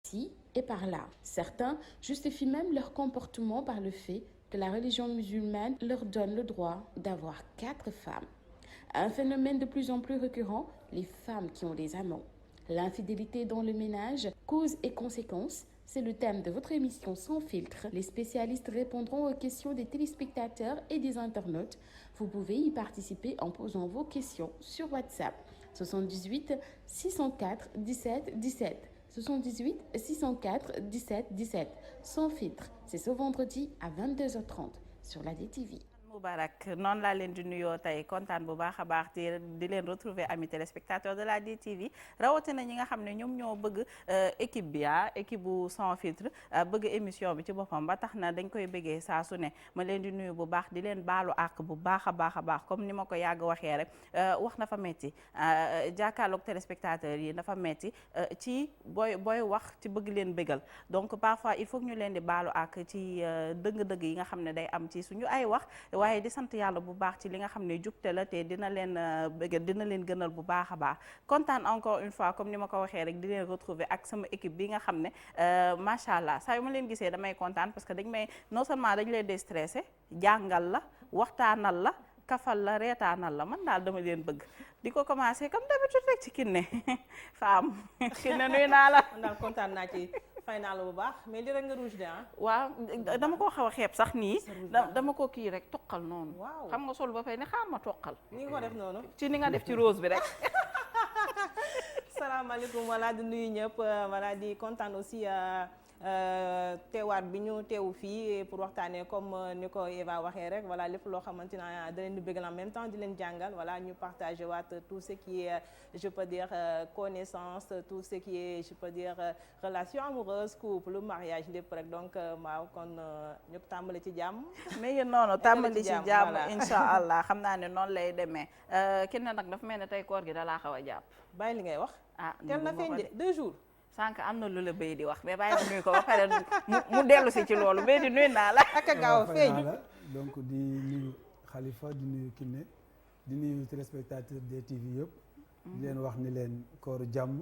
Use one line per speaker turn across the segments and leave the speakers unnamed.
Ci et par là. Certains justifient même leur comportement par le fait que la religion musulmane leur donne le droit d'avoir 4 femmes. Un phénomène de plus en plus récurrent, les femmes qui ont des amants. L'infidélité dans le ménage, causes et conséquences, c'est le thème de votre émission Sans filtre. Les spécialistes répondront aux questions des téléspectateurs et des internautes. Vous pouvez y participer en posant vos questions sur WhatsApp 78 604 17 17. 78 604 17 17. Sans filtre, c'est ce vendredi à 22h30 sur la DTV.
Moubarak noonu laa leen di nuyoo tey kontaan bu baax a baax di leen retrouver amis téléspectateurs de la DTV rawatina ñi nga xam ne ñoom ñoo bëgg équipe bi équipe bu sans filtre bëgg émission bi ci boppam ba tax na dañ koy bëggee saa su ne ma leen di nuyu bu baax di leen baalu àq bu baax a baax comme ni ma ko yàgg waxee rek wax na fa metti jàkkaarloog téléspectateurs yi dafa metti ci booy wax ci bëgg leen bëggal donc parfois il faut que ñu leen di baalu àq ci dëgg-dëgg yi nga xam ne day am ci suñu ay wax waaye di sant yàlla bu baax ci li nga xam ne jubte la te dina leen bëgg dina leen gënal bu baax a baax kontaan encore une fois comme ni ma ko waxee rek di leen retrouver ak sama équipe bi nga xam ne macha allah saa yu ma leen gisee damay kontaan parce que dañ may non seulement dañ leen déstressé jàngal la waxtaanal la kafal la reetaanal la man daal dama leen bëgg di ko commencé comme d'habitude rek ci Kiné Fam Kiné nuyu naa la.
man daal kontaan naa ci fay naa la bu baax mais li rek nga rouge de
waaw dama koo xaw a xeeb sax nii dama ko kii rek toqal noonu.
waaw
xam nga sol ba fay ne xaar ma toqal.
ni nga ko def noonu.
ci ni nga def ci rose bi rek.
salaamaaleykum voilà di nuyu ñëpp voilà di kontaan aussi teewaat bi ñu teewu fii pour waxtaanee comme ni ko Eva waxee rek voilà lépp loo xamante ne da leen di bëggal en même temps di leen jàngal voilà ñu partager waat tout ce qui est je peux dire connaissance tout ce qui est je peux dire relation amoureuse couple mariage lépp rek donc waaw kon ñu tàmbali ci jàmm.
mais yéen noonu tàmbali ci jàmm incha allah xam naa ne noonu lay demee kenn nag dafa mel ne tey koor gi da laa xaw a jàpp.
bàyyi li ngay wax.
ah
teel na feeñ de 2 jours.
sànq am na lu la béy di wax mais bàyyi ma nuyu ko ba pare mu dellu si ci loolu béy di nuyu naa la.
ak a gaaw a feeñ
donc di nuyu Khalifa di nuyu Kiné di nuyu téléspectateur DTV yëpp. di leen wax ni leen kooru jàmm.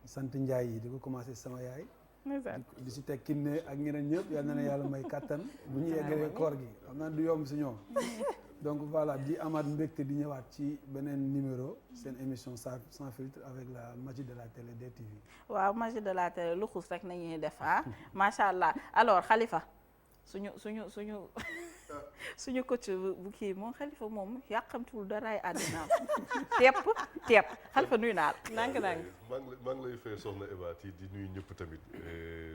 sant Njaay yi di ko commencé sama yaay. di si teg Kiné ak ñeneen ñëpp yal na ne yàlla may kattan bu ñu yeggalee koor gi xam naa du yomb si ñoom. donc voilà di amaat mbégte di ñëwaat ci beneen numéro seen émission sans filtre avec la magie de la télé DTV.
waaw magie de la télé lu xuus rek nañuy def macha allah alors Khalifa suñu coach bu kii moom Khalifa moom yàqamtuwul daraay àddinaam tepp Khalifa nuyu naa la.
ndànk-ndànk
maa ngi lay fay soxna Eva di nuyu ñëpp tamit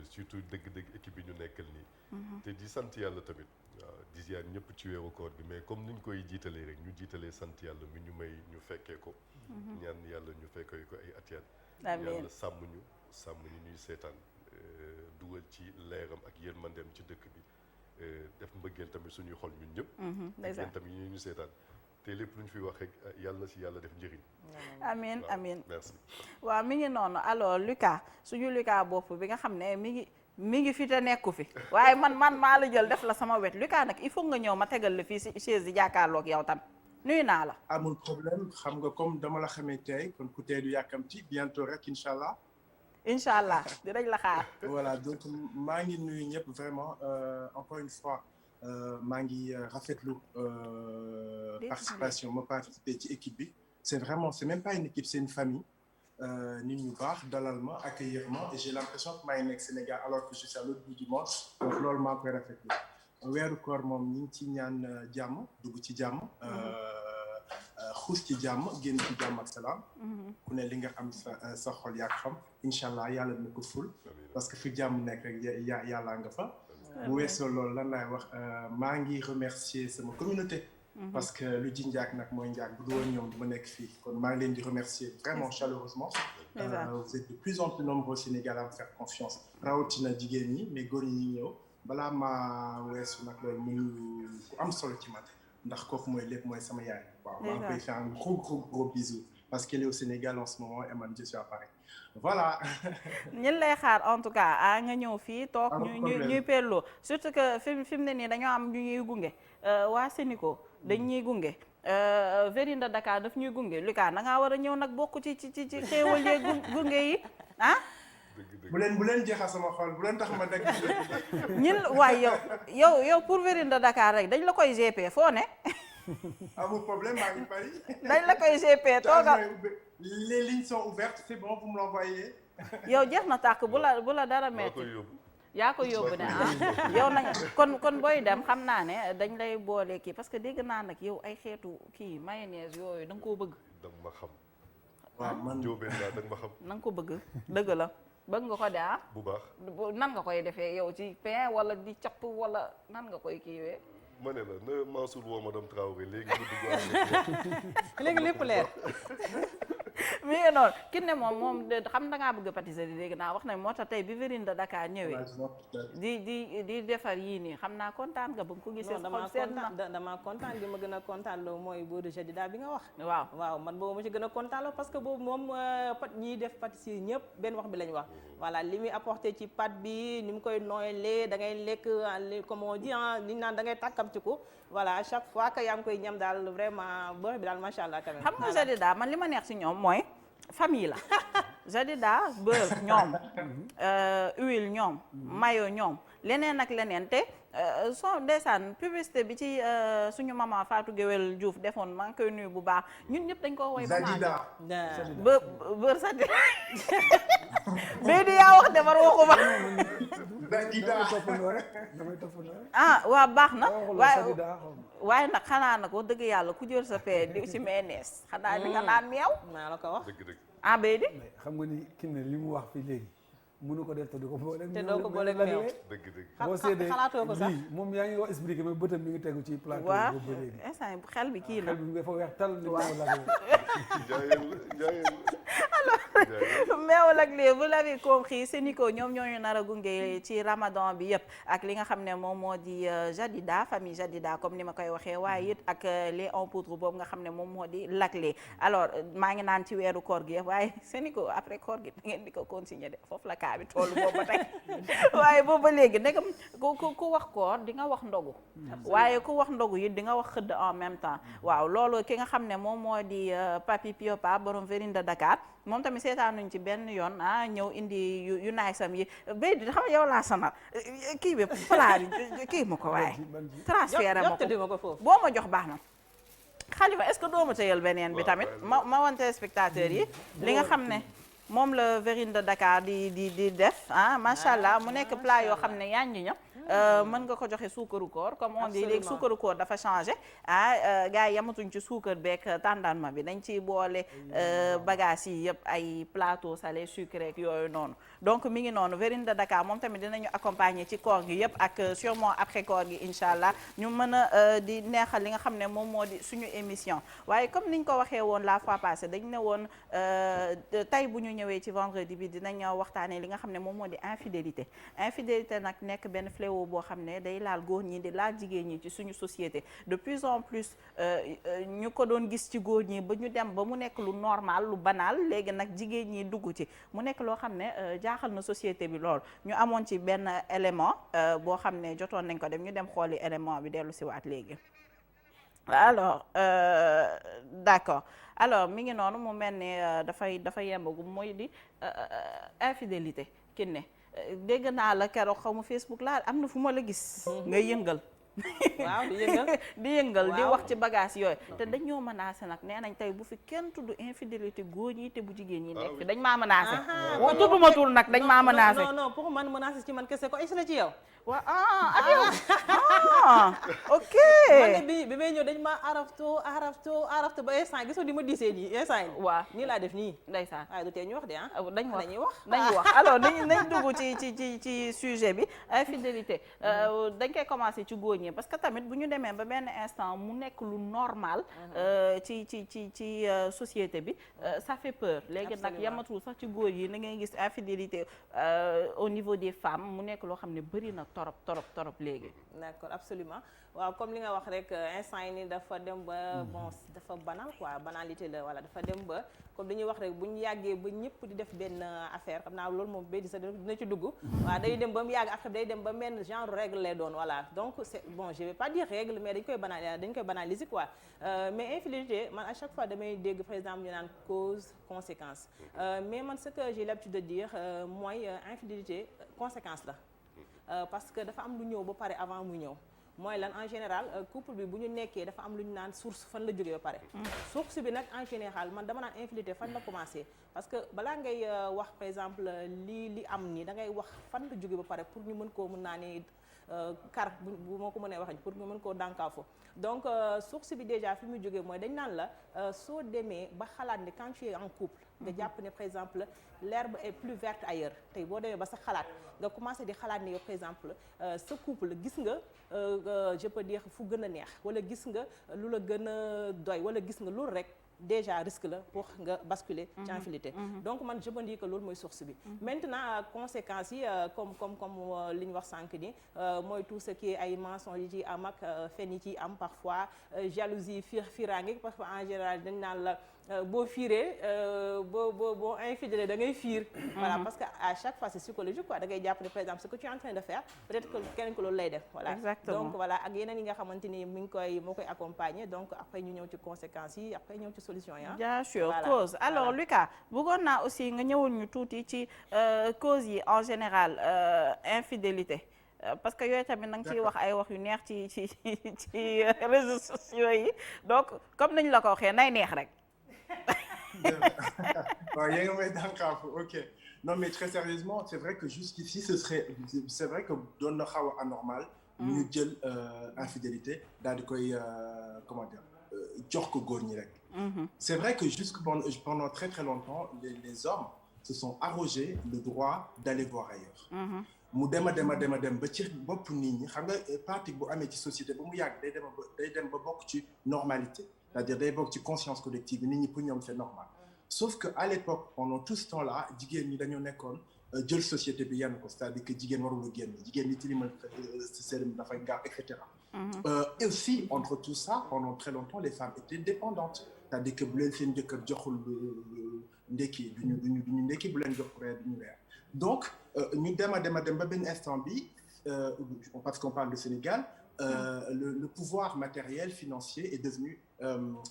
surtout dëgg-dëgg équipe bi ñu nekkal nii. te di sant yàlla tamit. waaw di ziar ñëpp ci weeru koor gi mais comme niñ koy jiitalee rek ñu jiitalee sant yàlla mi ñu may ñu fekkee ko. ñaan yàlla ñu fekkee ko ay at.
amiin
yàlla sàmm ñu ñuy seetaan dugal ci leeram ak yërmandeem ci dëkk bi def mbëggeel tamit suñuy xol ñun ñëpp. ak yéen tamit ñu seetaan te lépp lu ñu fiy wax rek yàlla na si yàlla def njëriñ.
amiin
merci.
waaw mi ngi noonu alors Lucas suñu Lucas bopp bi nga xam ne mi ngi fi te nekku fi waaye man maa la jël def la sama wet Lucas nag il faut nga ñëw ma tegal la fii si chaise di jàkkaarloog yow tam nuyu naa la.
amul problème xam nga comme dama la xamee tey kon ku tey du yàkkamti bientôt rek incha allah.
incha allah dinañ la xaar.
voilà donc maa ngi nuyu ñëpp vraiment encore une fois maa ngi rafetlu participation ma participer ci équipe bi c'est même pas une équipe c'est une famille. nit ñu baax dalal ma accueillir ma et j'ai l'impression que maa ngi nekk Sénégal alors que je suis à l'autre bout du monde donc loolu maa koy rafetlu weeru koor moom ñu ngi ci ñaan jàmm dugg ci jàmm xuus ci jàmm génn ci jàmm ak salaam ku ne li nga xam sa xol yaa xam incha allah yàlla dina ko ful parce que fi jàmm nekk rek yàllaa nga fa bu weesoo loolu lan laay wax maa ngi remercier sama communauté parce que lu ji njaag nag mooy njaag bu du woon ñoom du ma nekk fii kon maa ngi leen di remercier vraiment chaleureusement vous êtes de plus en plus nombreux au Sénégal à me faire confiance rawatina jigéen ñi mais góor ñi ñëw balaa maa weesu nag loolu muy ku am solo ci man ndax kooku mooy lépp mooy sama yaay waaw maa ngi koy faire un gros bisou parce qu'elle est au Sénégal en ce moment et man je suis à Paris voilà.
ñun lay xaar en tout cas nga ñëw fii toog ñuy pelloo surtout que fi mu ne nii dañoo am ñu ñuy gunge waa Sénico dañ ñuy gunge Verinda Dakar daf ñuy gunge Lucas da ngaa war a ñëw nag bokk ci xéewal yee gunge yi
bu leen jeexal sama xol bu leen tax ma dagg.
ñun waaye yow pour Vérine de Dakar rek dañ la koy GP foo ne.
amul problème maa ngi Paris.
dañ la koy GP toogal.
les lignes sont ouvertes c'est bon vous me l'envoyez.
yow jeex na tàkk bu la dara metti yaa ko yóbbu ne yow nañ kon booy dem xam naa ne dañ lay boole kii parce que dégg naa nag yow ay xeetu kii mayonnaise yooyu da nga koo bëgg.
da nga ma xam.
waaw man
Jóobeen laa da nga ma xam.
na nga ko bëgg dëgg la bëgg nga ko de
bu baax.
nan nga koy defee yow ci pain wala di capp wala nan nga koy kiiwee.
ma ne la na Mansour woo madame Traoré léegi mu dugg
léegi lépp leer.
mi ngi noonu Kiné moom xam da ngaa bëgg pâtisserie dégg naa wax na moo tax tey bi Vérine de Dakar ñëwee di defar yii nii xam naa kontaan nga ba nga ko gisee.
dama kontaan li ma gën a kontaan loo mooy beurre Jadida bi nga wax.
waaw
man boobu ma ci gën a kontaan loo parce que boobu moom ñiy def pâtisserie ñëpp benn wax bi lañ wax. voilà li muy apporté ci pâte bi ni mu koy nooyalee da ngay lekk comme on dit li ñu naan da ngay tàkkamtiku voilà à chaque fois que yaa ngi koy ñam daal vraiment beurre bi daal macha allah. quand même
xam nga Jadida man li ma neex si ñoom mooy famille la Jadida beurre ñoom huile ñoom mayo ñoom leneen ak leneen te soo ndeysaan publicité bi ci suñu maman Fatou Guewel Diouf defoon maa ngi koy nuyu bu baax ñun ñëpp dañ ko woy
Jadida
beurre Jadida bii di yaa wax defar waxuma waa baax na waaye nag xanaa nag wax dëgg yàlla ku jël sa pee di ci mayonnaise xanaa di nga naan meew
maa la ko wax
bay di
xam nga ni Kiné li mu wax fii léegi mënu ko def te du ko boole
te doo ko boole meew
boo seetee
xalaatoo ko sax
lii moom yaa ngi wax expliqué mais bëtam mi ngi tegu ci plateau
waaw
boobu ba léegi
instant bu xel bi kii na
xel bi nga fa weex tal ni
meew ak lii vous l'avez compris c'est Nico ñoom ñooñu nar a gunge ci ramadan bi yëpp ak li nga xam ne moom moo di Jadida famille Jadida comme ni ma koy waxee waaye it ak lait en poudre boobu nga xam ne moom moo di Laclé alors maa ngi naan ci weeru koor gi yëpp waaye c'est Nico après koor gi da ngeen di ko continuer de foofu la kaa bi toolu boobu ba tey waaye boobu ba léegi ndegam ku wax koor di nga wax ndogu waaye ku wax ndogu it di nga wax xëdd en même temps waaw loolu ki nga xam ne moom moo di Papi Piopa borom Vérine de Dakar moom tamit seetaanuñ ci benn yoon ñëw indi yu naay sam yi bay di xam yow laa sonal kii bi plat bi kii ma ko waaye transféré ma ko foofu boo ma jox baax na Khalifa est-ce que doo ma tëyal beneen bi tamit ma wante spectateurs yi li nga xam ne moom la Vérine de Dakar di def macha allah mu nekk plat yoo xam ne yànji ña mën nga ko joxe suukaru koor comme on dit léegi suukaru koor dafa changé gars yi yamatuñ ci suukar beeg tàndarma bi dañ ciy boole bagages yi yëpp ay plateau salé sucré ak yooyu noonu donc mi ngi noonu Vérine de Dakar moom tamit dinañu accompagner ci koor gi yëpp ak sûrement après koor gi incha allah ñu mën a di neexal li nga xam ne moom moo di suñu émission waaye comme niñ ko waxee woon la fois passée dañ ne woon tey bu ñu ñëwee ci vendredi bi dinañ waxtaanee li nga xam ne moom moo di infidélité nag nekk benn fléau boo xam ne day laal góor ñi di laal jigéen ñi ci suñu société de plus en plus ñu ko doon gis ci góor ñi ba ñu dem ba mu nekk lu normal lu banal léegi nag jigéen ñi dugg ci mu nekk loo xam ne jaaxal na société bi lool ñu amoon ci benn élément boo xam ne jotoon nañ ko dem ñu dem xooli élément bi dellu si waat léegi alors d'accord alors mi ngi noonu mu mel ne dafa yembagu mooy di infidélité Kiné dégg naa la keroog xaw ma Facebook laa am na fu ma la gis nga yëngal
waaw
di yëngal di wax ci bagage yooyu te dañoo menacé nag nee nañ tey bu fi kenn tudd infidélité góor ñi te bu jigéen ñi nekk fi dañ maa menacé tudduma tur nag dañ maa menacé
non pour man menacé ci man kese ko est-ce que ci yow
waaw ak yow ok
man de bi may ñëw dañ ma arafto ba instant gisoo di ma diisee nii instant yi
waaw
nii laa def nii
ndeysaan
waaye du tee ñu wax de
dañuy wax alors nañ dugg ci sujet bi infidélité dañ koy commencé ci góor ñi parce que tamit bu ñu demee ba benn instant mu nekk lu normal ci société bi ça fait peur léegi nag yamatul sax ci góor yi na ngay gis infidélité au niveau des femmes mu nekk loo xam ne bëri na torop léegi
d'accord absolument waaw comme li nga wax rek instant yi ni dafa dem ba bon dafa banal quoi banalité la wala dafa dem ba comme dañuy wax rek bu ñu yàggee ba ñëpp di def benn affaire xam naa loolu moom bay di sax dina ci dugg waaw day dem ba mu yàgg après day dem ba benn genre règle lay doon voilà donc c'est bon je vais pas dire règle mais dañ koy banaliser quoi mais infidélité man à chaque fois damay dégg par exemple ñu naan cause conséquence mais man ce que j'ai l'habitude de dire mooy infidélité conséquence la parce que dafa am lu ñëw ba pare avant mu ñëw mooy lan en général couple bi bu ñu nekkee dafa am lu ñu naan source fan la jógee ba pare source bi nag en général man dama naan infidélité fan la commencé parce que balaa ngay wax par exemple li am nii da ngay wax fan la jógee ba pare pour ñu mën koo mën naa ni kar bu ma ko mënee waxee pour ñu mën koo dànkaafu donc source bi déjà fi muy jógee mooy dañ naan la soo demee ba xalaat ne quand tu es en couple nga jàpp ne par exemple l'herbe est plus verte ailleurs tey boo demee ba sa xalaat nga commencé di xalaat ne yow par exemple sa couple gis nga je peux dire fu gën a neex wala gis nga lu la gën a doy wala gis nga loolu rek déjà risque la pour nga basculer ci infidélité donc man je me dis que loolu mooy source bi maintenant conséquences yi comme li ñu wax sànq ni mooy tout ce qui est ay mensonges yi ci am ak fen yi ci am parfois jalousie fiiraange parce que en général dañ naan la boo fiiree boo infidèle da ngay fiir voilà parce que à chaque fois c'est psychologique quoi da ngay jàpp ne par exemple ce que tu es en train de faire peut-être que keneen ko loolu lay def voilà
exactement.
donc voilà ak yeneen yi nga xamante ni moo koy accompagner donc après ñu ñëw ci conséquences yi après ñëw ci solution yi
bien sûr
voilà.
cause alors
Voilà.
Lucas bëggoon naa aussi nga ñëwul ñu tuuti ci cause yi en général infidélité parce que yooyu tamit na nga ciy wax ay wax yu neex ci réseaux sociaux yi donc comme nañ la ko waxee nay neex rek
waaw yaa ngi may dànkaafu ok non mais très sérieusement c'est vrai que jusqu'ici c'est vrai que doon na xaw a anormal ñu jël infidélité daal di koy comment dire jox ko góor ñi rek c'est vrai que pendant très très longtemps les hommes se sont arrogés le droit d'aller voir ailleurs mu dem ba ci bopp nit ñi xam nga pratique bu amee ci société ba mu yàgg day dem ba bokk ci normalité c'est-à-dire day bokk ci conscience collective bi nit ñi pour ñoom c'est normal sauf que à l'époque pendant tout ce temps-là jigéen ñi dañoo nekkoon jël société bi yenn ko c'est-à-dire que jigéen warul a génn jigéen ñi tilimal seen dafay gaaw et cetera et aussi entre tout ça pendant très longtemps les femmes étaient dépendantes c'est-à-dire que bu leen seen jëkkër joxul ndekki duñu ndekki bu leen jox reer duñu reer donc ñu dem ba benn instant bi parce qu'on parle du Sénégal le pouvoir matériel financier est devenu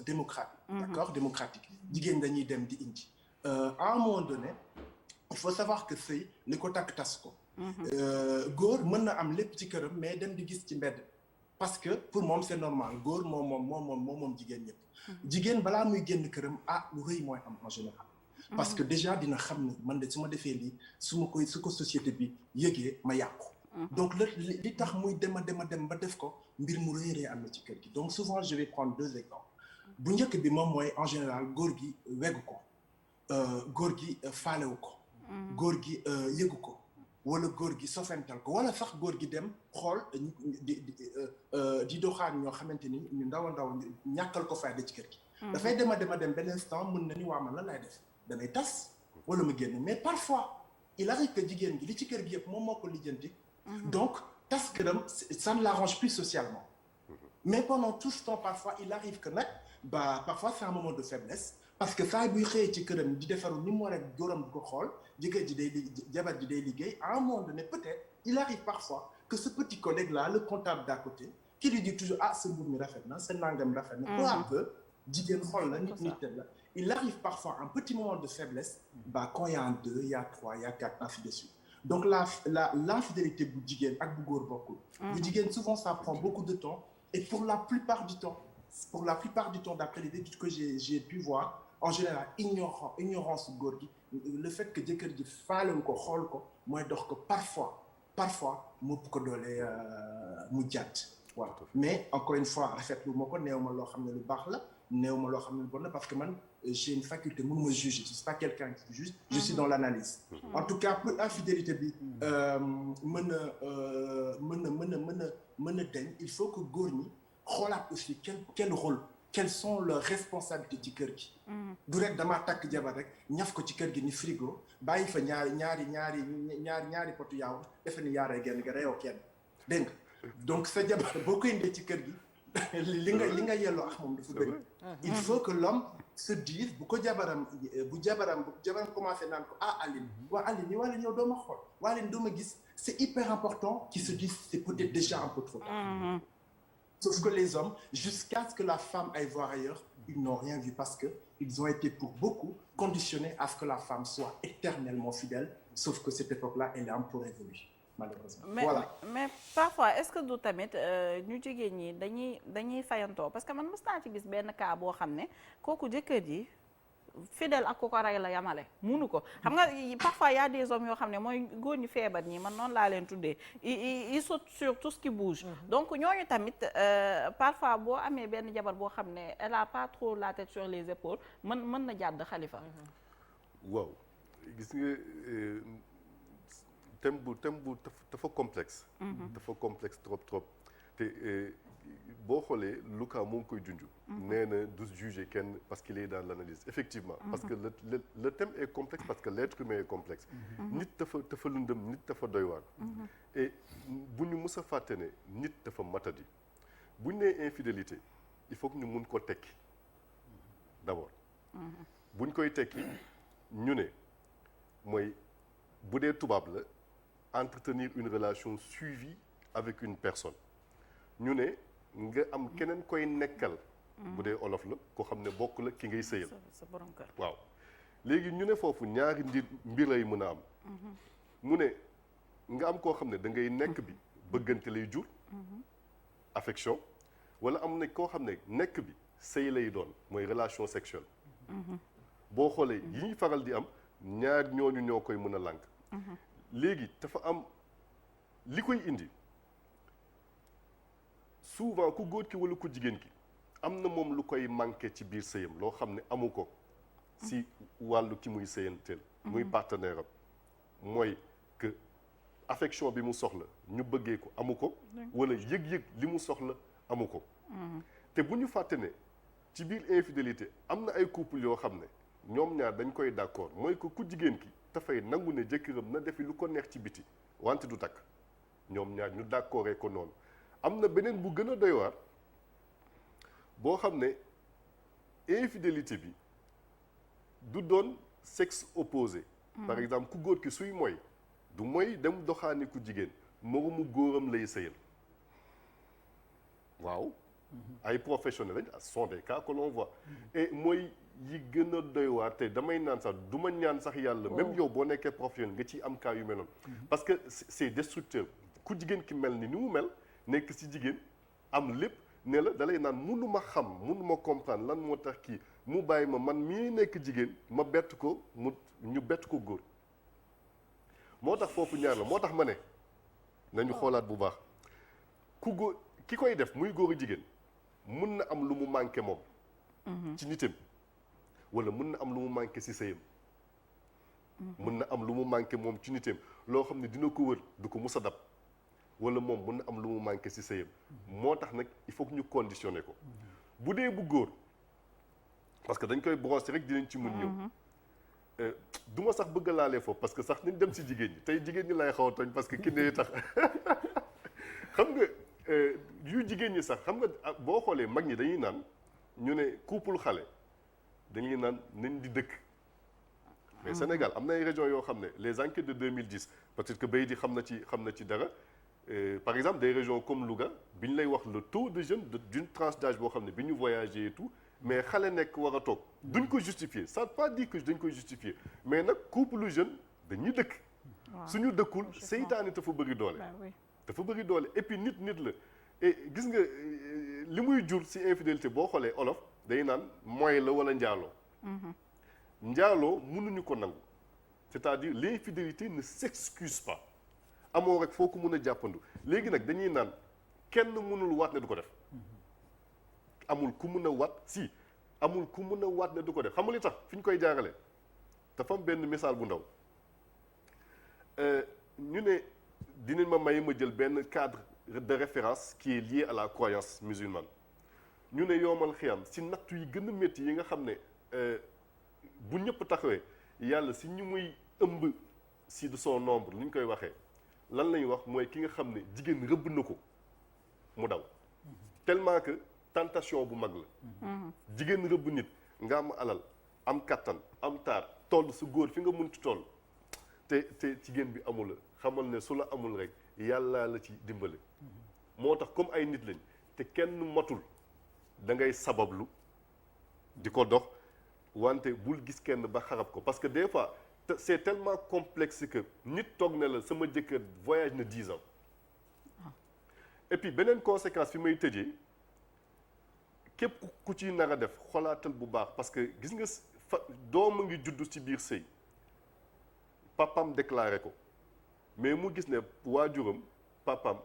démocratique d'accord démocratique jigéen dañuy dem di indi à un moment donné il faut savoir que sëy li ko takk tas ko góor mën na am lépp ci këram mais dem di gis ci mbedd parce que pour moom c'est normal góor moom jigéen ñëpp jigéen balaa muy génn këram lu rëy mooy am en général parce que déjà dina xam ne man de su ma defee lii su ko société bi yëgee ma yàqu donc li tax muy dem ba def ko mbir mu rëy am na ci kër gi donc souvent je vais prendre 2 exemples bu njëkk bi moom mooy en général góor gi weggu ko góor gi faalewu ko góor gi yëgu ko wala góor gi sofental ko wala sax góor gi dem xool di doxaan ñoo xamante ni ñu ndaw ñàkkal ko fayda ci kër gi dafay dem benn instant mën na ni waa man lan lay def damay tas wala mu génn mais parfois il arrive que jigéen gi li ci kër gi yëpp moom moo ko lijjanti donc tas këram ça ne l'arrange plus socialement mais pendant tout ce temps parfois il arrive que nag parfois c'est un moment de faiblesse parce que saa buy xëyee ci këram di defaru ni mu war a góoram ko xool jëkkër ji jabar ji day liggéey à un moment donné peut-être il arrive parfois que ce petit collègue là le comptable d'à côté qui lui dit toujours sa mbubb mi rafet na sa nangam rafet na peu à peu jigéen xool la nit la il arrive parfois un petit moment de faiblesse quand il y a un 2 il y a 3 il y a 4 ainsi de suite donc l'infidélité bu jigéen ak bu góor bokkul bu jigéen souvent ça prend beaucoup de temps et pour la plupart du temps d'après les études que j'ai pu voir en général ignorance góor gi le fait que jëkkër ji faalewu ko xool ko mooy dox ko parfois mu ko doole mu jàtt voilà mais encore une fois rafetlu ma ko néew ma loo xam ne lu baax la néew ma loo xam ne lu bon la parce que man j'ai une faculté mënuma juger je suis pas quelqu'un qui juge je suis dans l'analyse en tout cas pour infidélité bi mën a deñ il faut que góor ñi xoolaat aussi quel rôle quelles sont leurs responsabilités ci kër gi du rek damaa takk jabar rek ñaf ko ci kër gi ni frigo bàyyi fa ñaari potu yaaw defe ni yaaree genn ga reyoo kenn dégg nga donc sa jabar boo ko indee ci kër gi li nga yelloo ak moom dafa bëri il faut que l'homme se dise bu jabaram commencé naan ko Aline waa Aline yow doo ma xool waa Aline doo ma gis c'est hyper important qu'ils se disent c'est peut-être déjà un peu trop tard. Sauf que les hommes, jusqu'à ce que la femme aille voir ailleurs, ils n'ont rien vu parce que ils ont été pour beaucoup conditionnés à ce que la femme soit éternellement fidèle, sauf que cette époque-là, elle est un peu révolue, malheureusement. Voilà.
mais parfois est-ce que du tamit ñu jigéen ñi dañuy fayantoo parce que man mës naa ci gis benn cas boo xam ne kooku jëkkër ji fidèle ak ku ko rey la yamale munu ko xam nga parfois y a des hommes yoo xam ne mooy góor ñu feebar ñi man noonu laa leen tuddee ils sautent sur tout ce qui bouge donc ñooñu tamit parfois boo amee benn jabar boo xam ne elle a pas trop la tête sur les épaules mën na jàdd Khalifa.
waaw gis nga thème bu dafa complexe. dafa complexe trop te boo xoolee Luca moo ngi koy junj. nee na du juger kenn parce qu'il est dans l'analyse effectivement. parce que le thème est complexe parce que l'être humain est complexe. nit dafa lëndëm nit dafa doy waar. et bu ñu mës a fàtte ne nit dafa matadi bu ñu nee infidélité il faut que ñu mun ko tekki d'abord. bu ñu koy tekki ñu ne mooy bu dee tubaab la entretenir une relation suivie avec une personne ñu ne nga am keneen koy nekkal. bu dee olof la ko xam ne bokk la ki ngay sëyal.
sa borom kër.
waaw léegi ñu ne foofu ñaari mbir lay mën a am. mu ne nga am koo xam ne da ngay nekk bi bëggante lay jur. affection wala am na koo xam ne nekk bi sëy lay doon mooy relation sexuelle. boo xoolee yi ñuy faral di am ñaar ñooñu ñoo koy mën a lànk. léegi dafa am li koy indi souvent ku góor ki wala ku jigéen ki am na moom lu koy manqué ci biir sëyam loo xam ne amu ko si wàllu ki muy sëyanteel muy partenaire am mooy que affection bi mu soxla ñu bëggee ko amu ko wala yëg-yëg li mu soxla amu ko te bu ñu fàtte ne ci biir infidélité am na ay couple yoo xam ne ñoom ñaar dañ koy d'accord mooy que ku jigéen ki dafay nangu ne jëkkëram na defi lu ko neex ci biti wante du takk ñoom ñaar ñu d'accordé ko noonu am na beneen bu gën a doy waar boo xam ne infidélité bi du doon sexe opposé par exemple ku góor ki suy mooy du mooy dem doxaani ku jigéen moromu góoram lay sëyal waaw ay professionnels lañ ce sont des cas que l'on voit et mooy yi gën a doy waar te damay naan sax du ma ñaan sax yàlla même yow boo nekkee professionnel nga ciy am cas yu mel noonu parce que c'est destructeur ku jigéen ki mel ni mu mel nekk ci jigéen am lépp ne la dalay naan munu ma xam munu ma comprendre lan moo tax kii mu bàyyi ma man mii nekk jigéen ma bett ko ñu bett ko góor moo tax foofu ñaar la moo tax ma ne nañu xoolaat bu baax ku góor ki koy def muy góor a jigéen mun na am lu mu manqué moom ci nitam wala mun na am lu mu manqué ci sëyam mun na am lu mu manqué moom ci nitam loo xam ne dina ko wër du ko mus a dab wala moom mun na am lu mu manqué ci sëyam moo tax nag il faut que ñu conditionné ko bu dee bu góor parce que dañ koy brosser rek dinañ ci mun ñëw du ma sax bëgg a laalee foofu parce que sax nañ dem ci jigéen ñi tey jigéen ñi lay xaw a tooñ parce que ki ne tax xam nga yu jigéen ñi sax xam nga boo xoolee mag ñi dañuy naan ñu ne couple xale dañuy naan nañ di dëkk mais Sénégal am na ay régions yoo xam ne les enquêtes de 2010 peut-être que bay di xam na ci dara par exemple des régions comme Louga bi ñu lay wax le taux de jeunes d'une tranche d'âge boo xam ne bi ñu voyagé et tout mais xale nekk war a toog duñ ko justifier ça ne veut pas dire que dañ koy justifier mais nag couple jeune dañuy dëkk suñu dëkkul seytaane dafa bëri doole dafa bëri doole et puis nit la et gis nga li muy jur ci infidélité boo xoolee olof day naan mooy la wala njaaloo njaaloo mënuñu ko nangu c'est-à-dire l'infidélité ne s'excuse pas amoo rek foo ko mën a jàppandu léegi nag dañuy naan kenn mënul waat ne du ko def amul ku mën a waat si amul ku mën a waat ne du ko def xam nga li tax fi ñu koy jaarale dafa am benn misaal bu ndaw ñu ne dinañ ma may ma jël benn cadre de référence qui est lié à la croyance musulmane ñu ne yoomal xiyam si nattu yi gën a métti yi nga xam ne bu ñëpp taxawee yàlla si ñu muy ëmb si de son nombre ni ñu koy waxee lan lañuy wax mooy ki nga xam ne jigéen rëbb na ko mu daw tellement que tentation bu mag la jigéen rëbb nit nga am alal am kattan am taar toll su góor fi nga munti toll te jigéen bi amula xamal ne su la amul rek yàlla la ci dimbale moo tax comme ay nit lañ te kenn matul da ngay sabablu di ko dox wante bul gis kenn ba xarab ko parce que des fois c'est tellement complexe que nit toog ne la sama jëkkër voyage na 10 ans et puis beneen conséquence fi may tëjee képp ku ci nar a def xolaatal bu baax parce que gis nga doom ngi juddu ci biir sëy papam déclaré ko mais mu gis ne waajuram papam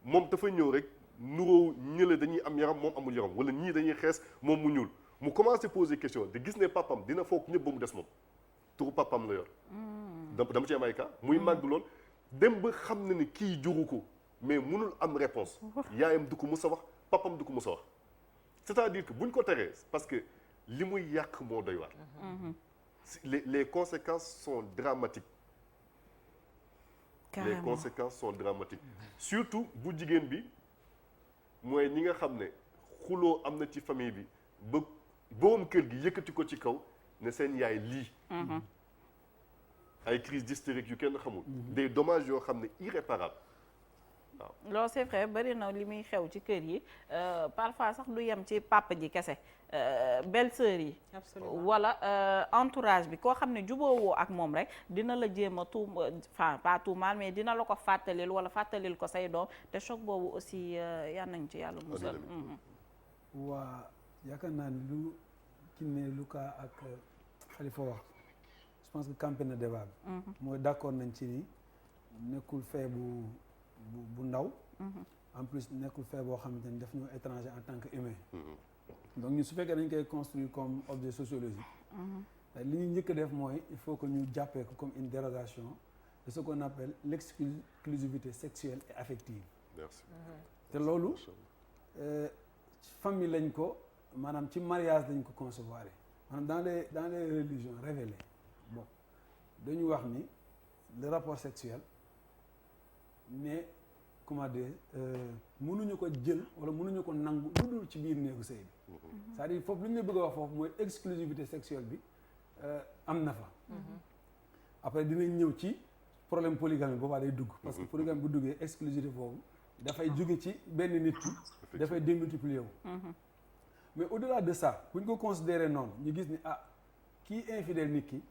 moom dafa ñëw rek nuroo ñële dañuy am yaram moom amul yaram wala ñii dañuy xees moom mu ñuul mu commencé poser question di gis ne papam dina foog ñëpp ba mu des moom turu papam la yor dama ci am ay cas muy màgg lool dem ba xam na ni kii juru ko mais mënul am réponse yaayam du ko mus a wax papam du ko mus a wax c'est-à-dire que buñ ko teree parce que li muy yàq moo doy waar les conséquences sont dramatiques
carrément.
Les conséquences sont dramatiques surtout bu jigéen bi mooy ñi nga xam ne xuloo am na ci famille bi ba borom kër gi yëkkati ko ci kaw ne seen yaay lii ay crise d'hystérique yu kenn xamul des dommages yoo xam ne irréparables waaw
loolu c'est vrai bari na li muy xew ci kër yi parfois sax du yem ci papa ji kese belle-sœur yi wala entourage bi koo xam ne juboowoo ak moom rek dina la jéem a pas tuumaal mais dina la ko fàttalil wala fàttalil ko say doom te choc boobu aussi yal nañ ci yàlla musal
waa yaakaar naa ni lu Kiné Luka ak Khalifa wax je pense que campé na débat bi mooy d'accord nañ ci ni nekkul fait bu ndaw en plus nekkul fait boo xamante ni daf ñu étranger en tant que humain donc ñu su fekkee dañ koy construire comme objet sociologique li ñu njëkk a def mooy il faut que ñu jàppee ko comme une dérogation de ce qu'on appelle l'exclusivité sexuelle et affective
merci
te loolu famille lañ ko maanaam ci mariage lañ ko concevoir maanaam dans les religions révélées bon dañu wax ni le rapport sexuel mais comment dire mënuñu ko jël wala mënuñu ko nangu lu dul ci biir néegu sëy bi c'est-à-dire foofu li ñu bëgg a wax foofu mooy exclusivité sexuelle bi am na fa après dinañ ñëw ci problème polygamie boobaa day dugg parce que polygamie bu duggee exclusivité boobu dafay jóge ci benn nit ki dafay démultiplier wu mais au-delà de ça bu ñu ko considérer noonu ñu gis ni kii infidèle nit ki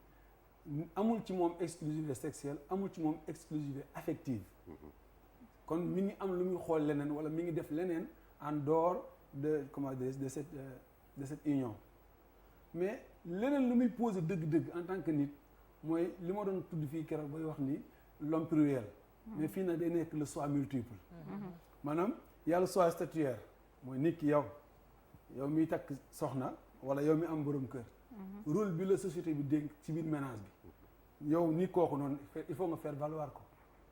amul ci moom exclusivité sexuelle amul ci moom exclusivité affective kon mi ngi am lu muy xool leneen wala mi ngi def leneen en dehors de comment dire de cette union mais leneen lu muy poser dëgg-dëgg en tant que nit mooy li ma doon tudd fii keroog bay wax ni l'homme pluriel mais fii nag day nekk le soi multiple maanaam yàlla soi statuaire mooy nit ki yow miy takk soxna wala yow mi am borom kër rôle bi la société bi dénk ci biir ménage bi yow nit kooku noonu il faut nga faire valoir ko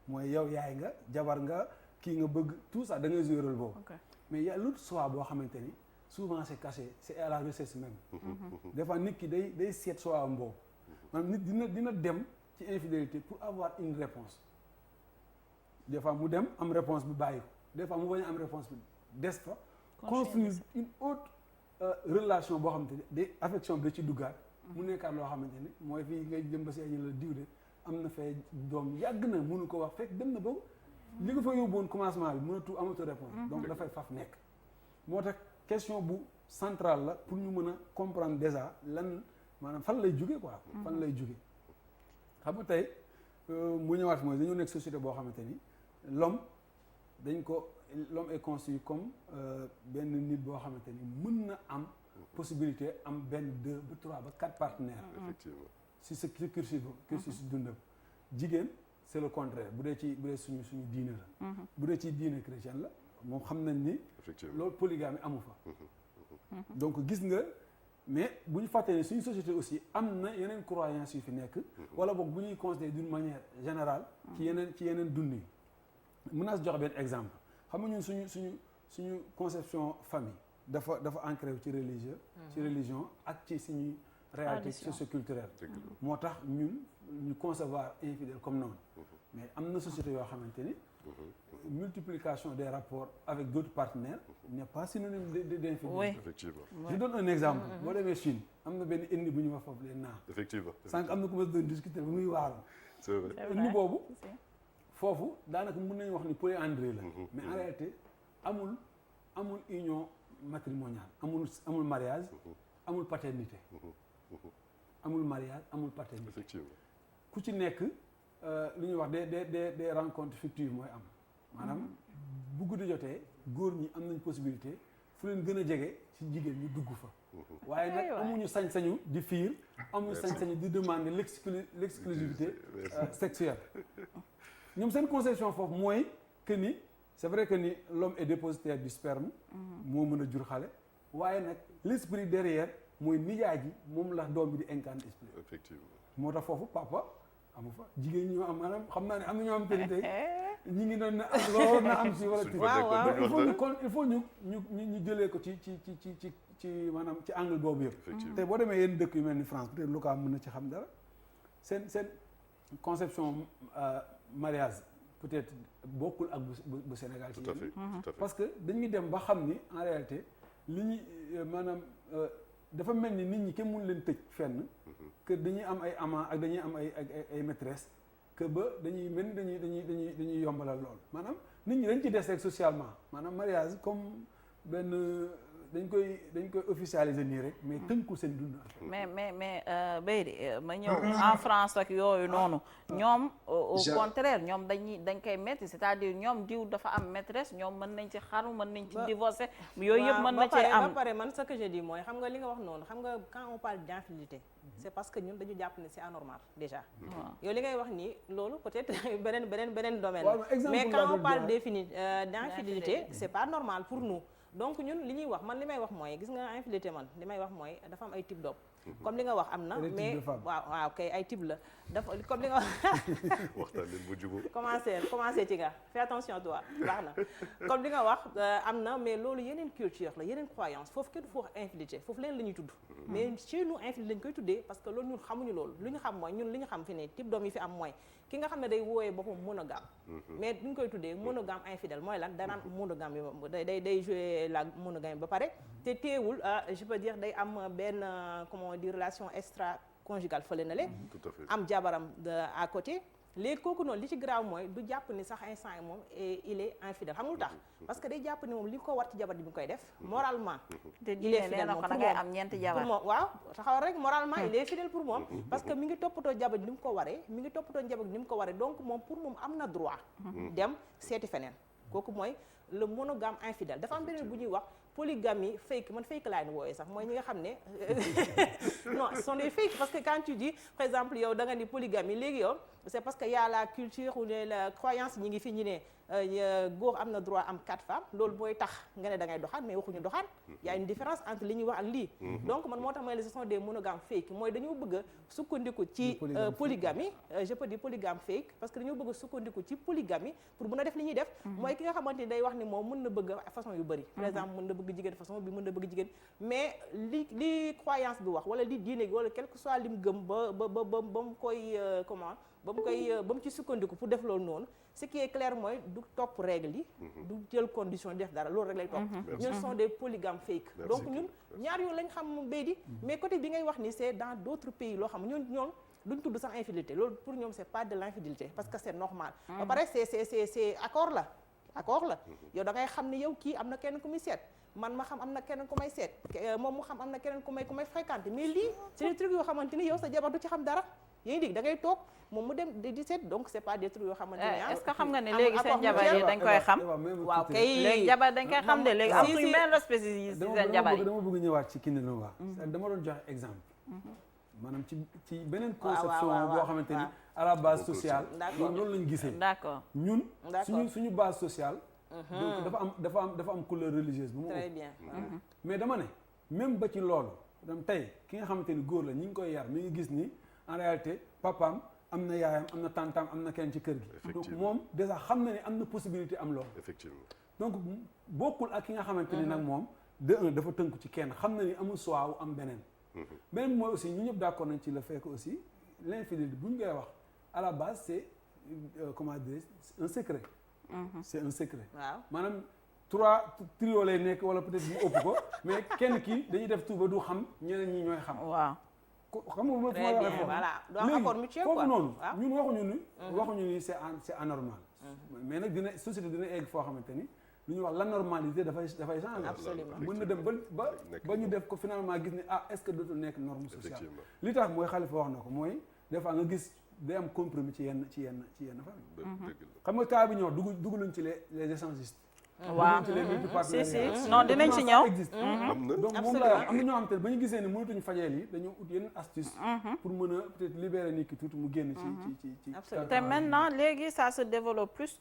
mooy yow yaay nga jabar nga kii nga bëgg tout ça da ngay jouer rôle boobu mais y a l'autre soi boo xamante ni souvent c'est caché c'est à la recherche même des fois nit ki day seet soi am boobu maanaam nit dina dem ci infidélité pour avoir une réponse des fois mu dem am réponse bi bàyyi ko des fois mu bañ a am réponse bi des fa construire une autre relation boo xamante ni des affection bi da ci duggaat mu nekkaat loo xamante ni mooy fii ngay dem ba see ñu la diw de am na fee doom yàgg na mënu ko wax fekk dem na ba li nga fa yóbbuwoon commencement bi mënatu amatu réponse donc dafay faf nekk moo tax question bu centrale la pour ñu mën a comprendre déjà lan maanaam fan lay jóge quoi fan lay jóge xam nga tey mu ñëwaat mooy dañoo nekk société boo xamante ni l'homme est conçu comme benn nit boo xamante ni mën na am possibilité am benn 2 ba 3 ba 4 partenaires
effectivement
si sa cursus dundam jigéen c'est le contraire bu dee suñu diine la bu dee ci diine chrétienne la moom xam nañ ni loolu polygamie amu fa donc gis nga mais bu ñu fàttee ne suñu société aussi am na yeneen croyances yu fi nekk wala boog bu ñuy considérer d'une manière générale ci yeneen dund yi mën naa si joxe benn exemple xam nga ñun suñu conception famille dafa ancré wu ci religion ak ci suñuy réalité socioculturelle moo tax ñun ñu concevoir infidèle comme noonu mais am na société yoo xamante ni multiplication des rapports avec d'autres partenaires n'est pas synonyme d'infidélité.
Oui.
Effectivement.
Je donne un exemple. boo demee Chine am na benn ethnie bu ñu wax foofu leen naa.
Effectivement.
sànq am na ku ma doon discuter bu muy waaroon.
C'est vrai.
ethnie boobu foofu daanaka mën nañu wax ni polyandrie la mais en réalité amul union matrimoniale amul mariage amul paternité amul mariage amul paternité
effectivement
ku ci nekk lu ñuy wax des rencontres fictives mooy am maanaam bu guddi jotee góor ñi am nañ possibilité fu leen gën a jege ci jigéen ñi dugg fa waaye nag amuñu sañ-sañu di fiir amuñu sañ-sañu di demander l'exclusivité sexuelle ñoom seen conception foofu mooy que ni c'est vrai que ni l'homme est dépositaire du sperme moo mën a jur xale waaye nag l'esprit derrière mooy nijaay ji moom la doom bi di incarner esprit
effectivement
moo tax foofu papa amu fa jigéen ñi ñoo am maanaam xam naa ne am na ñoo am te ni tey ñi ngi doon na loolu na am si wala il faut ñu jëlee ko ci maanaam ci angle boobu yëpp tey boo demee yenn dëkk yu mel ni France peut-être Lucas mën na ci xam dara seen conception mariage peut-être bokkul ak bu Sénégal ci parce que dañuy dem ba xam ni en réalité li ñuy maanaam dafa mel ni nit ñi kenn mënu leen tëj fenn que dañuy am ay amant ak dañuy am ay maîtresse que ba dañuy mel ni dañuy yombalal lool maanaam nit ñi dañ ci des rek socialement maanaam mariage comme benn dañ koy officialiser nii rek mais tënkul seen dund.
mais Beydi ma ñëw en France ak yooyu noonu ñoom au contraire ñoom dañ koy metti c'est-à-dire ñoom diw dafa am maîtresse ñoom mën nañ ci xaru mën nañ ci divorcer yooyu yëpp mën na ci am
ba pare man ce que je dis mooy xam nga li nga wax noonu xam nga quand on parle d'infidélité c'est parce que ñun dañu jàpp ne c'est anormal déjà yow li ngay wax nii loolu peut-être beneen domaine mais quand on parle d'infidélité c'est pas normal pour nous donc ñun li ñuy wax man li may wax mooy gis nga infidélité man li may wax mooy dafa am ay type d'homme comme li nga wax am na mais waaw kay ay type la dafa comme li nga wax
waxtaan leen bu jubóo
commencé ci nga fais attention toi baax na comme li nga wax am na mais loolu yeneen culture la yeneen croyance foofu kenn du fa wax infidélité foofu leen la ñuy tudd mais chez nous infidélité lañ koy tuddee parce que loolu ñun xamuñu loolu lu ñu xam mooy ñun li ñu xam fi ne type d'homme yi fi am mooy ki nga xam ne day wooyee boppam monogame mais duñ koy tuddee monogame infidèle mooy lan danaan monogame yi day jouer la monogame ba pare te teewul je peux dire day am benn comment dire relation extra conjugale fële na le am jabaram à côté léegi kooku noonu li ci grave mooy du jàpp ni sax instant yi moom il est infidèle xam nga lu tax parce que day jàpp ni moom li ko war ci jabar ji bi nga koy def moralement il est fidèle moom pour moom
am ñeenti jabar
pour moom waaw taxawal rek moralement il est fidèle pour moom parce que mi ngi toppatoo jabar ji ni mu ko waree mi ngi toppatoo jabar ji ni mu ko waree donc moom pour moom am na droit dem seeti feneen kooku mooy le monogame infidèle dafa am beneen bu ñuy wax polygamie fake man fake laa ni wooyee sax mooy ñi nga xam ne non ce sont des fake parce que quand tu dis par exemple yow da nga ni polygamie léegi yow c'est parce que y a la culture ou la croyance ñi ngi fi ñu ne góor am na droit am 4 femmes loolu mooy tax nga ne da ngay doxaan mais waxuñu doxaan y a une différence entre li ñuy wax ak lii donc man moo tax mooy ce sont des monogames fake mooy dañoo bëgg a sukkandiku ci polygamie je peux dire polygame fake parce que dañoo bëgg a sukkandiku ci polygamie pour mën a def li ñuy def mooy ki nga xamante ni day wax ni moom mën na bëgg façon yu bëri par exemple mën na bëgg jigéen façon bi mën na bëgg jigéen mais li croyance bi wax wala li diine gi wala quel que soit lim gëm ba mu koy comment ba mu ci sukkandiku pour def loolu noonu ce qui est clair mooy du topp règle yi du jël condition di def dara loolu rek lay topp ñun sont des polygames fake donc ñun ñaar yooyu lañ xam béy di mais côté bi ngay wax ni c'est dans d'autres pays loo xam ñoom duñ tudd sax infidélité loolu pour ñoom c'est pas de l'infidélité parce que c'est normal ba pare c'est accord la yow da ngay xam ni yow kii am na kenn ku muy seet man ma xam am na keneen ku may seet moom mu xam am na keneen ku may fréquenter mais lii c'est des trucs yoo xamante ni yow sa jabar du ci xam dara yaa ngi dégg da ngay toog moom mu dem di seet donc c'est pas des trucs yoo xamante ni
est-ce que xam nga ne léegi seen jabar yi dañ koy xam waaw kay léegi jabar dañ koy xam de léegi am suñu benn spécialiste ci seen jabar yi
dama bëgg ñëwaat ci Kiné Lo wax dama doon joxe exemple maanaam ci beneen conception boo xamante ni à la base sociale loolu lañ gisee
d'accord
ñun suñu base sociale donc dafa am couleur religieuse bu mu
très bien
mais dama ne même ba ci loolu tey ki nga xamante ni góor la ñi ngi koy yar mi ngi gis ni en réalité papaam am na yaayam am na tantam am na kenn ci kër gi donc moom déjà xam na ne am na possibilité am loolu
effectivement
donc bokkul ak ki nga xamante ni nag moom de un dafa tënku ci kenn xam na ni amul choix wu am beneen beneen mooy aussi ñu ñëpp d'accord nañ ci le fait que aussi l'infidélité bu ñu koy wax à la base c'est comment dire un secret c'est un secret
waaw
maanaam trio lay nekk wala peut-être mu ëpp ko mais kenn kii dañuy def tout ba du xam ñeneen ñi ñooy xam
waaw
xam nga
très bien voilà doo am accord mutuel quoi
foofu noonu ñun waxuñu ni c'est anormal mais nag dina société dina egg foo xamante ni lu ñuy wax la normalité dafay changer.
Absolument.
mën na dem ba ñu def ko finalement gis ne est-ce que dootul nekk norme sociale. li tax mooy Khalifa wax na ko mooy des fois nga gis day am compromis ci yenn famille. xam nga cas bi ñëw dugg luñ ci les échangistes.
waaw si non dinañ ci ñëw.
donc moom la am na ñoo xam te ba ñu gisee ni mënatuñu fajee lii dañoo ut yenn astuce. pour mën a peut-être libérer nit ki tuuti mu génn ci.
te maintenant léegi ça se développe plus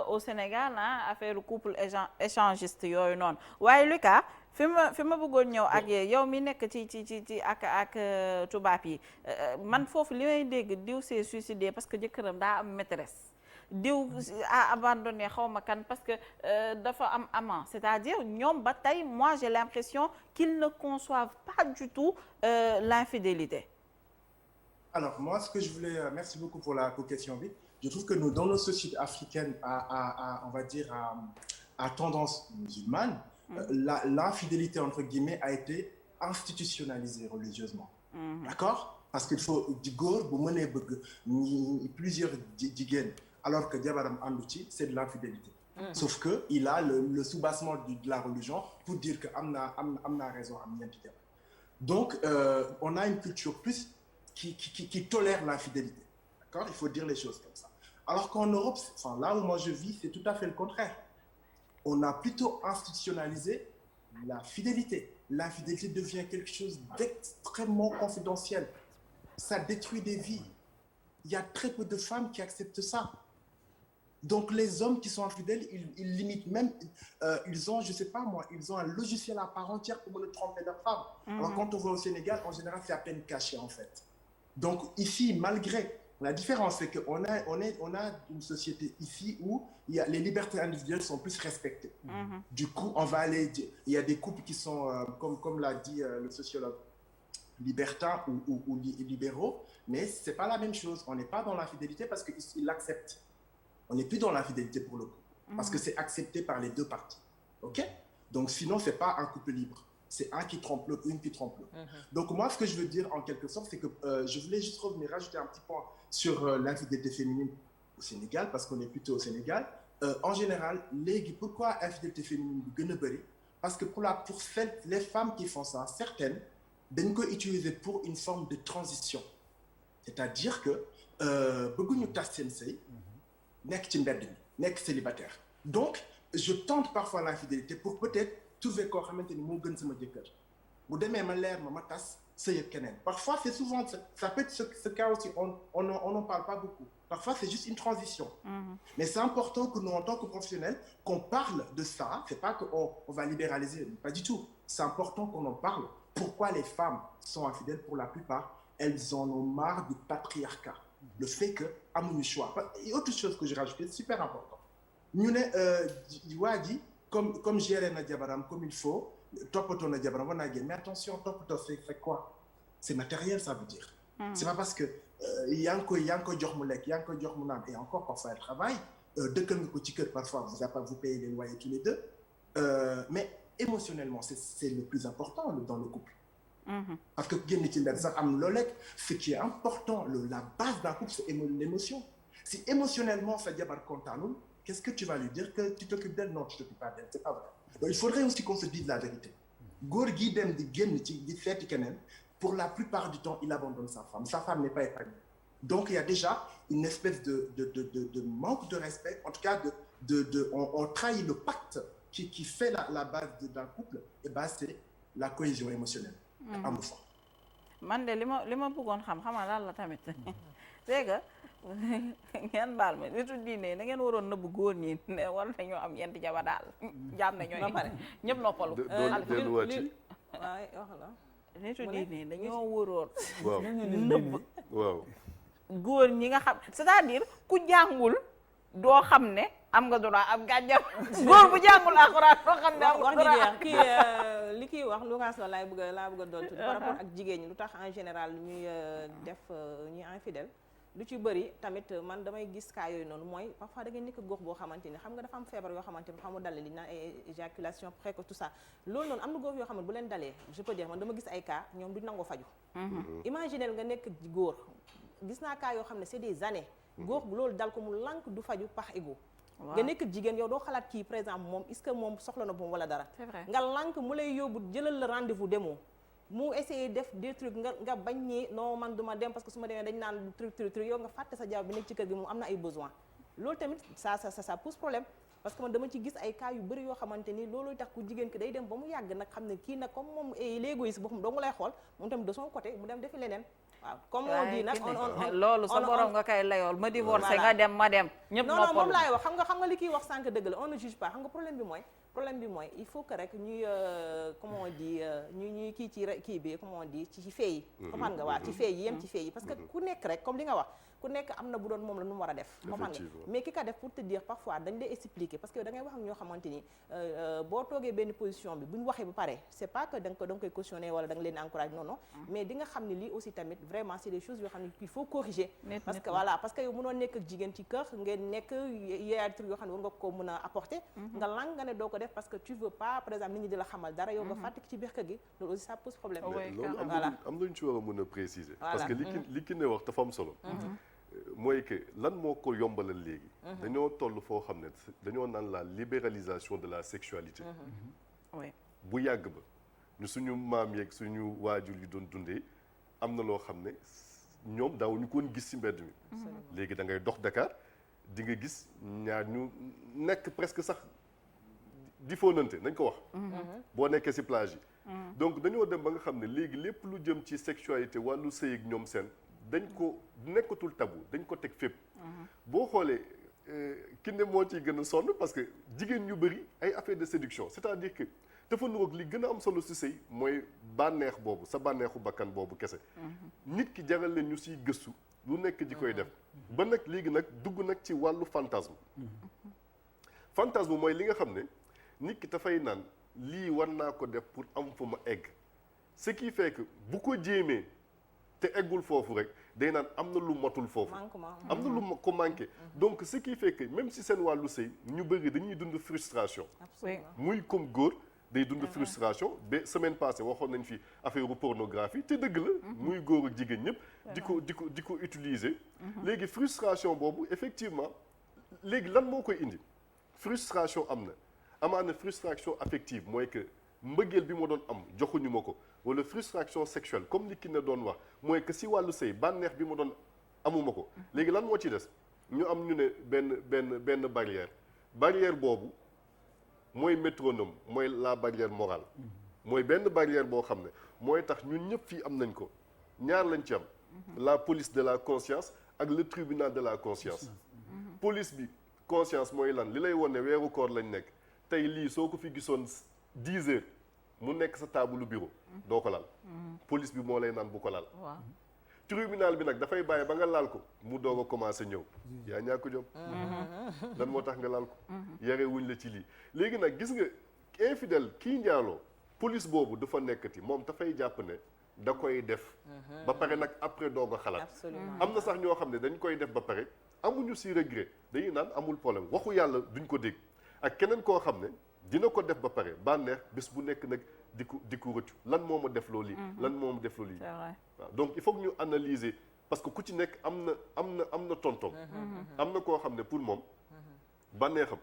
au Sénégal affaire couple échangiste yooyu noonu waaye Lucas fi ma bëggoon ñëw ak yow mi nekk ci ak tubaab yi man foofu li may dégg diw s'est suicidé parce que jëkkëram daa am maîtresse. diw a abandonné xawma kan parce que dafa am amant c'est-à-dire ñoom ba tey moi j'ai l'impression qu'ils ne conçoivent pas du tout l'infidélité.
Alors moi ce que je voulais merci beaucoup pour question bi je trouve que nous dans nos sociétés africaines on va dire à tendance musulmane l'infidélité entre guillemets a été institutionnalisée religieusement. D'accord? Parce qu'il faut di góor bu mënee bëgg plusieurs jigéen alors que jabaram àndu ci c'est de l'infidélité. Sauf que il a le soubassement de la religion pour dire que am naa raison am ñeenti jabar. Donc on a une culture plus qui tolère l'infidélité. D'accord? Il faut dire les choses comme ça. Alors qu'en Europe, enfin là où moi je vis, c'est tout à fait le contraire. On a plutôt institutionnalisé la fidélité. L'infidélité devient quelque chose d'extrêmement confidentiel. Ça détruit des vies. Il y a très peu de femmes qui acceptent ça. Donc les hommes qui sont infidèles, ils limitent même, ils ont, je sais pas moi, ils ont un logiciel à part entière pour me tromper leur femme. Alors quand on voit au Sénégal, en général, c'est à peine caché en fait. Donc ici, malgré, la différence c'est qu'on a une société ici où les libertés individuelles sont plus respectées. Du coup, on va aller, il y a des couples qui sont, comme l'a dit le sociologue, libertins ou libéraux, mais c'est pas la même chose. On n'est pas dans l'infidélité parce qu'ils l'acceptent. On n'est plus dans l'infidélité pour le coup, parce que c'est accepté par les deux parties. Ok? Donc sinon, c'est pas un couple libre. C'est un qui trompe l'autre, une qui trompe l'autre. Donc moi, ce que je veux dire en quelque sorte, c'est que je voulais juste rajouter un petit point sur l'infidélité féminine au Sénégal, parce qu'on est plutôt au Sénégal. En général, pourquoi infidélité féminine bi gën a bëri? Parce que pour les femmes qui font ça, certaines dañ ko utiliser pour une forme de transition. C'est-à-dire que bëgguñu tas seen sëy nekk ci mbedd mi nekk célibataire. Donc je tente parfois l'infidélité pour peut-être trouver koo xamante ni moo gën sama jëkkër bu demee ma leer ma tas sëy ak keneen. Parfois c'est souvent ça peut être ce cas aussi on n'en parle pas beaucoup. Parfois c'est juste une transition. Mais c'est important que nous en tant que professionnels qu'on parle de ça. C'est pas que on va libéraliser, pas du tout. C'est important qu'on en parle. Pourquoi les femmes sont infidèles? Pour la plupart, elles en ont marre du patriarcat. Le fait que amuñu choix. Et autre chose que j'ai rajouté, c'est super important. ñu ne waa ji comme gérer na jabaram comme il faut toppatoo na jabaram war naa génn mais attention toppatoo c'est quoi? C'est matériel, ça veut dire. C'est pas parce que yaa ngi koy jox mu lekk yaa ngi koy jox mu naan et encore parfois elle travaille dëkkal nga ko ci kër parfois vous payez les loyers tous les deux mais émotionnellement c'est le plus important dans le couple. Parce que génn ci mbedd sax am loo lekk ce qui est important la base d'un couple c'est l'émotion. Si émotionnellement sa jabar kontaanul, qu'est-ce que tu vas lui dire? Que tu t'occupes d'elle? Non, tu t'occupes pas d'elle, c'est pas vrai. Donc il faudrait aussi qu'on se dise la vérité. Góor gi dem di génn ci di seeti keneen, pour la plupart du temps il abandonne sa femme n'est pas épanouie. Donc il y a déjà une espèce de manque de respect, en tout cas on trahit le pacte qui fait la base d'un couple, et ben c'est la cohésion émotionnelle. Amu fa.
Man de li ma bëggoon xam lan la tamit c'est que ngeen baal ma nitu diine na ngeen waroon nëbb góor ñi ne war nañoo am yent jaba daal jaam na ñooy pare ñëpp noppalu. nitu diine dañoo waroon nëbb góor ñi nga xam c'est-à-dire ku jàngul doo xam ne am nga droit am gànjar góor bu jàngul alxuraan doo xam ne am nga droit
li kii wax Lucas la laa bëgg a doon tuuti par rapport ak jigéen ñi lu tax en général ñuy def ñuy infidèle lu ci bëri tamit man damay gis cas yooyu noonu mooy parfois da ngay nekk gox boo xamante ni xam nga dafa am feebar yoo xamante ni xam nga dale li naan éjaculation précoce tout ça loolu noonu am na gox yoo xam ne bu leen dalee je peux dire man dama gis ay cas ñoom duñ nangoo faju imaginel nga nekk góor gis naa cas yoo xam ne c'est des années góor loolu dal ko mu lànk du faju par ego nga nekk jigéen yow doo xalaat kii par exemple moom est-ce que moom soxla na moom wala dara
c'est vrai
nga lànk mu lay yóbbu jëlal la rendez-vous demoo mu essayer def des trucs nga bañ ni non man duma dem parce que su ma demee dañ naan truc yow nga fàtte sa jabar bi nekk ci kër gi moom am na ay besoin loolu tamit ça pose problème parce que man dama ci gis ay cas yu bëri yoo xamante ni loolu tax ku jigéen ki day dem ba mu yàgg nag xam ne kii nag comme moom l'égoïste boppam doo nga lay xool moom tamit de son côté mu dem defi leneen waaw comme on dit nag
loolu sa borom nga koy layool ma divorcé nga dem ma dem ñëpp
non moom laay wax xam nga li kiy wax sànq dëgg la on ne juge pas xam nga problème bi mooy il faut que rek ñuy comment on dit ñuy kii ci kii bi comment on dit ci fee yi comprendre nga waaw ci fee yi yem ci fee yi parce que ku nekk rek comme li nga wax ku nekk am na bu doon moom la nu mu war a def comprendre nga mais ki ka def pour te dire parfois dañ lay expliquer parce que da ngay wax ak ñoo xamante ni boo toogee benn position bi bu ñu waxee ba pare c'est pas que da nga koy cautionner wala da nga leen encourager non mais di nga xam ne lii aussi tamit vraiment c'est des choses yoo xam ne il faut corriger parce que voilà parce que yow mënoo nekk ak jigéen ci kër ngeen nekk yeeyaay truc yoo xam ne war nga ko mën a apporter nga lang nga ne doo ko def parce que tu veux pas par exemple nit ñi di la xamal dara yow nga fàtte ci biir kër gi loolu aussi ça pose problème
loolu am nañu ci war a mën a préciser parce que li ki ne wax dafa am solo mooy que lan moo ko yombalal léegi dañoo toll foo xam ne dañoo naan la libéralisation de la sexualité bu yàgg ba ñu suñu maam yeeg suñu waajur yi doon dundee am na loo xam ne ñoom daawuñu ko woon gis ci mbedd mi léegi da ngay dox Dakar di nga gis ñaar ñu nekk presque sax di fóonante nañ ko wax boo nekkee ci plage yi donc dañoo dem ba nga xam ne léegi lépp lu jëm ci sexualité wàllu sëy ak ñoom seen dañ ko nekkatul tabou dañ ko teg fépp boo xoolee ki ne moo ciy gën a sonn parce que jigéen ñu bëri ay affaire de séduction c'est-à-dire que dafa nuroog li gën a am solo ci sëy mooy bànneex boobu sa bànneexu bakkan boobu kese nit ki jaral leen ñu ciy gëstu lu nekk di koy def ba nag léegi nag dugg nag ci wàllu fantasme fantasme mooy li nga xam ne nit ki dafay naan lii war naa ko def pour am fu ma egg ce qui fait que bu ko jéemee te eggul foofu rek day naan am na lu motul foofu am na lu ko manqué donc ce qui fait que même si seen wàllu sëy ñu bëri dañuy dund frustration muy comme góor day dund frustration ba semaine passée waxoon nañ fi affaire pornographie te dëgg la muy góor ak jigéen ñëpp di ko utiliser léegi frustration boobu effectivement léegi lan moo koy indi frustration am na amaana frustration affective mooy que mbëggeel bi ma doon am joxuñu ma ko wala frustration sexuelle comme li ki ne doon wax mooy que si wàllu sëy bànneex bi ma doon amuma ko léegi lan moo ci des ñu am ñu ne benn barrière boobu mooy métronome mooy la barrière morale mooy benn barrière boo xam ne mooy tax ñun ñëpp fii am nañ ko ñaar lañ ci am la police de la conscience ak le tribunal de la conscience police bi conscience mooy lan li lay won ne weeru koor lañ nekk tey lii soo ko fi gisoon 10 heures mu nekk sa taabalu bureau doo ko laal police bi moo lay naan bu ko laal tribunal bi nag dafay bàyyi ba nga laal ko mu doog a commencé ñëw yaa ñàkk jom lan moo tax nga laal ko yare wuñ la ci lii léegi nag gis nga infidèle kii njaaloo police boobu dafa nekkati moom dafay jàpp ne da koy def ba pare nag après doog a xalaat am na sax ñoo xam ne dañ koy def ba pare amuñu si regret dañuy naan amul problème waxu yàlla duñ ko dégg ak keneen koo xam ne dina ko def ba pare bànneex bés bu nekk nag di ko rëccu lan moo ma def loolu yi lan moo ma def loolu yi waaw donc il faut que ñu analyser parce que ku ci nekk am na tontom am na koo xam ne pour moom bànneexam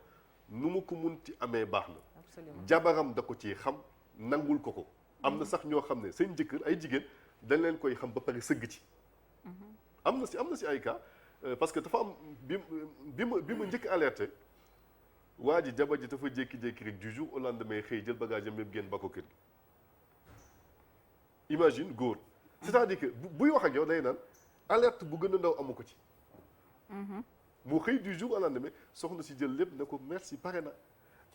nu mu ko mun ci amee baax na jabaram da ko ci xam nangul ko am na sax ñoo xam ne seen jëkkër ay jigéen dañ leen koy xam ba pare sëgg ci am na si ay cas parce que dafa am bi ma njëkk alerté waa ji jabar ji dafa jékki-jékki rek du jour au lendemain xëy jël bagage am yëpp génn ba ko kër gi imagine góor c'est-à-dire que buy wax ak yow day naan alerte bu gën a ndaw amu ko ci mu xëy du jour au lendemain soxna si jël lépp ne ko merci pare na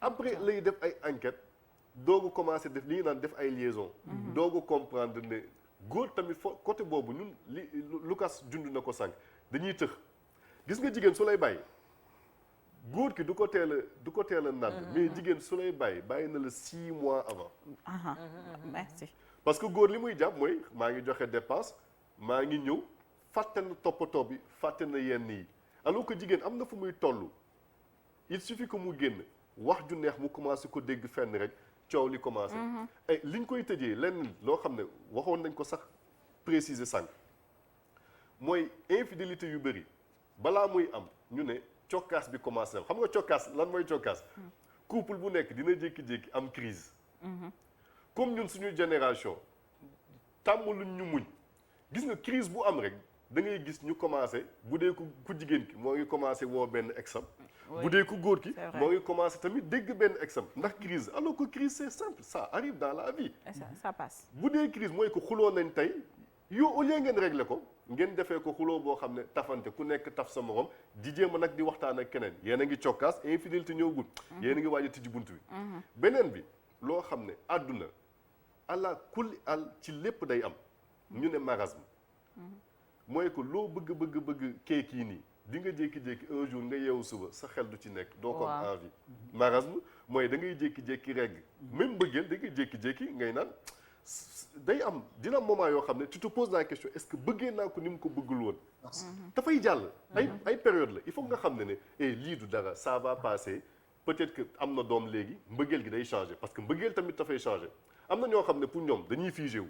après lay def ay enquête doogu commencé def li ñu naan def ay liaison doogu comprendre ne góor tamit fo côté boobu ñun li Lucas jund na ko sànq dañuy tëx gis nga jigéen su lay bàyyi góor ki du ko teel a naan mais jigéen su lay bàyyi na la 6 mois avant
merci
parce que góor li muy jàpp mooy maa ngi joxe dépense maa ngi ñëw fàtte na toppatoo bi fàtte na yenn yi alors que jigéen am na fu muy toll il suffit que mu génn wax ju neex mu commencé ko dégg fenn rek coow li commencé et liñ koy tëjee lenn loo xam ne waxoon nañ ko sax préciser sànq mooy infidélité yu bëri balaa muy am ñu ne cokkaas bi commencé xam nga cokkaas lan mooy cokkaas couple bu nekk dina jékki-jékki am crise comme ñun suñu génération tàmmaluñ ñu muñ gis nga crise bu am rek da ngay gis ñu commencé bu dee ku jigéen ki moo ngi commencé woo benn exam bu dee ku góor ki moo ngi commencé tamit dégg benn exam ndax crise alors que crise c'est simple ça arrive dans la vie
ça passe
bu dee crise mooy ko xuloo nañ tey yow au lieu ngeen régler ko ngeen defee ko xuloo boo xam ne tafante ku nekk taf sa morom di jéem a nag di waxtaan ak keneen yéen a ngi cokkaas infidélité ñëwagul yéen a ngi waaj a tijji bunt bi beneen bi loo xam ne àdduna ala kulli al ci lépp day am ñu ne marasme mooy que loo bëgg kii nii di nga jékki-jékki un jour nga yeewu suba sa xel du ci nekk doo ko am envie marasme mooy da ngay jékki-jékki regg même bëggeel da ngay jékki-jékki ngay naan day am dina moment yoo xam ne tu te poses la question est-ce que bëggee naa ko ni mu ko bëggul woon dafay jàll ay période la il faut nga xam ne lii du dara ça va passer peut-être que am na doom léegi mbëggeel gi day changer parce que mbëggeel tamit dafay changer am na ñoo xam ne pour ñoom dañuy figé wu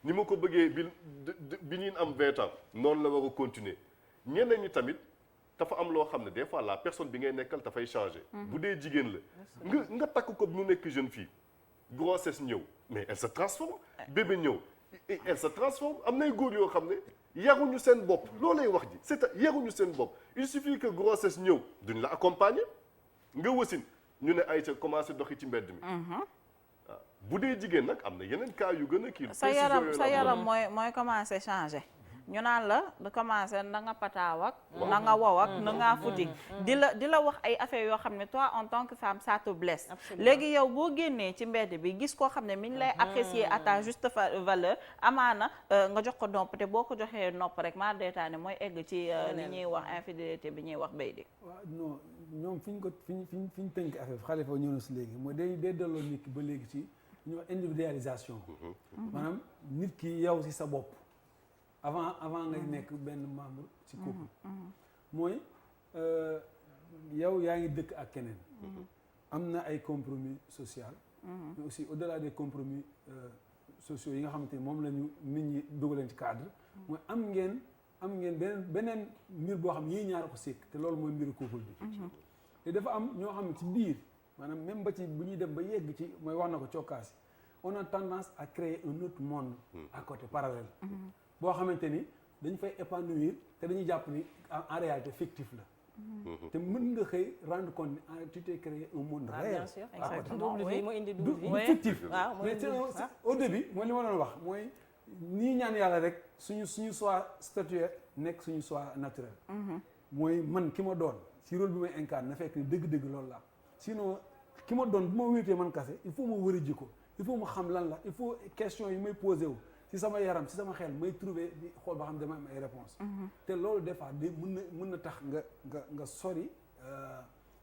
ni ma ko bëggee bi ñuy am 20 ans noonu la war a continuer ñeneen ñi tamit dafa am loo xam ne des fois la personne bi ngay nekkal dafay changer bu dee jigéen la nga takk ko mu nekk jeune fille grossesse ñëw mais elle se transforme bébé ñëw et elle se transforme am nay góor yoo xam ne yaruñu seen bopp loolay wax ji c'est yaruñu seen bopp il suffit que grossesse ñëw duñ la accompagner nga wasin ñu ne ay ca commencé doxi ci mbedd mi waaw bu dee jigéen nag am na yeneen cas yu gën a kii
sa yaram mooy commencé changer ñu naan la da commencé na nga pataaw ak na nga wow ak na ngaa futi di la wax ay affaires yoo xam ne toi en tant que femme ça te blesse léegi yow boo génnee ci mbedd bi gis koo xam ne mi ngi lay apprécier à ta juste valeur amaana nga jox ko nopp te boo ko joxee nopp rek maa deetaane mooy egg ci li ñuy wax infidélité bi ñuy wax bay di
waaw non ñoom fi ñu tënk affaire Khalifa ñëw na si léegi mooy day delloo nit ki ba léegi ci ñu wax individualisation maanaam nit ki yow si sa bopp avant ngay nekk benn membre ci couple mooy yow yaa ngi dëkk ak keneen am na ay compromis social mais aussi au-delà des compromis sociaux yi nga xamante ni moom la ñu nit ñi dugaleen ci cadre mooy am ngeen beneen mbir boo xam yii ñaar ko sékk te loolu mooy mbiru couple bi te dafa am ñoo xam ne ci biir maanaam même ba ci bu ñuy dem ba yegg ci mooy wax na ko cokkaasi on a tendance à créer un autre monde à côté parallèle boo xamante ni dañ fay épanouir te dañuy jàpp ni en réalité fictif la te mën nga xëy rendre compte ni tu t'es créé un monde réel
bien sûr exactement moo indi double vie
fictif mais au début mooy li ma doon wax mooy nii ñaan yàlla rek suñu choix statuaire nekk suñu choix naturel mooy man ki ma doon si rôle bi may incarne na fekk ni dëgg-dëgg loolu la sinon ki ma doon bu ma wéetee man kase il faut ma wëri ji ko il faut ma xam lan la il faut question yi may posé wu si sama yaram si sama xel may trouver di xool ba xam dama am ay réponse te loolu des fois di mën na tax nga sori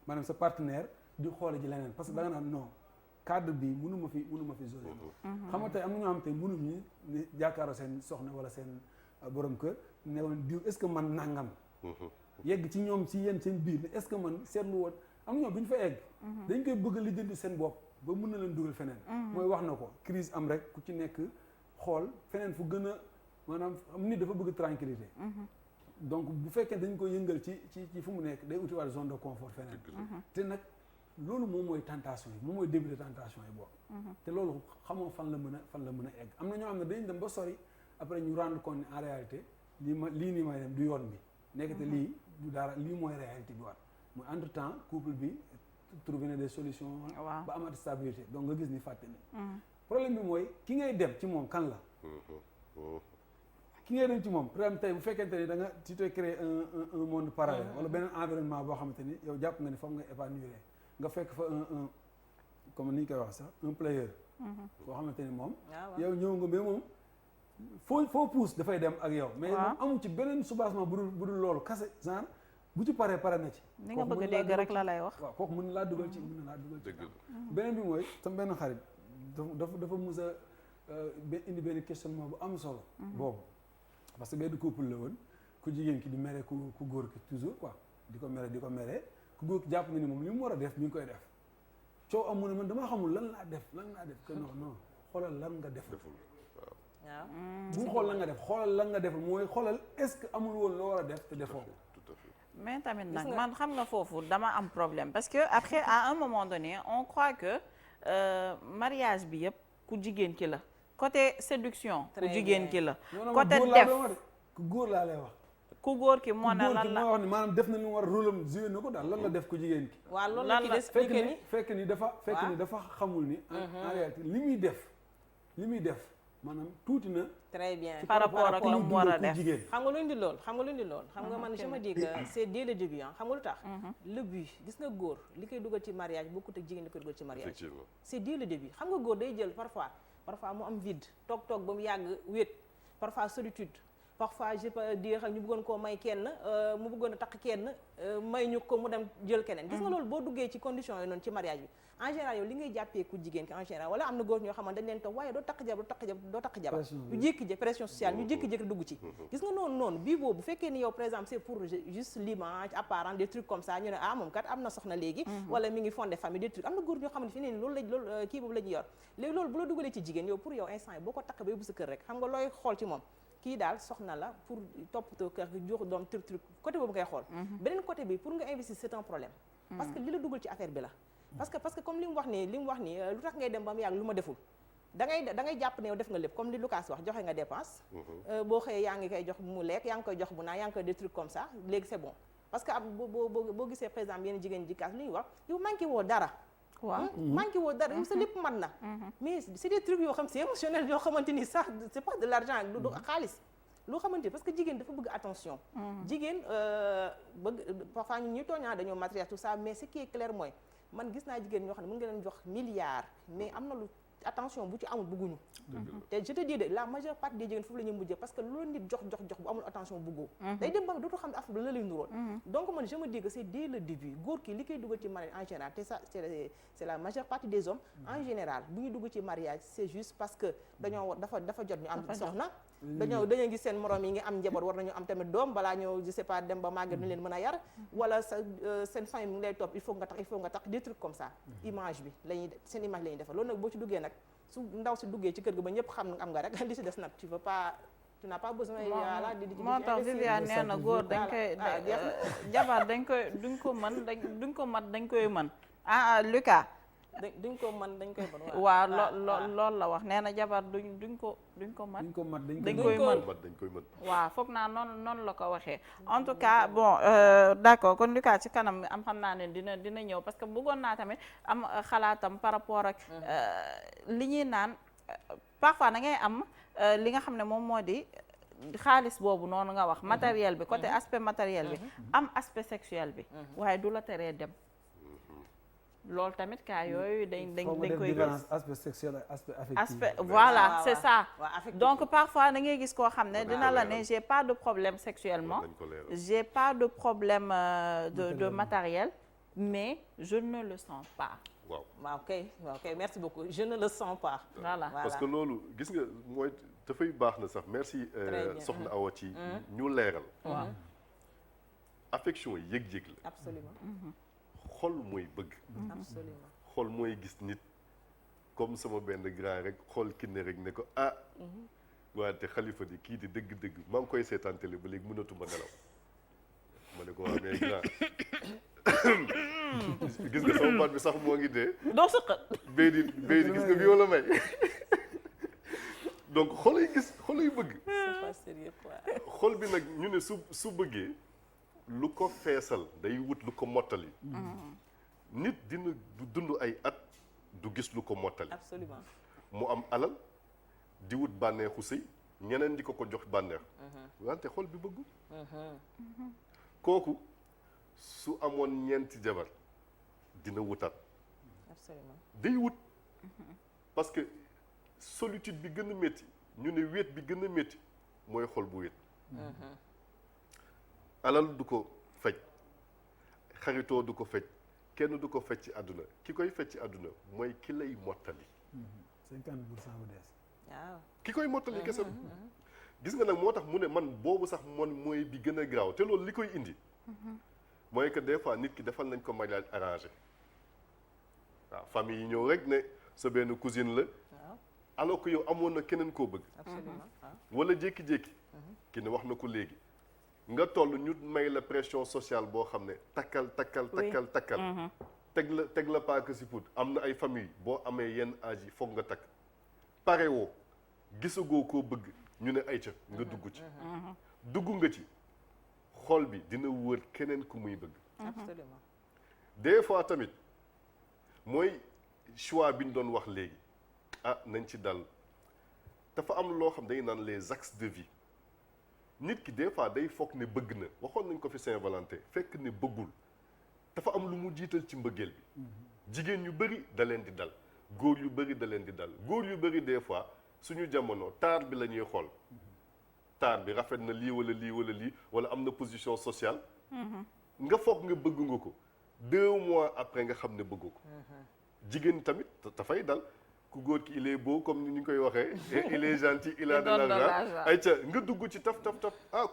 maanaam sa partenaire di xoole ji leneen parce que da nga naan non cadre bi mënu ma fi jouer xam nga tey am na ñoo xam tey mënuñu ni jàkkaaroo seen soxna wala seen borom kër ne woon diw est-ce que man nangam yegg ci ñoom ci yéen seen biir est-ce que man seetlu woon am na ñoom bu ñu fa egg dañ koy bëgg li jëndi seen bopp ba mën na leen dugal feneen mooy wax na ko crise am rek ku ci nekk xool feneen fu gën a maanaam nit dafa bëgg tranquillité donc bu fekkee dañ ko yëngal ci fu mu nekk day utiwaat zone de confort feneen te nag loolu moom mooy tentation yi moom mooy début de tentation yi boobu te loolu xamoo fan la mën a egg am na ñoo xam ne dañu dem ba sori après ñu rendre compte en réalité lii nii may dem du yoon bi nekkate lii du dara lii mooy réalité bi war mooy entre temps couple bi trouver na des solutions ba amati stabilité donc nga gis ni fàtte ni problème bi mooy ki ngay dem ci moom kan la ki ngay dem ci moom par exemple tey bu fekkente ni da nga tu te créé un monde parallèle wala beneen environnement boo xamante ni yow jàpp nga ni foog nga épanouir nga fekk fa un comme ni ñu koy wax sax un player boo xamante ni moom yow ñëw nga mais moom foo pousse dafay dem ak yow mais moom amu ci beneen soubassement bu dul loolu kase genre bu ci pare na ci
ni nga bëgg a dégg rek la lay wax
waaw kooku mën na laa dugal ci beneen bi mooy sama benn xarit dafa mus a indi benn questionnement bu am solo boobu parce que benn couple la woon ku jigéen ki di mere ku góor ki toujours quoi di ko mere ku góor ki jàpp na ni moom li mu war a def mi ngi koy def coow amu ne man damaa xamul lan laa def que non xoolal lan nga deful bu xool lan nga def xoolal lan nga deful mooy xoolal est-ce que amul woon loo war a def te defoo
mais tamit nag man xam nga foofu dama am problème parce que après à un moment donné on croit que mariage bi yëpp ku jigéen ki la côté séduction ku jigéen ki la côté def
ku góor laa lay wax
ku góor ki moo ne lan la
wax ni maanaam def na lu mu war a rôle am joué na ko daal lan la def ku jigéen ki
waaw loolu la ki expliqué ni
fekk ni dafa xamul ni en réalité li muy def maanaam tuuti na
très bien
par rapport ak lu mu war a def
xam nga lu indi lool xam nga man je me dis que c'est dès le début xam nga lu tax le but gis nga góor li koy dugal ci mariage bokkut ak jigéen li koy dugal ci mariage c'est dès le début xam nga góor day jël parfois mu am vide toog ba mu yàgg wéet parfois solitude parfois je peux dire ñu bëggoon koo may kenn mu bëggoon a takk kenn may ñu ko mu dem jël keneen gis nga loolu boo duggee ci condition yi noonu ci mariage bi en général yow li ngay jàppee ku jigéen ki en général wala am na góor ñoo xamante dañ leen toog waaye doo takk jabar ñu jékki-jékki pression sociale ñu jékki-jékki dugg ci gis nga noonu bii boobu bu fekkee ni yow par exemple c'est pour juste l'image apparent des trucs comme ça ñu ne moom kat am na soxna léegi wala mi ngi fondé famille des trucs am na góor ñoo xamante fi ne loolu kii boobu la ñu yor léegi loolu bu la dugalee ci jigéen yow pour yow instant yi boo ko takk ba yóbbu sa kër rek xam nga looy xool ci moom kii daal soxna la pour toppatoo kër gi jox doom truc côté boobu ngay xool beneen côté bi pour nga investir c'est un problème parce que li la dugal ci affaire bi la parce que comme li mu wax nii lu tax ngay dem ba mu yàgg lu ma deful da ngay jàpp ne yow def nga lépp comme li Lucas wax joxe nga dépense boo xëyee yaa ngi koy jox mu lekk yaa ngi koy jox bu naan yaa ngi koy des trucs comme ça léegi c'est bon parce que boo gisee par exemple yenn jigéen ji kaas li ñuy wax yow manqué woo dara manqué woo dara yow sa lépp mën na mais c'est des trucs yoo xam c'est émotionnel yoo xamante ni sax c'est pas de l'argent du xaalis loo xamante parce que jigéen dafa bëgg attention jigéen bëgg parfois ñun ñuy tooñaa dañoo matériel tout ça mais ce qui est clair mooy man gis naa jigéen ñoo xam ne mën nga leen jox milliards mais am na lu attention bu ci amul bëgguñu te je te dis de la majeure partie des jigéen foofu la ñuy mujjee parce que loolu nit jox bu amul attention bëggoo day dem ba dootu xam ne affaire la lay nuroon donc man je me dis que c'est dès le début góor ki li koy dugal ci mariage en général te ça c'est la majeure partie des hommes en général bu ñu dugg ci mariage c'est juste parce que dañoo dafa jot ñu am soxna dañoo gis seen morom yi ngi am njaboot war nañu am tamit doom balaa ñëw je sais pas dem ba màgget ñu leen mën a yar wala seen famille mu ngi lay topp il faut nga tax des trucs comme ça image bi seen image la ñuy defar loolu nag boo ci duggee nag su ndaw si duggee ci kër gi ba ñëpp xam am nga rek li si des nag tu n'as pas besoin voilà di
moo tax Viviane nee na góor dañ koy jabar duñ ko mat dañ koy mën Lucas
duñ ko mën dañ koy mën
waaw loolu la wax nee na jabar duñ ko mat dañ koy mën waaw foog naa noonu la ko waxee en tout cas bon d'accord kon Lucas ci kanam am xam naa ne dina ñëw parce que bëggoon naa tamit am xalaatam par rapport ak li ñuy naan parfois da ngay am li nga xam ne moom moo di xaalis boobu noonu nga wax matériel bi côté aspect matériel bi am aspect sexuel bi waaye du la teree dem loolu tamit cas yooyu dañ koy gis
aspect sexuel ak aspect affectif
voilà c'est ça donc parfois da ngay gis koo xam ne dina la ne j'ai pas de problème sexuellement j'ai pas de problème de matériel mais je ne le sens pas
waaw ok merci beaucoup je ne le sens pas
voilà
parce que loolu gis nga mooy dafay baax na sax merci soxna Awa ci ñu leeral affection yëg-yëg la
absolument
xol mooy bëgg
absolument
xol mooy gis nit comme sama benn grand rek xool kinne rek ne ko waaye te xalifa di kii di dëgg-dëgg maa ngi koy seetaan télé ba léegi mënatuma nelaw ma ne ko waa mais grand gis nga sama baat bi sax moo ngi dee
doo sëqat
béy di gis nga bi wala may donc xolay bëgg
c'est pas sérieux quoi
xol bi nag ñu ne su bëggee lu ko feesal day wut lu ko mottali nit dina dund ay at du gis lu ko mottali
absolument
mu am alal di wut bànneexu sëy ñeneen di ko jox bànneex wante xol bi bëggul kooku su amoon ñeenti jabar dina wutaat
absolument
day wut parce que solitude bi gën a métti ñu ne wéet bi gën a métti mooy xol bu wéet alal du ko faj xaritoo du ko faj kenn du ko faj ci àdduna ki koy faj ci àdduna mooy ki lay mottali
50% bu des
waaw
ki koy mottali kese gis nga nag moo tax mu ne man boobu sax mooy bi gën a graaw te loolu li koy indi mooy que des fois nit ki defal nañ ko mariage arrangé waaw famille yi ñëw rek ne sa benn cousine la alors que yow amoon na keneen koo bëgg
absolument
wala jékki-jékki ki ne wax na ko léegi nga toll ñu may la pression sociale boo xam ne takkal teg la paaka si put am na ay famille boo amee yenn âge yi foog nga takk pare woo gisagoo koo bëgg ñu ne ay ca nga dugg ci dugg nga ci xol bi dina wër keneen ku muy bëgg
absolument
des fois tamit mooy choix bi ñu doon wax léegi nañ ci dal dafa am loo xam day naan les axes de vie nit ki des fois day foog ne bëgg na waxoon nañ ko fi Saint-Valentin fekk ne bëggul dafa am lu mu jiital ci mbëggeel bi jigéen yu bëri da leen di dal góor yu bëri da leen di dal góor yu bëri des fois suñu jamono taar bi la ñuy xool taar bi rafet na lii wala lii wala lii wala am na position sociale nga foog nga bëgg nga ko 2 mois après nga xam ne bëgg ko jigéen tamit dafay dal ku góor ki il est beau comme ni ñu koy waxee il est gentil il a de l'argent ay ca nga dugg ci taf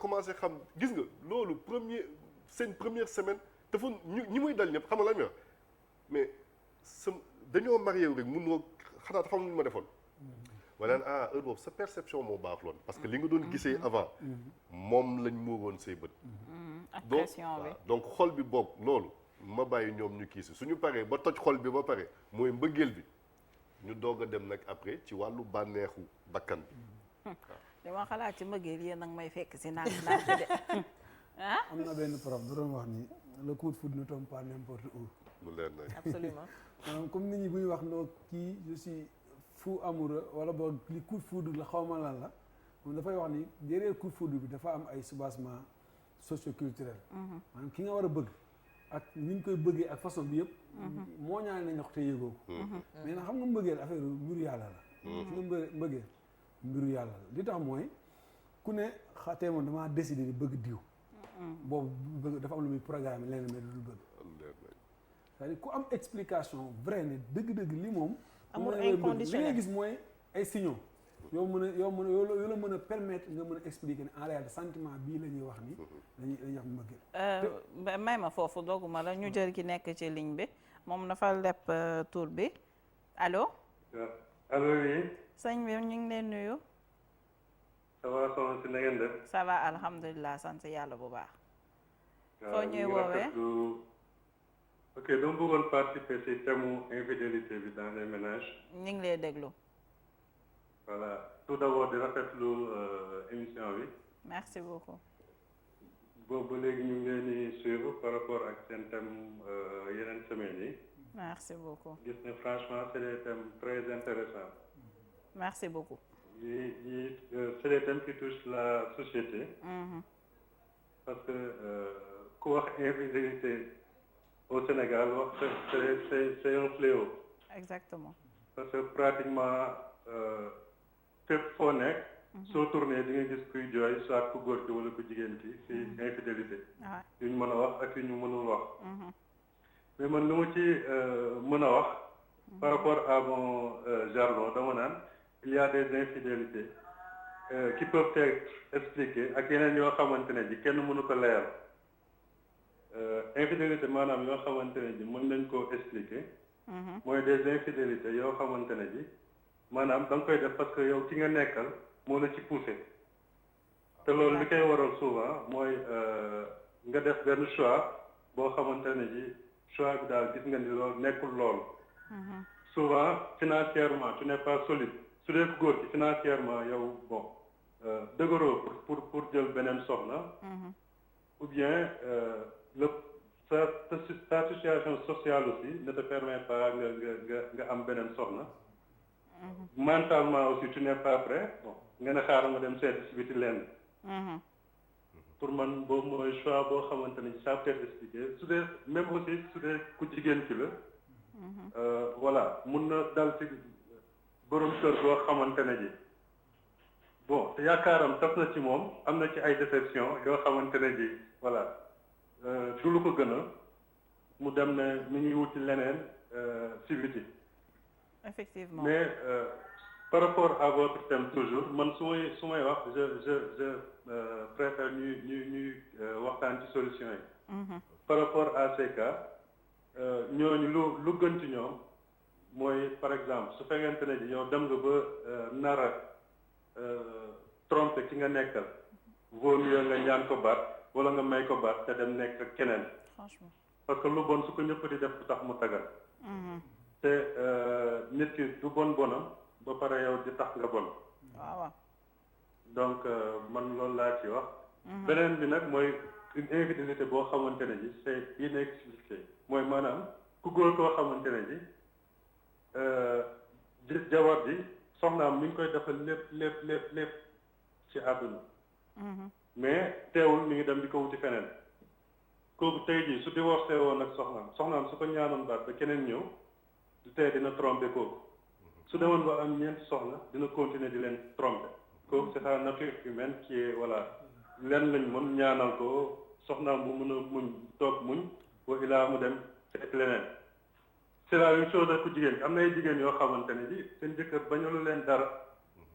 commencé xam gis nga loolu seen première semaine dafa ñi muy dal ñëpp xam nga la ñu wax mais dañoo marié wu rek mënoo xanaa xam lu ma defoon wala heure boobu sa perception moo baax loon parce que li nga doon gisee avant moom lañ muuroon say bët donc xol bi boog loolu ma bàyyi ñoom ñu kii si suñu paree ba toj xol bi ba pare mooy mbëggeel bi ñu doog a dem nag après ci wàllu bànneexu bakkan bi
dama xalaat ci mbëggeel yéen nag may fekk si naan de
am na benn prof da doon wax ni le coup de foudre ne tombe pas n'importe où
mu leer nag
absolument
maanaam comme nit ñi buy wax noo kii je suis fou amoureux wala boog li coup de foudre la xawma lan la moom dafay wax ni derrière coup de foudre bi dafa am ay soubassement socio-culturel maanaam ki nga war a bëgg ak ni ñu koy bëggee ak façon bi yëpp moo ñaane nañ wax te yëgoo ko mais nag xam nga mbëggeel affaire mbiru yàlla la fi nga mbëggeel mbiru yàlla la li tax mooy ku ne xatee moom damaa décidé di bëgg diw boobu bëgg dafa am lu muy programme leneen mais du bëgg c'est-à-dire ku am explication vrai ne dëgg-dëgg li moom
amour
li
inconditionnel
ngay gis mooy ay signaux yoo la mën a permettre nga mën a expliquer ne en réalité sentiment bii la ñuy wax ni dañuy wax mbëggeel
may ma foofu dooguma la ñu jël ki nekk ci ligne bi moom dafa lepp tour bi allo
allo oui
sëñ bi ñu ngi leen nuyu
ça va soxna si na ngeen def
ça va alhamdulilah sant yàlla bu baax foo ñuy woowee
ok dama bëggoon participer ci thème infidélité bi dans les ménages
ñu ngi lay déglu
voilà tout d'abord di rafetlu émission bi
merci beaucoup
boobu ba léegi ñu ngi leen di suivre par rapport ak seen thème yeneen semaines yi
merci beaucoup
gis ne franchement c'est des thèmes très intéressants
merci beaucoup
c'est des thèmes qui touchent la société parce que ku wax infidélité au Sénégal wax c'est un fléau
exactement
parce que pratiquement fépp foo nekk soo tourné di nga gis kuy jooy soit ku góor ki wala ku jigéen ki ci infidélité yu ñu mën a wax ak yu ñu mënul wax mais man lu ma ci mën a wax par rapport à mon jargon dama naan il y a des infidélités qui peuvent être expliquées ak yeneen yoo xamante ne ji kenn mënu ko leeral infidélité maanaam yoo xamante ne ji mën nañ koo expliquer mooy des infidélités yoo xamante ne ji maanaam da nga koy def parce que yow ki nga nekkal moo la ci poussé te loolu li koy waral souvent mooy nga def benn choix boo xamante ne ji choix bi daal gis nga ni loolu nekkul loolu souvent financièrement tu n'es pas solide su dee góor ci financièrement yow bon dëgëroo pour jël beneen soxna ou bien ta situation sociale aussi ne te permet pas nga am beneen soxna mentalement aussi tu n'es pas prêt bon nga ne xaaral ma dem seeti si biti lenn pour man boobu mooy choix boo xamante ni ça peut être expliqué su dee même aussi su dee ku jigéen ki la voilà mun na dal ci borom kër boo xamante ne ji bon te yaakaaram tas na ci moom am na ci ay déception yoo xamante ne ji voilà du lu ko gën a mu dem ne mi ngi wuti leneen ci biti
effectivement
mais par rapport à votre thème toujours man su may wax je préfère ñuy waxtaan ci solution yi par rapport à ces cas ñooñu lu gën ci ñoom mooy par exemple su fekkente ne ji yow dem nga ba nar a tromper ki nga nekkal vaut mieux nga ñaan ko baat wala nga may ko baat te dem nekk ak keneen.
franchement
parce que lu bon su ko ñëpp di def du tax mu tagal. te nit ki du bonam ba pare yow di tax nga bon.
waaw.
donc man loolu laa ci wax. beneen bi nag mooy une infidélité boo xamante ne ji c'est inexpliqué mooy maanaam ku góor koo xamante ne ji jabar ji soxnaam mi ngi koy defal lépp ci àdduna. mais teewul mi ngi dem di ko wuti feneen. kooku tey jii su divorcé woon ak soxnaam su ko ñaanoon baat ba keneen ñëw du tey dina trompé kooku su demoon ba am ñeenti soxna dina continuer di leen trompé kooku c'est la nature humaine qui est voilà lenn lañ mën ñaanal ko soxnaam bu mën a muñ toog muñ wa ilaa mu dem seet leneen c'est la même chose ak ku jigéen am na ay jigéen yoo xamante ne ji seen jëkkër bañalu leen dara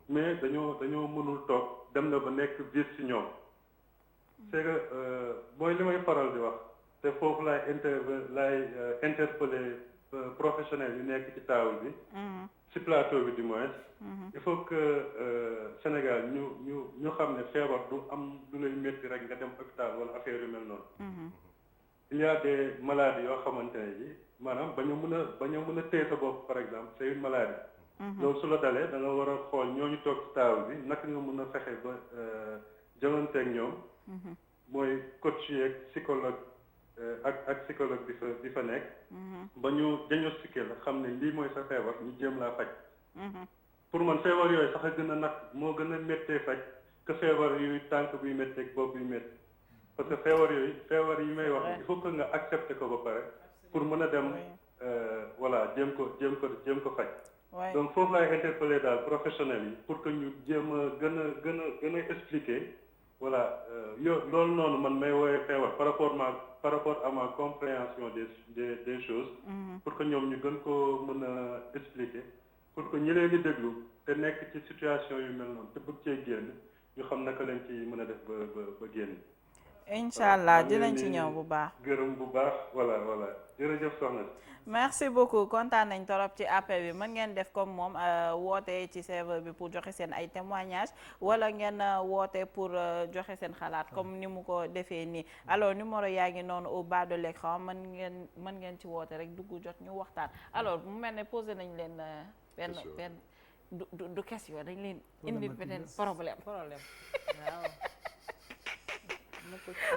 mais dañoo mënul toog dem na ba nekk vice ci ñoom c'est que mooy li may faral di wax te foofu laay interpeller professionnels yu nekk ci table bi ci plateau bi du moins il faut que Sénégal ñu xam ne feebar du am du lay métti rek nga dem hôpital wala affaire yu mel noonu il y a des maladies yoo xamante ne ji maanaam ba ñu mën a téye sa bopp par exemple c'est une maladie loolu su la dalee da nga war a xool ñooñu toog ci table bi naka nga mën a fexe ba jëlanteeg ñoom mooy coach yeeg psychologue ak psychologue bi fa nekk ba ñu diagnostiqué la xam ne lii mooy sa feebar ñu jéem laa faj pour man feebar yooyu sax a gën a nag moo gën a méttee faj que feebar yuy tànk buy métteeg bopp buy métti parce que feebar yi may wax il faut que nga accepté ko ba pare pour mën a dem voilà jéem ko faj donc foofu laay interpellé daal professionnels yi pour que ñu jéem a gën a expliquer voilà loolu noonu man may woowee feebar par rapport à ma compréhension des choses pour que ñoom ñu gën ko mën a expliquer pour que ñi leen di déglu te nekk ci situation yu mel noonu te bëgg cee génn ñu xam naka lañ ci mën a def ba génn
incha allah dinañ ci ñëw bu baax
gërëm bu baax voilà jërëjëf soxna
merci beaucoup kontaan nañ torop ci appel bi mën ngeen def comme moom woote ci serveur bi pour joxe seen ay témoignages wala ngeen woote pour joxe seen xalaat comme ni mu ko defee nii alors numéro yaa ngi noonu au bas de l'écran mën ngeen ci woote rek dugg jot ñu waxtaan alors mu mel ne posé nañ leen benn du question dañ leen indi beneen problème waaw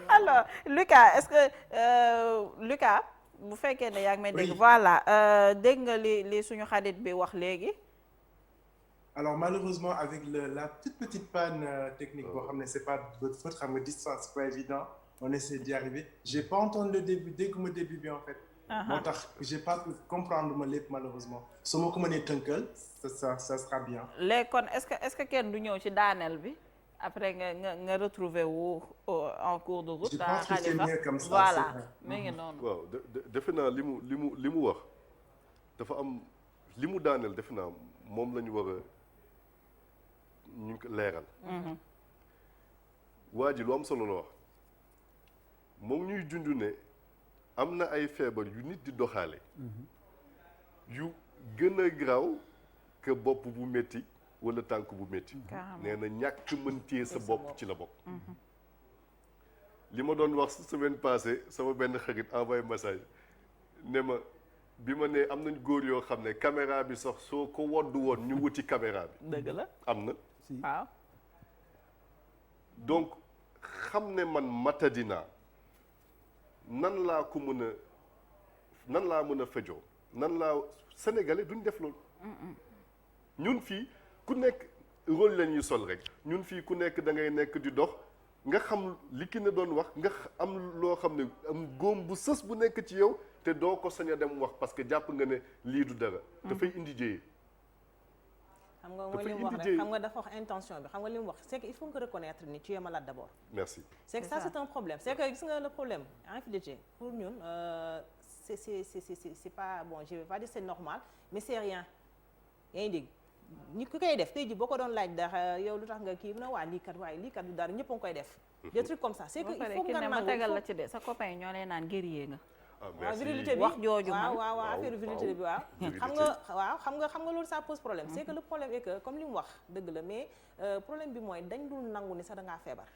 alors Lucas est-ce que Lucas bu fekkee ne yaa ngi may dégg voilà dégg nga li suñu xarit bi wax léegi.
alors malheureusement avec la toute petite panne technique boo xam ne c'est pas votre faute xam nga distance c'est pas évident on essaie d'y arriver j'ai pas entendu le début dégguma début bi en fait moo tax j'ai pas pu comprendre ma lépp malheureusement su ma ko mënee tënkal ça sera bien
léegi kon est-ce que kenn du ñëw ci daaneel bi après nga retrouver wu en cours de route.
je pense que c'est mieux comme ça.
voilà mi ngi noonu.
waaw defe naa li mu wax dafa am li mu daaneel defe naa moom la ñu war a ñu ko leeral. waa ji lu am solo la wax moom ñuy junj ne am na ay feebar yu nit di doxaale. yu gën a garaaw que bopp bu métti. wala tànk bu métti nee na ñàkk mën téye sa bopp ci la bokk li ma doon wax semaine passée sama benn xarit envoyé message ne ma bi ma ne am nañ góor yoo xam ne caméra bi sax soo ko woddu woon ñu wuti caméra bi
dëgg la
am na
waaw
donc xam ne man matadina nan laa mën a fejoo nan laa sénégalais duñ def loolu ñun fii ku nekk rôle la ñuy sol rek ñun fii ku nekk da ngay nekk di dox nga xam li ki ne doon wax nga am loo xam ne am góom bu sës bu nekk ci yow te doo ko sañ a dem wax parce que jàpp nga ne lii du dara dafay indi jéyee
xam nga mooy li mu wax rek xam nga dafa wax intention bi xam nga li mu wax c'est que il faut nga reconnaître ni tu es malade d'abord
merci
c'est que ça c'est un problème c'est que gis nga le problème infidélité pour ñun c'est pas bon je vais pas dire c'est normal mais c'est rien yaa ngi dégg nit ku koy def tey ji boo ko doon laaj dara yow lu tax nga kii na waa lii kat du dara ñëpp a ngi koy def des trucs comme ça c'est que il faut nga nangu
ma tegal la ci de sa copain ñoo lay naan guerrier nga
virilité bi
wax jooju
waaw affaire virilité bi waaw xam nga loolu ça pose problème c'est que le problème est que comme li mu wax dëgg la mais problème bi mooy dañ dul nangu ni sax da ngaa feebar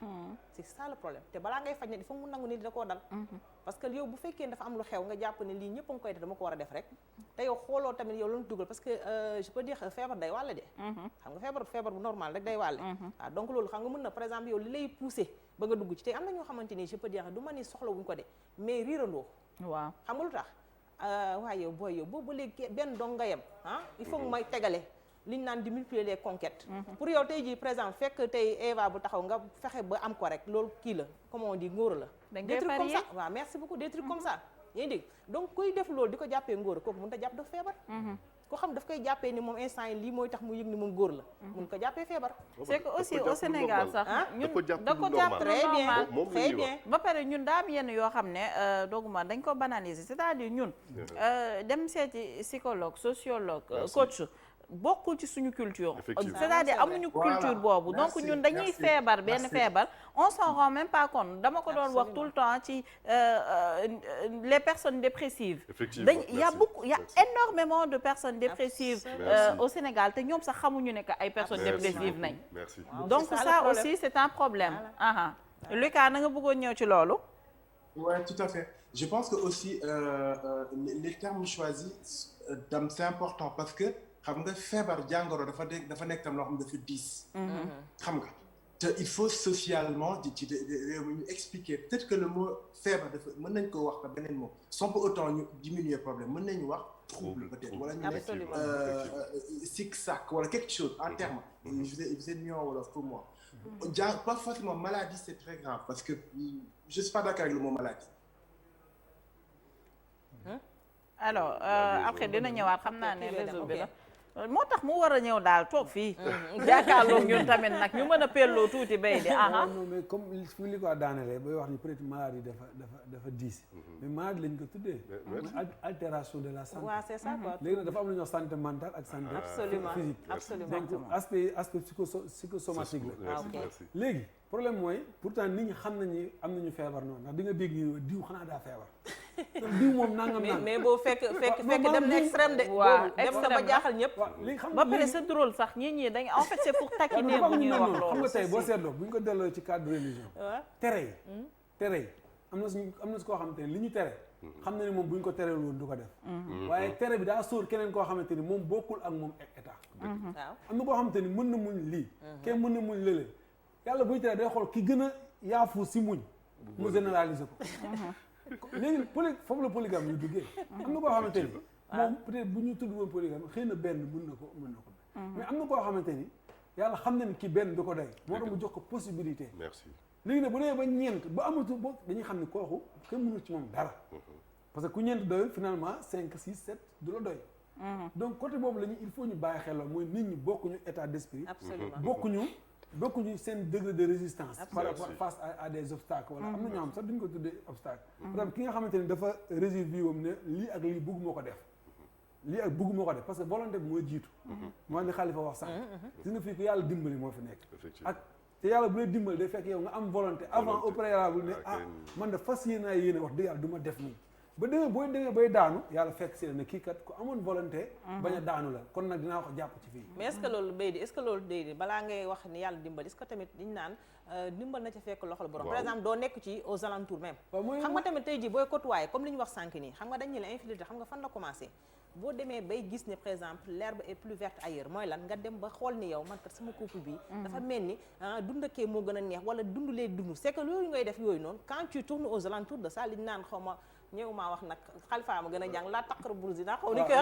c'est ça le problème te balaa ngay faj ne il faut mu nangu ni da koo dal parce que yow bu fekkee dafa am lu xew nga jàpp ne lii ñëpp a ngi koy def dama ko war a def rek te yow xooloo tamit yow loolu dugal parce que je peux dire feebar day wàlle de xam nga feebar bu normal rek day wàlle waaw donc loolu xam nga mën na par exemple yow li lay poussé ba nga dugg ci te am na ñoo xamante ni je peux dire du ma ni soxla wuñ ko de mais riirandoo
waaw
xam nga lu tax waaye yow booy yow boobu ba léegi benn dong nga yem il faut que may tegale li ñu naan di multiplier les conquêtes pour yow tey jii par exemple fekk tey Eva bu taxaw nga fexe ba am ko rek loolu kii la comment on dit ngóor la des trucs comme ça waaw merci beaucoup des trucs comme ça yaa ngi dégg donc kuy def loolu di ko jàppee ngóor kooku mën ta jàpp daf feebar ko xam daf koy jàppee ni moom instant yi lii mooy tax mu yëg ni moom góor la mun ko jàppee feebar
c'est que aussi au Sénégal sax ñun da ko jàpp
très bien
ba pare ñun daa am yenn yoo xam ne doguma dañ ko banaliser c'est-à-dire ñun dem seeti psychologue sociologue coach bokkul ci suñu culture c'est-à-dire amuñu culture boobu donc ñun dañuy feebar benn feebar on s'en rend même pas compte dama ko doon wax tout le temps ci les personnes dépressives il y a énormément de personnes dépressives au Sénégal te ñoom sax xamuñu ne que ay personnes dépressives nañ donc ça aussi c'est un problème Lucas na nga bëggoon ñëw ci loolu
oui tout à fait je pense que aussi les termes choisis c'est important parce que xam nga feebar jàngoro dafa nekk tam loo xam ne dafa diis. xam nga te il faut socialement ci réew mi ñu expliquer peut-être que le mot feebar dafa mën nañ ko wax beneen mot sans pour autant ñu diminuer problème mën nañu wax trouble peut-être wala ñu ne sick-sack wala quelque chose en terme vous êtes mieux en wolof pour moi pas forcément maladie c'est très grave parce que je suis pas d'accord avec le mot maladie.
alors après dina ñëwaat xam naa ne réseau bi la moo tax mu war a ñëw daal toog fii jàkkaarloo ñun tamit nag ñu mën a pelloo tuuti bay di
non mais comme fi li ko daanelee booy wax ni peut-être maladie dafa diis mais maladie lañ ko tuddee altération de la santé
waaw c'est ça quoi
léegi nag dafa am lu ñuy wax santé mentale ak santé physique
absolument
donc aspect psychosomatique la léegi problème mooy pourtant nit ñi xam nañu am nañu feebar noonu ndax di nga dégg ñu diw xanaa daa feebar diw moom nangam
mais boo fekk dem na extrême de waaw dem na ba jaaxal ñëpp
ba pare c'est drôle sax ñii dañ en fait c'est pour taquiner bu ñuy wax loolu
xam nga tey boo seetloo bu ñu ko delloo ci cadre religion tere yi am na si koo xamante ne li ñu tere xam na ni moom bu ñu ko tereel woon du ko def waaye tere bi daa sóor keneen koo xamante ni moom bokkul ak moom état am na koo xamante ni mën na muñ lii kenn mën na muñ lële yàlla buy tere day xool ki gën a yaafu si muñ mu généraliser ko léegi foofu la polygame yu duggee am na koo xamante ni moom peut-être bu ñu tudd woon polygame xëy na benn mën na ko mais am na koo xamante ni yàlla xam na ni ki benn du ko doy moo tax mu jox ko possibilité léegi nag bu dee ba ñeent ba amatu bo dañuy xam ne kooku kenn mënul ci moom dara parce que ku ñeent doy finalement 5 6 7 du la doy donc côté boobu la ñu il faut ñu bàyyi xel mooy nit ñi bokkuñu état d'esprit bokkuñu seen degré de résistance par rapport face à des obstacles wala am na ñoo xam sax duñ ko tuddee obstacle par exemple ki nga xamante ni dafa résoudre vie wam ne lii ak lii bëgguma ko def lii ak bëgguma ko def parce que volonté bi mooy jiitu mooy li Khalifa wax sax gis nga fii ko yàlla dimbali moo fi nekk ak te yàlla bu lay dimbali day fekk yow nga am volonté avant au préalable ne man de fas yéene wax dëgg yàlla du ma def nii ba demee bay daanu yàlla fekk si ne kii kat ku amoon volonté bañ a daanu la kon nag dinaa ko jàpp ci fii
mais est-ce que loolu bay di est-ce que loolu day di balaa ngay wax ni yàlla dimbali est-ce que tamit diñ naan dimbal na ca fekk loxol borom par exemple doo nekk ci aux alentours même xam nga tamit tey jii booy côtoyer comme li ñu wax sànq nii xam nga dañ ne la infidélité xam nga fan la commencé boo demee bay gis ne par exemple l'herbe est plus verte ailleurs mooy lan nga dem ba xool ni yow man kat sama couple bi dafa mel ni dundakee moo gën a neex wala dund lee dund c'est que loolu ngay def yooyu noonu quand tu tournes aux alentours de ça li ñu naan xaw ma ñëw maa wax nag Khalifa ma gën a jàng laa taqar bursi naa xaw ni koy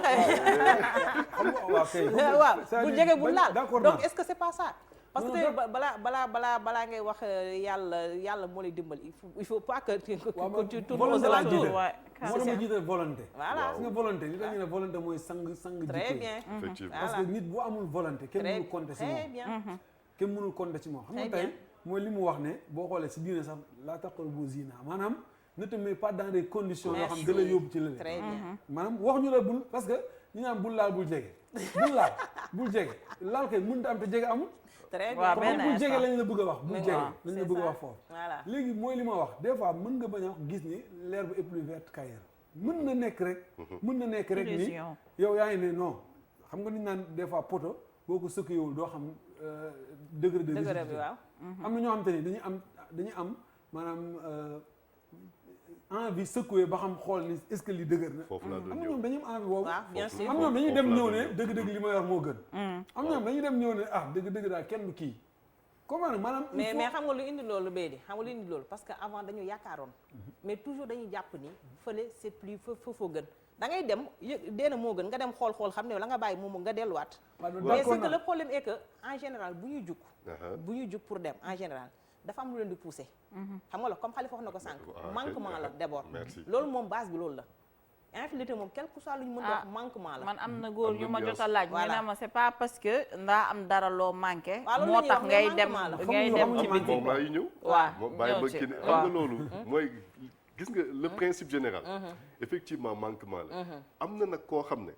waxee waaw bu jege bu laal donc est-ce que c'est pas ça parce que balaa ngay wax yàlla moo lay dimbali il faut pas que tu tournes aux alentours
moo dama jiite volonté
voilà
gis nga volonté li tax ñu ne volonté mooy sang
très bien
parce que nit bu amul volonté kenn mënul compter ci moom kenn mënul compter ci moom xam nga tey mooy li mu wax ne boo xoolee si diine sax laa taqrabu zina maanaam ne te mets pas dans des conditions yoo xam da lay yóbbu ci lële
très bien
maanaam wax ñu la bul parce que ñu naan bul laal bul jege bul jege laal kay mënut a am te jege amul
très bien
bul jege lañ la bëgg a wax bul jege lañ la bëgg a wax foofu
voilà
léegi mooy li ma wax des fois mën nga bañ a wax gis ni l'herbe est plus verte qu'ailleurs mën na nekk rek ni yow yaa ngi ne non xam nga ni naan des fois poto boo ko sëkk yow doo xam degré de rigidité
bi waaw
am na ñoo xam te ni dañu am maanaam envie secouer ba xam xool ni est-ce que li dëgër na am na ñoom dañu am envie boobu
bien sûr
am na ñoom dañuy dem ñëw ne dëgg-dëgg li ma yor moo gën am na ñoom dañuy dem ñëw ne dëgg-dëgg daal kenn du kii comment maanaam
mais xam nga lu indi loolu bay di xam nga lu indi loolu parce que avant dañu yaakaaroon mais toujours dañuy jàpp ni fële c'est plus foo gën da ngay dem deena moo gën nga dem xool xam ne la nga bàyyi moom nga delluwaat mais c'est que le problème est que en général bu ñuy jug pour dem en général dafa am lu leen di pousser xam nga la comme Khalifa wax na ko sànq manquement la d'abord loolu moom base bi loolu la infidélité moom quel que soit lu ñu mën a wax manquement la
man am na góor yu ma jot a laaj ñu ne ma c'est pas parce que ndaa am dara loo manqué moo tax ngay dem ci biti
moom laay ñëw bàyyi ba kii xam nga loolu mooy gis nga le principe général effectivement manquement la am na nag koo xam ne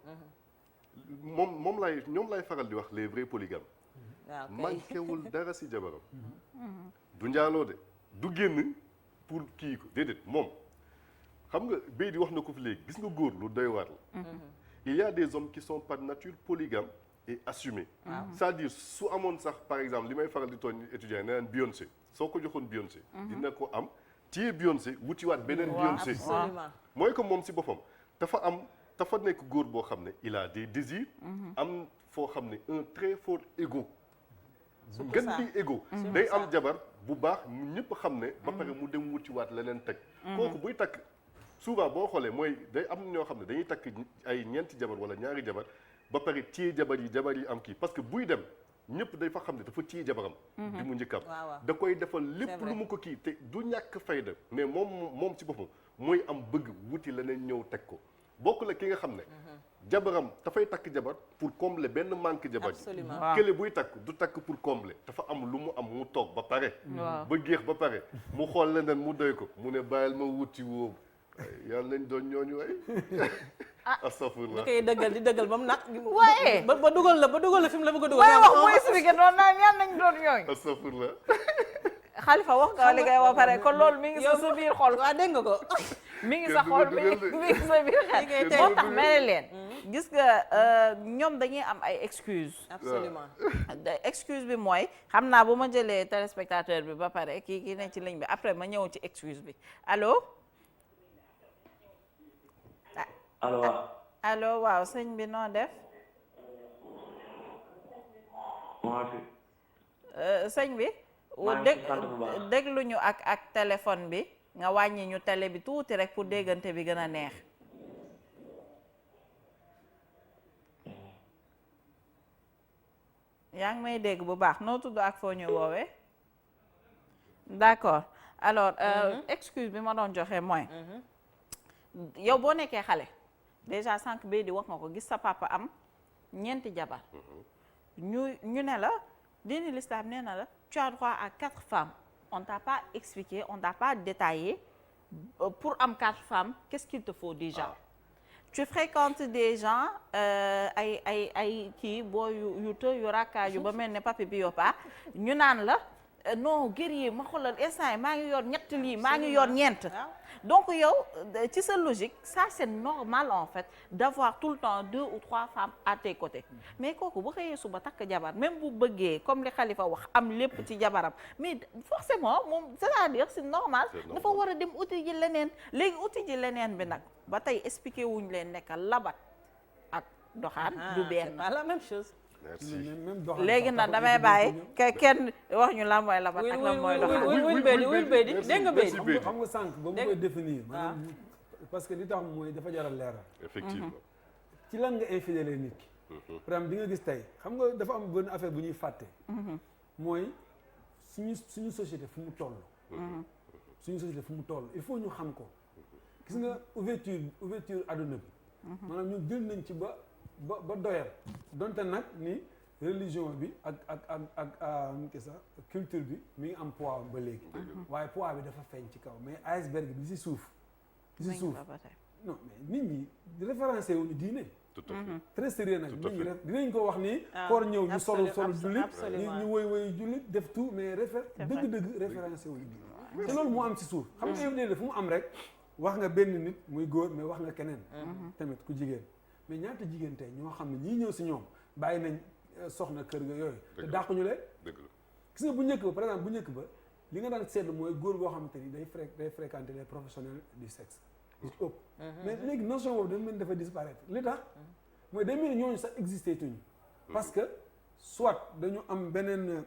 ñoom lay faral di wax les vrais polygames manquéwul dara si jabaram du njaaloo de du génn pour kii ko déedéet moom xam nga béy di wax na ko fi léegi gis nga góor lu doy waar la il y a des hommes qui sont par nature polygames et assumés c'est-à-dire su amoon sax par exemple li may faral di tooñ étudiant yi ne naan Beyoncé soo ko joxoon Beyoncé dina ko am téye Beyoncé wutiwaat beneen Beyoncé mooy que moom si boppam dafa nekk góor boo xam ne il a des désirs am foo xam ne un très fort ego gën di ego day am jabar bu baax ñëpp xam ne ba pare mu dem wutiwaat leneen teg kooku buy takk souvent boo xoolee mooy day am ñoo xam ne dañuy takk ay ñeenti jabar wala ñaari jabar ba pare téye jabar yi am kii parce que buy dem ñëpp day fa xam ne dafa téye jabaram bi mu njëkkam da koy defal lépp lu mu ko kii te du ñàkk fayda mais moom ci boppam mooy am bëgg wuti leneen ñëw teg ko bokk la ki nga xam ne jabaram dafay takk jabar pour combler benn manque jabar ji kële buy takk du takk pour combler dafa am lu mu am mu toog ba pare ba géex ba pare mu xool leneen mu doy ko mu ne bàyyil ma wuti wóobu yàlla nañ doon ñooñu way astafurlah
da koy dëggal ba mu nag waaye ba dugal la fi mu la bëgg a dugal
waaye wax mooy expliqué noonu naa ñaan nañ doon ñooñu
astafurlah
Khalifa wax nga li ngay wax pare kon loolu mi ngi sa biir xol
waaw dégg nga ko
mi ngi sa xol mi ngi sa biir xel moo tax mel leen gis nga ñoom dañuy am ay excuse
absolument
excuse bi mooy xam naa bu ma jëlee téléspectateur bi ba pare kii ne ci ligne bi après ma ñëw ci excuse bi allo allo waaw sëñ bi noo def sëñ bi déglu ñu ak téléphone bi nga wàññi ñu télé bi tuuti rek pour déggante bi gën a neex yaa ngi may dégg bu baax noo tudd ak foo ñu woowee d'accord alors excuse bi ma doon joxe mooy yow boo nekkee xale déjà sànq bay di wax nga ko gis sa papa am ñeenti jabar ñu ne la diine l'islam nee na la tu as droit à 4 femmes on t'a pas expliqué on t'a pas détaillé pour am 4 femmes qu'est-ce qu'il te faut déjà tu fréquentes des gens ay kii boo yu të yu rakkaaju ba mel ne papi bi yoppa ñu naan la non guerrier ma xoolal instant yi maa ngi yor ñett lii maa ngi yor ñeent donc yow ci sa logique ça c'est normal en fait d'avoir tout le temps 2 ou 3 femmes à tes côtés mais kooku bu xëyee suba takk jabar même bu bëggee comme li Khalifa wax am lépp ci jabaram mais forcément moom c'est-à-dire c'est normal dafa war a dem uti ji leneen léegi uti ji leneen bi nag ba tey expliqué wuñ leen nekk labat ak doxaan du benn
c'est pas la même chose
léegi nag damay bàyyi kenn wax ñu lan mooy labat ak lan mooy doxaan
wul béy di dégg nga béy
xam nga sànq ba mu koy définir maanaam parce que li tax mooy dafa jaral leeral
effectivement
ci lan nga infidèle nit ki par exemple di nga gis tey xam nga dafa am benn affaire bu ñuy fàtte mooy suñu société fu mu toll suñu société fu mu toll il faut ñu xam ko gis nga ouverture adduna bi maanaam ñu jël nañ ci ba doyal donte nag ni religion bi ak kesa culture bi mi ngi am poids ba léegi waaye poids bi dafa feeñ ci kaw mais iceberg bi si suuf non mais nit ñi référencé wuñu diine très sérieux nag nit ñi dinañ ko wax ni koor ñëw ñu solu jullit ñu woy jullit def tout mais dëgg-dëgg référencé wuñu diine te loolu moo am si suuf xam nga fu mu am rek wax nga benn nit muy góor mais wax nga keneen tamit ku jigéen mais ñaata jigéen tey ñoo xam ne ñii ñëw si ñoom bàyyi nañ soxna kër ga yooyu te dàquñu leen gis nga bu njëkk ba par exemple bu njëkk ba li nga daan seetlu mooy góor boo xamante ni day fréquenter les professionnels du sexe lu ci ëpp mais léegi notion boobu dañ mel dafa disparaître li tax mooy day mel ni ñooñu sax existé tuñu parce que soit dañu am beneen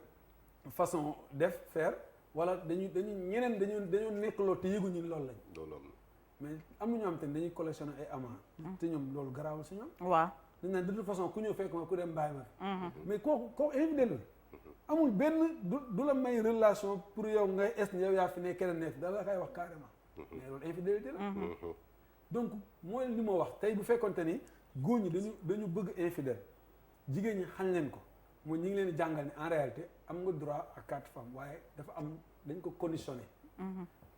façon def faire wala dañu ñeneen dañoo nekk loolu te yëguñu loolu lañ mais am na ñoo xam te ne dañuy collectionner ay amants te ñoom loolu garaawul si ñoom waaw dañ naan de toute façon ku ñëw fekk ma ku dem bàyyi ma mais kooku infidèle la amul benn du la may relation pour yow ngay est yow yaa fi ne keneen nekk da la koy wax carrément mais loolu infidélité la donc mooy li ma wax tey bu fekkonte ni góor ñi dañu bëgg infidèle jigéen ñi xañ leen ko mooy ñi ngi leen di jàngal ni en réalité am nga droit à 4 femmes waaye dafa am dañ ko conditionné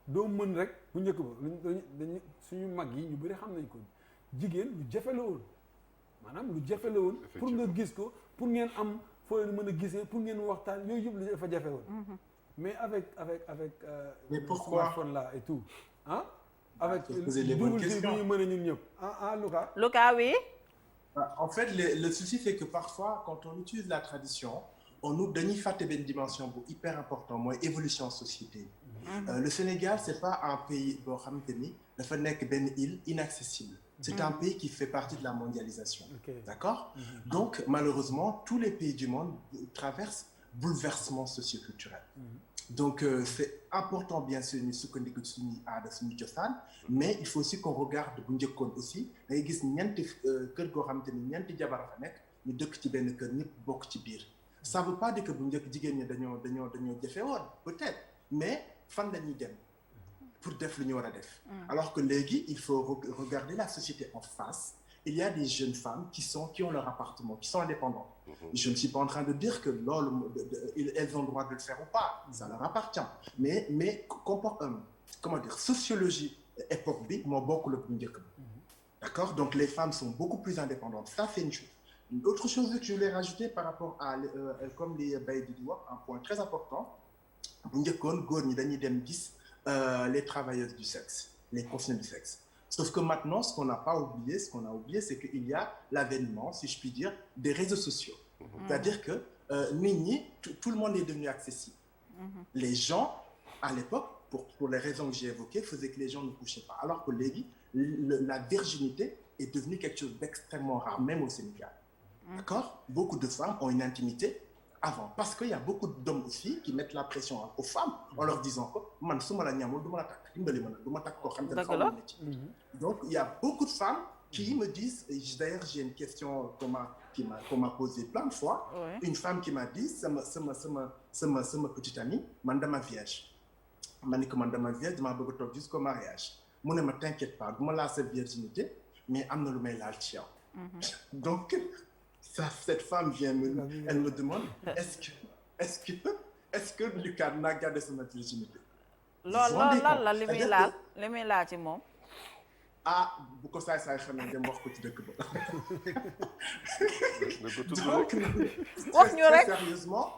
doo mën rek bu njëkk ba dañu suñu mag yi ñu bëri xam nañ ko jigéen lu jafe la woon maanaam lu jafe la woon pour nga gis ko pour ngeen am foo leen mën a gisee pour ngeen waxtaan yooyu yëpp lu dafa jafe woon mais avec
mais pourquoi
smartphone là et tout ah avec
poser les bonnes questions
ñu mën a ñun ñëpp
Lucas oui.
En fait le souci c'est que parfois quand on utilise la tradition on nous dañuy fàtte benn dimension bu hyper important mooy évolution société le Sénégal c'est pas un pays boo xamante ni dafa nekk benn île inaccessible c'est un pays qui fait partie de la mondialisation d'accord donc malheureusement tous les pays du monde traversent bouleversement socioculturel donc c'est important bien sûr ñu sukkandiku suñu aada suñu cosaan mais il faut aussi qu'on regarde bu njëkkoon aussi da ngay gis ñeenti kër goo xamante ni ñeenti jabar fa nekk ñu dëkk ci benn kër ñëpp bokk ci biir ça veut pas dire que bu njëkk jigéen ñi dañoo jafe woon peut-être mais fan la ñuy dem pour def lu ñu war a def alors que léegi il faut regarder la société en face il y a des jeunes femmes qui ont leur appartement qui sont indépendantes je ne suis pas en train de dire que loolu elles ont le droit de le faire ou pas ça leur appartient mais comment dire sociologie époque bi moo bokkul ak bu njëkk ba d'accord donc les femmes sont beaucoup plus indépendantes ça c'est une chose. Autre chose que je voulais rajouter par rapport à comme li Baye di wax un point très important bu njëkkoon góor ñi dañuy dem gis les travailleuses du sexe les professionnels du sexe sauf que maintenant ce qu'on n'a oublié c'est qu'il y a l'avènement si je puis dire des réseaux sociaux c'est-à-dire que nit ñi tout le monde est devenu accessible les gens à l'époque pour les raisons que j'ai évoquées faisaient que les gens ne couchaient pas alors que léegi la virginité est devenue quelque chose d'extrêmement rare même au Sénégal. D'accord? Beaucoup de femmes ont une intimité avant parce qu'il y a beaucoup d'hommes aussi qui mettent la pression aux femmes en leur disant que man su ma la ñaamul du ma la takk dimbali ma nag du ma takk koo xam ne dafa am métier. Donc il y a beaucoup de femmes qui me disent d'ailleurs j'ai une question qu'on m'a posée plein de fois une femme qui m'a dit sama petite amie man dama vierge ma ni ko man dama vierge dama bëgg a toog jusqu'au mariage mu ne ma t'inquiète pas du ma laal sa virginité mais am na lu may laal ci yow donc cette femme elle me demande est-ce que Lucas n'a gardé son virginité.
loolu lan la li muy laal ci moom.
ah bu ko saay xamee dem wax ko ci dëkk ba.
donc wax ñu rek
sérieusement.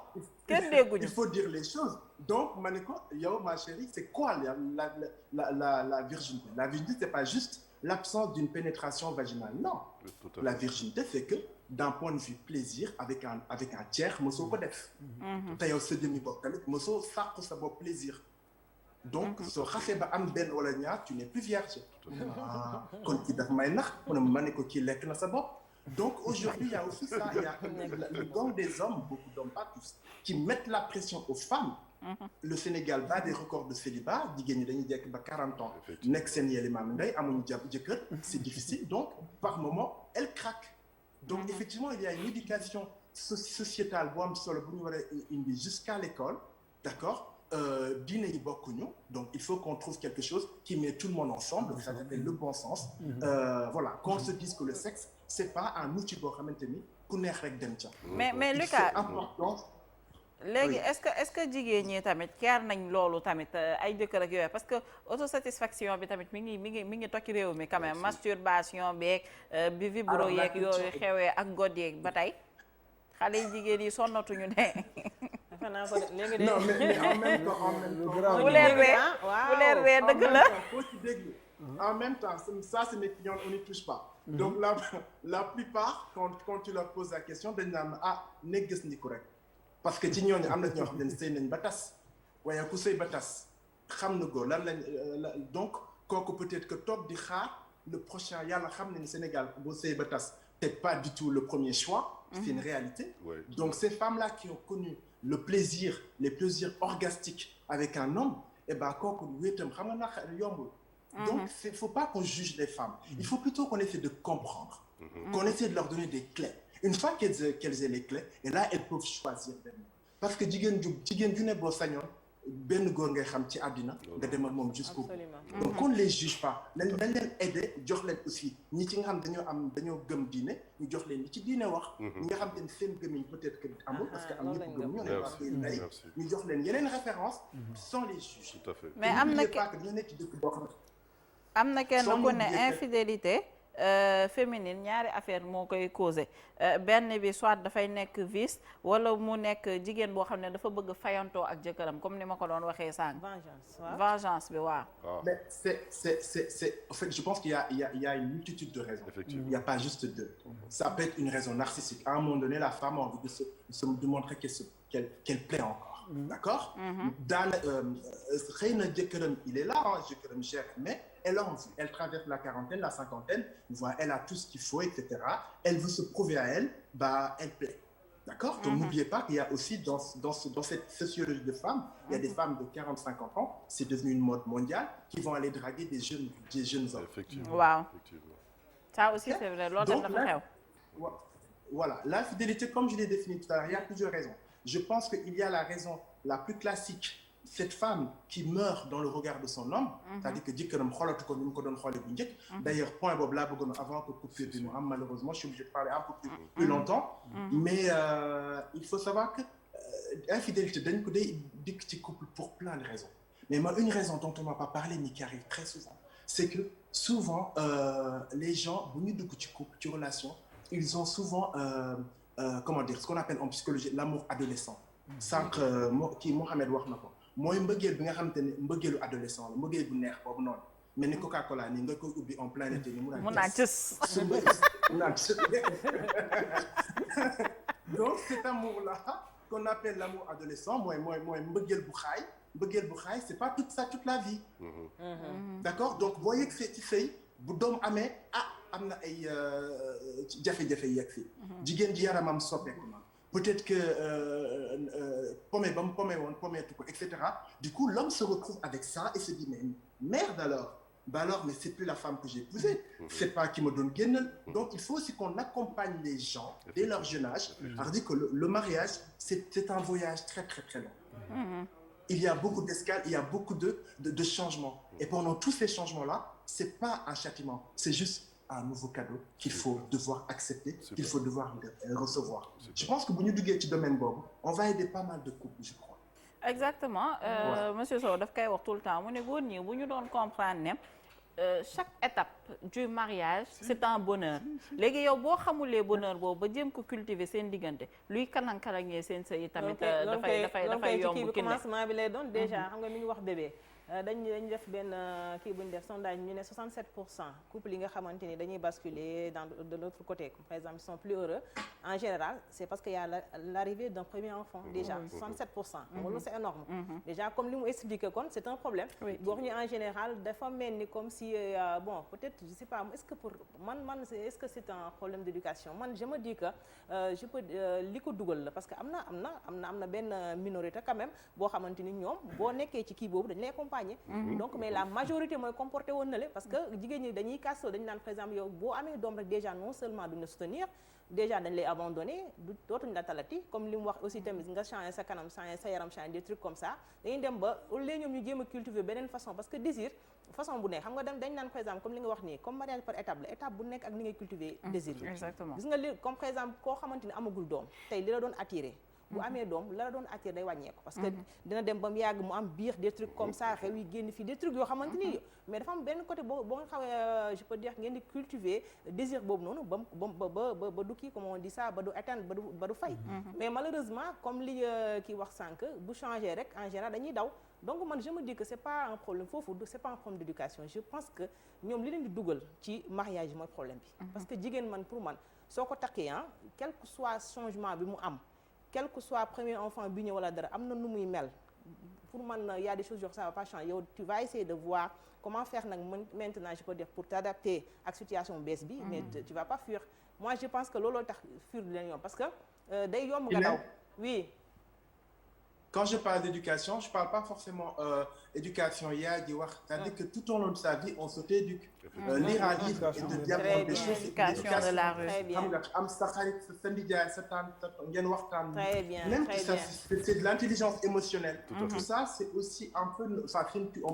kenn dégguñu
il faut dire les choses donc ma ne ko yow ma chérie c'est quoi la virginité la virginité c'est pas juste l'absence d'une pénétration vaginale non la virginité c'est que d'un point de vue plaisir avec un tiers mosoo ko def te yow sa jëmmi bopp tamit mosoo sàqu sa bopp plaisir donc soo xasee ba am benn wala ñaar tu n'es plus vierge kon kii daf may nax mu ne ma ne ko kii lekk na sa bopp donc aujourd'hui il y a aussi ça il y a le gang des hommes beaucoup d'hommes pas tous qui mettent la pression aux femmes le Sénégal bat des records de célibat jigéen ñi dañuy jekk ba 40 ans nekk seen yeli maam ndey amuñu jëkkër c'est difficile donc par moment elles craquent donc effectivement il y a une éducation sociétale bu am solo bu ñu war a indi jusqu'à l'école d'accord diine yi bokkuñu donc il faut qu'on trouve quelque chose qui met tout le monde ensemble ça s'appelle le bon sens voilà qu'on se dise que le sexe c'est pas un outil boo xamante ni ku neex rek dem ca
mais Lucas
c'est important
léegi est-ce que jigéen ñi tamit keer nañ loolu tamit ay jëkkër ak yooyu parce que autosatisfaction bi tamit mi ngi toj réew mi quand même masturbation beeg bi vibro yeeg yooyu xewee ak god yeeg ba tey xale yi jigéen yi sonnatuñu ne
non mais en même temps
bu leer wee dëgg la
koo ci déglu En même temps, ça c'est mes clients, on n'y touche pas. Donc la plupart, quand tu leur poses la question, dañ naan ne gis ni ko rek parce que ci ñooñu am na ñoo xam ne sëy nañ ba tas waaye ku sëy ba tas xam na góor lan lañ donc kooku peut-être que toog di xaar le prochain yàlla xam ne ni Sénégal boo sëy ba tas c'est pas du tout le premier choix. C'est une réalité. Ouais. Donc ces femmes-là qui ont connu les plaisirs orgastiques avec un homme, et ben kooku wéetam xam nga na yombul. Donc il faut pas qu'on juge les femmes. Il faut plutôt qu'on essaie de comprendre, qu'on essaie de leur donner des clés. Une fois qu'elles aient les clés, et là elles peuvent choisir. Parce que jigéen ju ne boo sañoon benn góor ngay xam ci àddina nga dem ak moom jusqu'au bout. Donc qu'on ne les juge pas nañ leen aider jox leen aussi ñi ci nga xam dañoo gëm diine ñu jox leen li ci diine wax ñi nga xam te ne seen gëmiñ peut-être que amul parce que am ñëpp gëm ñu ne ay ñu jox leen yeneen référence sans les juger. Tout à fait.
Mais am na
ñu nekk ci dëkk boo xam
am na kenn ku ne infidélité féminine ñaari affaire moo koy causé benn bi soit dafay nekk vice wala mu nekk jigéen boo xam ne dafa bëgg fayantoo ak jëkkëram comme ni ma ko doon waxee sànq. vengeance bi waaw.
Mais c'est en fait je pense qu'il y a une multitude de raisons. Effectivement. Il n'y a pas juste deux. Ça peut être une raison narcissique. À un moment donné, la femme a envie de montrer qu'elle plaît encore. D'accord? Dans xëy na jëkkëram il est là jëkkëram gère mais elle a envie, elle traverse la quarantaine, la cinquantaine, elle a tout ce qu'il faut, etc. Elle veut se prouver à elle, elle plaît. D'accord? Donc n'oubliez pas qu'il y a aussi dans cette sociologie de femmes, il y a des femmes de 40-50 ans, c'est devenu une mode mondiale, qui vont aller draguer des jeunes hommes.
Effectivement.
Waaw. Ça aussi c'est vrai, loolu dafa xew.
Voilà, l'infidélité, comme je l'ai défini tout à l'heure, il y a plusieurs raisons. Je pense qu'il y a la raison la plus classique. Cette femme qui meurt dans le regard de son homme, c'est-à-dire que jëkkëram xoolatu ko ni mu ko doon xoolee bu njëkk. D'ailleurs point boobu laa bëggoon avant que coupure bi mu am malheureusement je suis obligé de parler un peu plus longtemps. Mais il faut savoir que infidélité dañ ko day dikk ci couple pour plein de raisons. Mais moi une raison dont on m'a pas parlé mais qui arrive très souvent, c'est que souvent les gens bu ñu dugg ci couple ci relation, ils ont souvent comment dire ce qu'on appelle en psychologie l'amour adolescent. Sànq kii Mohamed wax na ko. Mooy mbëggeel bi nga xamante ne mbëggeelu adolescent la mbëggeel bu neex boobu noonu mais ni Coca-Cola nii nga koy ubbi en plein été ni mu naan cës donc cet amour-là qu'on appelle l'amour adolescent mooy mbëggeel bu xaay c'est pas toute la vie. D'accord donc boo yegg see ci sëy bu doom amee am na ay jafe-jafe yegg si jigéen ji yaramam soppeeku na peut-être que pomé ba mu pomé woon pométu ko etc. Du coup l'homme se retrouve avec ça et se dit mais merde alors mais c'est plus la femme que j'ai épousée c'est pas qui me donne génnal. Donc il faut aussi qu'on accompagne les gens dès leur jeune âge. Alors dire que le mariage c'est un voyage très très très long. Il y a beaucoup d'escales, il y a beaucoup de changements et pendant tous ces changements là c'est pas un châtiment, c'est juste un nouveau cadeau qu'il faut devoir accepter, qu'il faut devoir recevoir. Je pense que bu ñu duggee ci domaine boobu on va aider pas mal de couples je crois.
Exactement. Monsieur Sow daf koy wax tout le temps mu ne góor ñi bu ñu doon comprendre ne chaque étape du mariage c'est un bonheur. Léegi yow boo xamulee bonheur boobu ba jéem ko cultiver seen diggante luy kanang-kanangee seen sëy tamit dafay yomb ki
commencement bi lay doon déjà xam nga mi ngi wax bébé. dañ def benn kii bu ñu def sondage ñu ne 67% couple yi nga xamante ni dañuy basculer de l'autre côté par exemple ils sont plus heureux en général c'est parce qu'il y a l'arrivée d'un premier enfant déjà 67%. Loolu c'est énorme. Déjà comme li mu expliqué kon c'est un problème. Góor ñi en général dafa mel ni comme si bon peut-être je sais pas est-ce que pour man est-ce que c'est un problème d'éducation man je me dis que je peux li ko dugal la parce que am na benn minorité quand même boo xamante ni ñoom boo nekkee ci kii boobu dañ lay accompagner. Donc mais la majorité mooy comporté woon na le parce que jigéen ñi dañuy kasto dañu naan par exemple yow boo amee doom rek déjà non seulement duñ la soutenir déjà dañ lay abandonner dootuñ la talati comme li mu wax aussi tamit nga changer sa kanam changer sa yaram changer des trucs comme ça dañuy dem ba au lieu ñoom ñu jéem a cultiver beneen façon parce que désir façon bu nekk xam nga dañ naan par exemple comme li nga wax nii comme mariage par étape la étape bu nekk ak ni ngay cultiver désir bi.
Exactement.
Gis nga li comme par exemple koo xamante ni amagul doom tey li la doon attiré bu amee doom la doon attiré day wàññeeku parce que dina dem ba mu yàgg mu am biir des trucs comme ça xew yi génn fii des trucs yoo xamante ni mais dafa am benn côté boo nga xawee je peux dire ngeen di cultiver désir boobu noonu ba du kii comme on dit ça ba du atteindre ba du fay mais malheureusement comme li kii wax sànq bu changé rek en général dañuy daw donc man je me dis que c'est pas un problème foofu c'est pas un problème d'éducation je pense que ñoom li leen di dugal ci mariage mooy problème bi parce que jigéen man pour man soo ko takkee quel que soit changement bi mu am quel que soit premier enfant bi ñëw wala dara am na nu muy mel pour man y a des choses yoo ça va pas changer yow tu vas essayer de voir comment faire nag maintenant je peux dire pour t'adapter ak situation bees bi mais tu vas pas fuir moi je pense que looloo tax fuir du leen yomb parce que day yomb nga daw oui.
Quand je parle d'éducation, je ne parle pas forcément éducation yaa di wax, c'est-à-dire que tout au long de sa vie, on s'auto-éduque. Lire un livre et de bien apprendre des choses,
éducation de la rue.
Xam nga am sa xarit sa ndijaay sa tante ngeen waxtaan.
Très bien,
même
très
ça,
bien.
c'est de l'intelligence émotionnelle. Tout ça, c'est aussi un peu, enfin,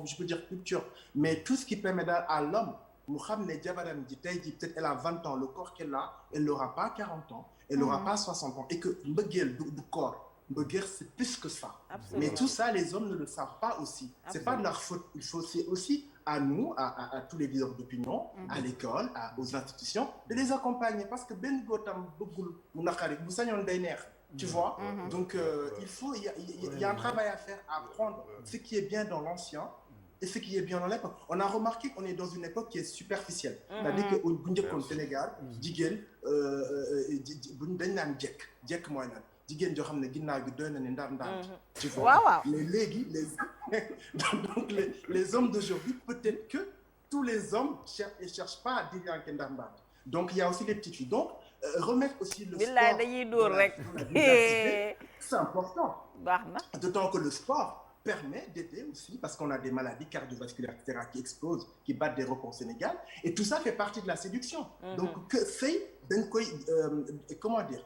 je peux dire culture, mais tout ce qui permet à l'homme mu xam ne jabaram ji tey ji peut-être elle a 20 ans, le corps qu'elle a, elle n'aura pas 40 ans, elle n'aura pas 60 ans, et que mbëggeel du corps. Mbëggeel c'est plus que ça. Absolument. Mais tout ça les hommes ne le savent pas aussi. C'est pas de leur faute. Il faut c'est aussi à nous, à tous les leaders d'opinion, à l'école, aux institutions, de les accompagner parce que benn góor tam bëggul mu naqari bu sañoon day neex. Tu vois? Donc il y a un travail à faire, à prendre ce qui est bien dans l'ancien et ce qui est bien dans l'époque. On a remarqué qu'on est dans une époque qui est superficielle. C'est-à-dire que bu njëkkoon Sénégal jigéen dañ naan jekk mooy lan. Jigéen joo xam ne ginnaaw gi doy na ne ndar tu vois mais léegi donc les hommes d'aujourd'hui peut-être que tous les hommes cherchent pas à diriyanke ndar donc il y a aussi les petites filles donc remettre aussi le
billaay
sport
dañuy dóor rek
c'est important
baax na
d'autant que le sport permet d'aider aussi parce qu'on a des maladies cardiovasculaires etc qui explosent qui battent des records au Sénégal et tout ça fait partie de la séduction donc que sëy dañ koy comment dire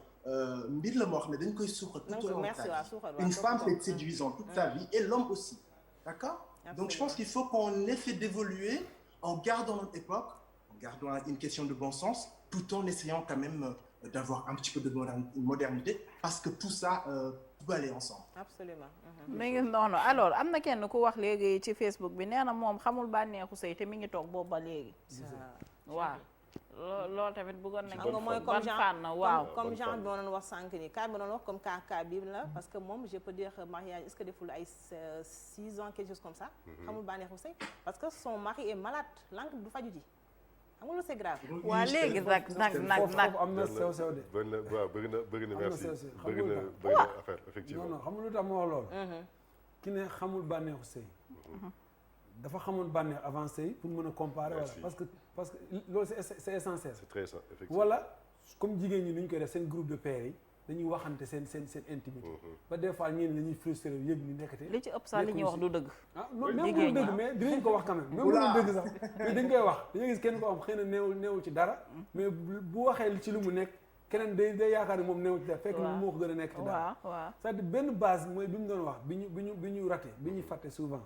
mbir la moo xam ne dañ koy suuxat tout au long de sa vie. Une femme peut être séduisante toute sa vie et l'homme aussi. D'accord? Donc je pense qu'il faut qu'on essaie d'évoluer en gardant notre époque, en gardant une question de bon sens, tout en essayant quand même d'avoir un petit peu de modernité parce que tout ça peut aller ensemble.
Absolument.
mi ngi noonu alors am na kenn ku wax léegi ci Facebook bi nee na moom xamul bànneexu sëy te mi ngi toog boobu ba léegi. waaw. loolu tamit bëggoon nañ ko
mooy
ban fànn waaw
comme genre bi ma doon wax sànq nii cas bi ma doon wax comme cas bi la parce que moom je peux dire mariage est-ce que deful ay 6 ans quelque chose comme ça xamul bànneexu sëy parce que son mari est malade lank du faju ji xam nga lu c'est grave
waa léegi nag
am na sew de
waaw bëgg na merci bëgg na affaire effectivement
non xam nga lu tax ma wax loolu ki ne xamul bànneexu sëy dafa xamoon bànneex avant sëy pour mën a comparer wala parce que loolu c'est essentiel.
C'est très ça effectivement.
Wala comme jigéen ñi ni ñu koy def seen groupe de pairs yi dañuy waxante seen intimité. ba des fois ñeen la ñuy frustré yëg ni nekkate.
li ci ëpp sax li ñuy wax du dëgg.
ah non même bu dëgg mais dinañ ko wax quand même. même bu dëgg sax mais dañ koy wax dañuy gis kenn ko am xëy na neewul ci dara. mais bu waxee ci lu mu nekk keneen day yaakaar ne moom neewul ci dara. fekk na moo ko gën a nekk ci dara.
waaw
c'est-à-dire benn base mooy bi mu doon wax bi ñu raté bi ñuy fàtte souvent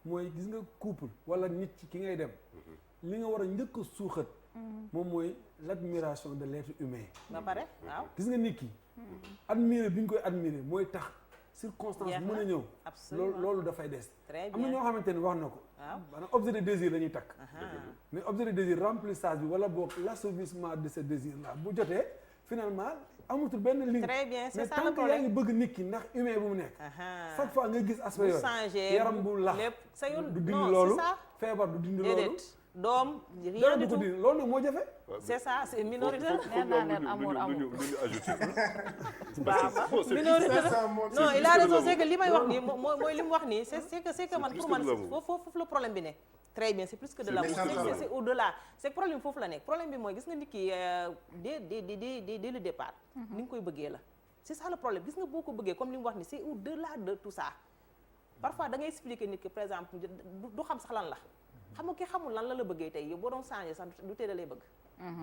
mooy gis nga couple wala nit ki ngay dem li nga war a njëkk a suuxat moom mooy l'admiration de l'être humain
ba pare waaw
gis nga nit ki admirer bi ñu koy admirer mooy tax circonstance mën a ñëw loolu dafay des am na ñoo xamante ni wax na ko maanaam objet de désir la ñuy takk mais objet de désir remplissage bi wala boog l'assouvissement de ce désir là bu jotee finalement amatul benn ligne
très bien c'est
mais
ça
tant
le
que
problème
yaa ngi bëgg nit ki ndax humain bu mu nekk chaque fois nga gis aspect yooyu yaram bu lax du dindi loolu feebar du dindi loolu
doom
dara du ko dindi loolu nag moo jafe
c'est ça c'est minoritaire
nee naa leen amour
lu ñu ajouté
minoritaire non il a raison c'est que li may wax nii mooy li mu wax nii c'est que man pour man foofu le problème bi nekk très bien c'est plus que de l'amour c'est au-delà c'est problème foofu la nekk problème bi mooy gis nga nit ki dès le départ ni nga koy bëggee la c'est ça le problème gis nga boo ko bëggee comme li mu wax ni c'est au-delà de tout ça parfois da ngay expliquer nit ki par exemple du xam sax lan la xam nga ki xamul lan la bëggee tey yow boo doon changer sax du tee da lay bëgg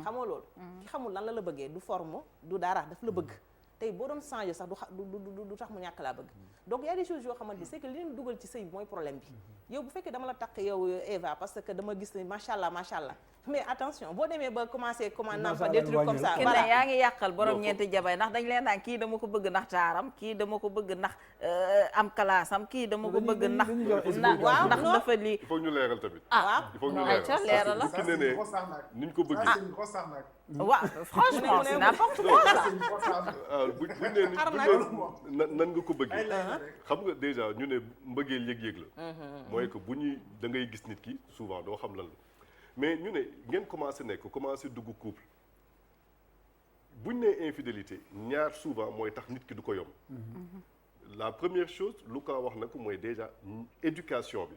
xamoo loolu ki xamul lan la bëggee du forme du dara daf la bëgg tey boo doon changé sax du tax mu ñàkk laa bëgg donc y a des choses yoo xamante ni c'est que li leen dugal ci sëy bi mooy problème bi yow bu fekkee dama la takk yow Eva parce que dama gis ne macha allah mais attention boo demee ba commencé comment nampa des trucs comme ça
ki ne yaa ngi yàqal borom ñeenti jabay ndax dañ leen naan kii dama ko bëgg ndax taaram kii dama ko bëgg ndax am kalaasam kii dama ko bëgg ndax ndax dafa lii
il faut ñu leeral tamit il faut ñu
leeral la
ki ne ne niñ ko bëgg
waaw franchement c'est n'importe quoi ça
buñ nee nan nga ko bëggee xam nga déjà ñu ne mbëggeel yëg-yëg la mooy que bu ñuy da ngay gis nit ki souvent doo xam lan la mais ñu ne ngeen commencé dugg couple buñ nee infidélité ñaar souvent mooy tax nit ki du ko yomb la première chose lu ko wax na ko mooy déjà éducation bi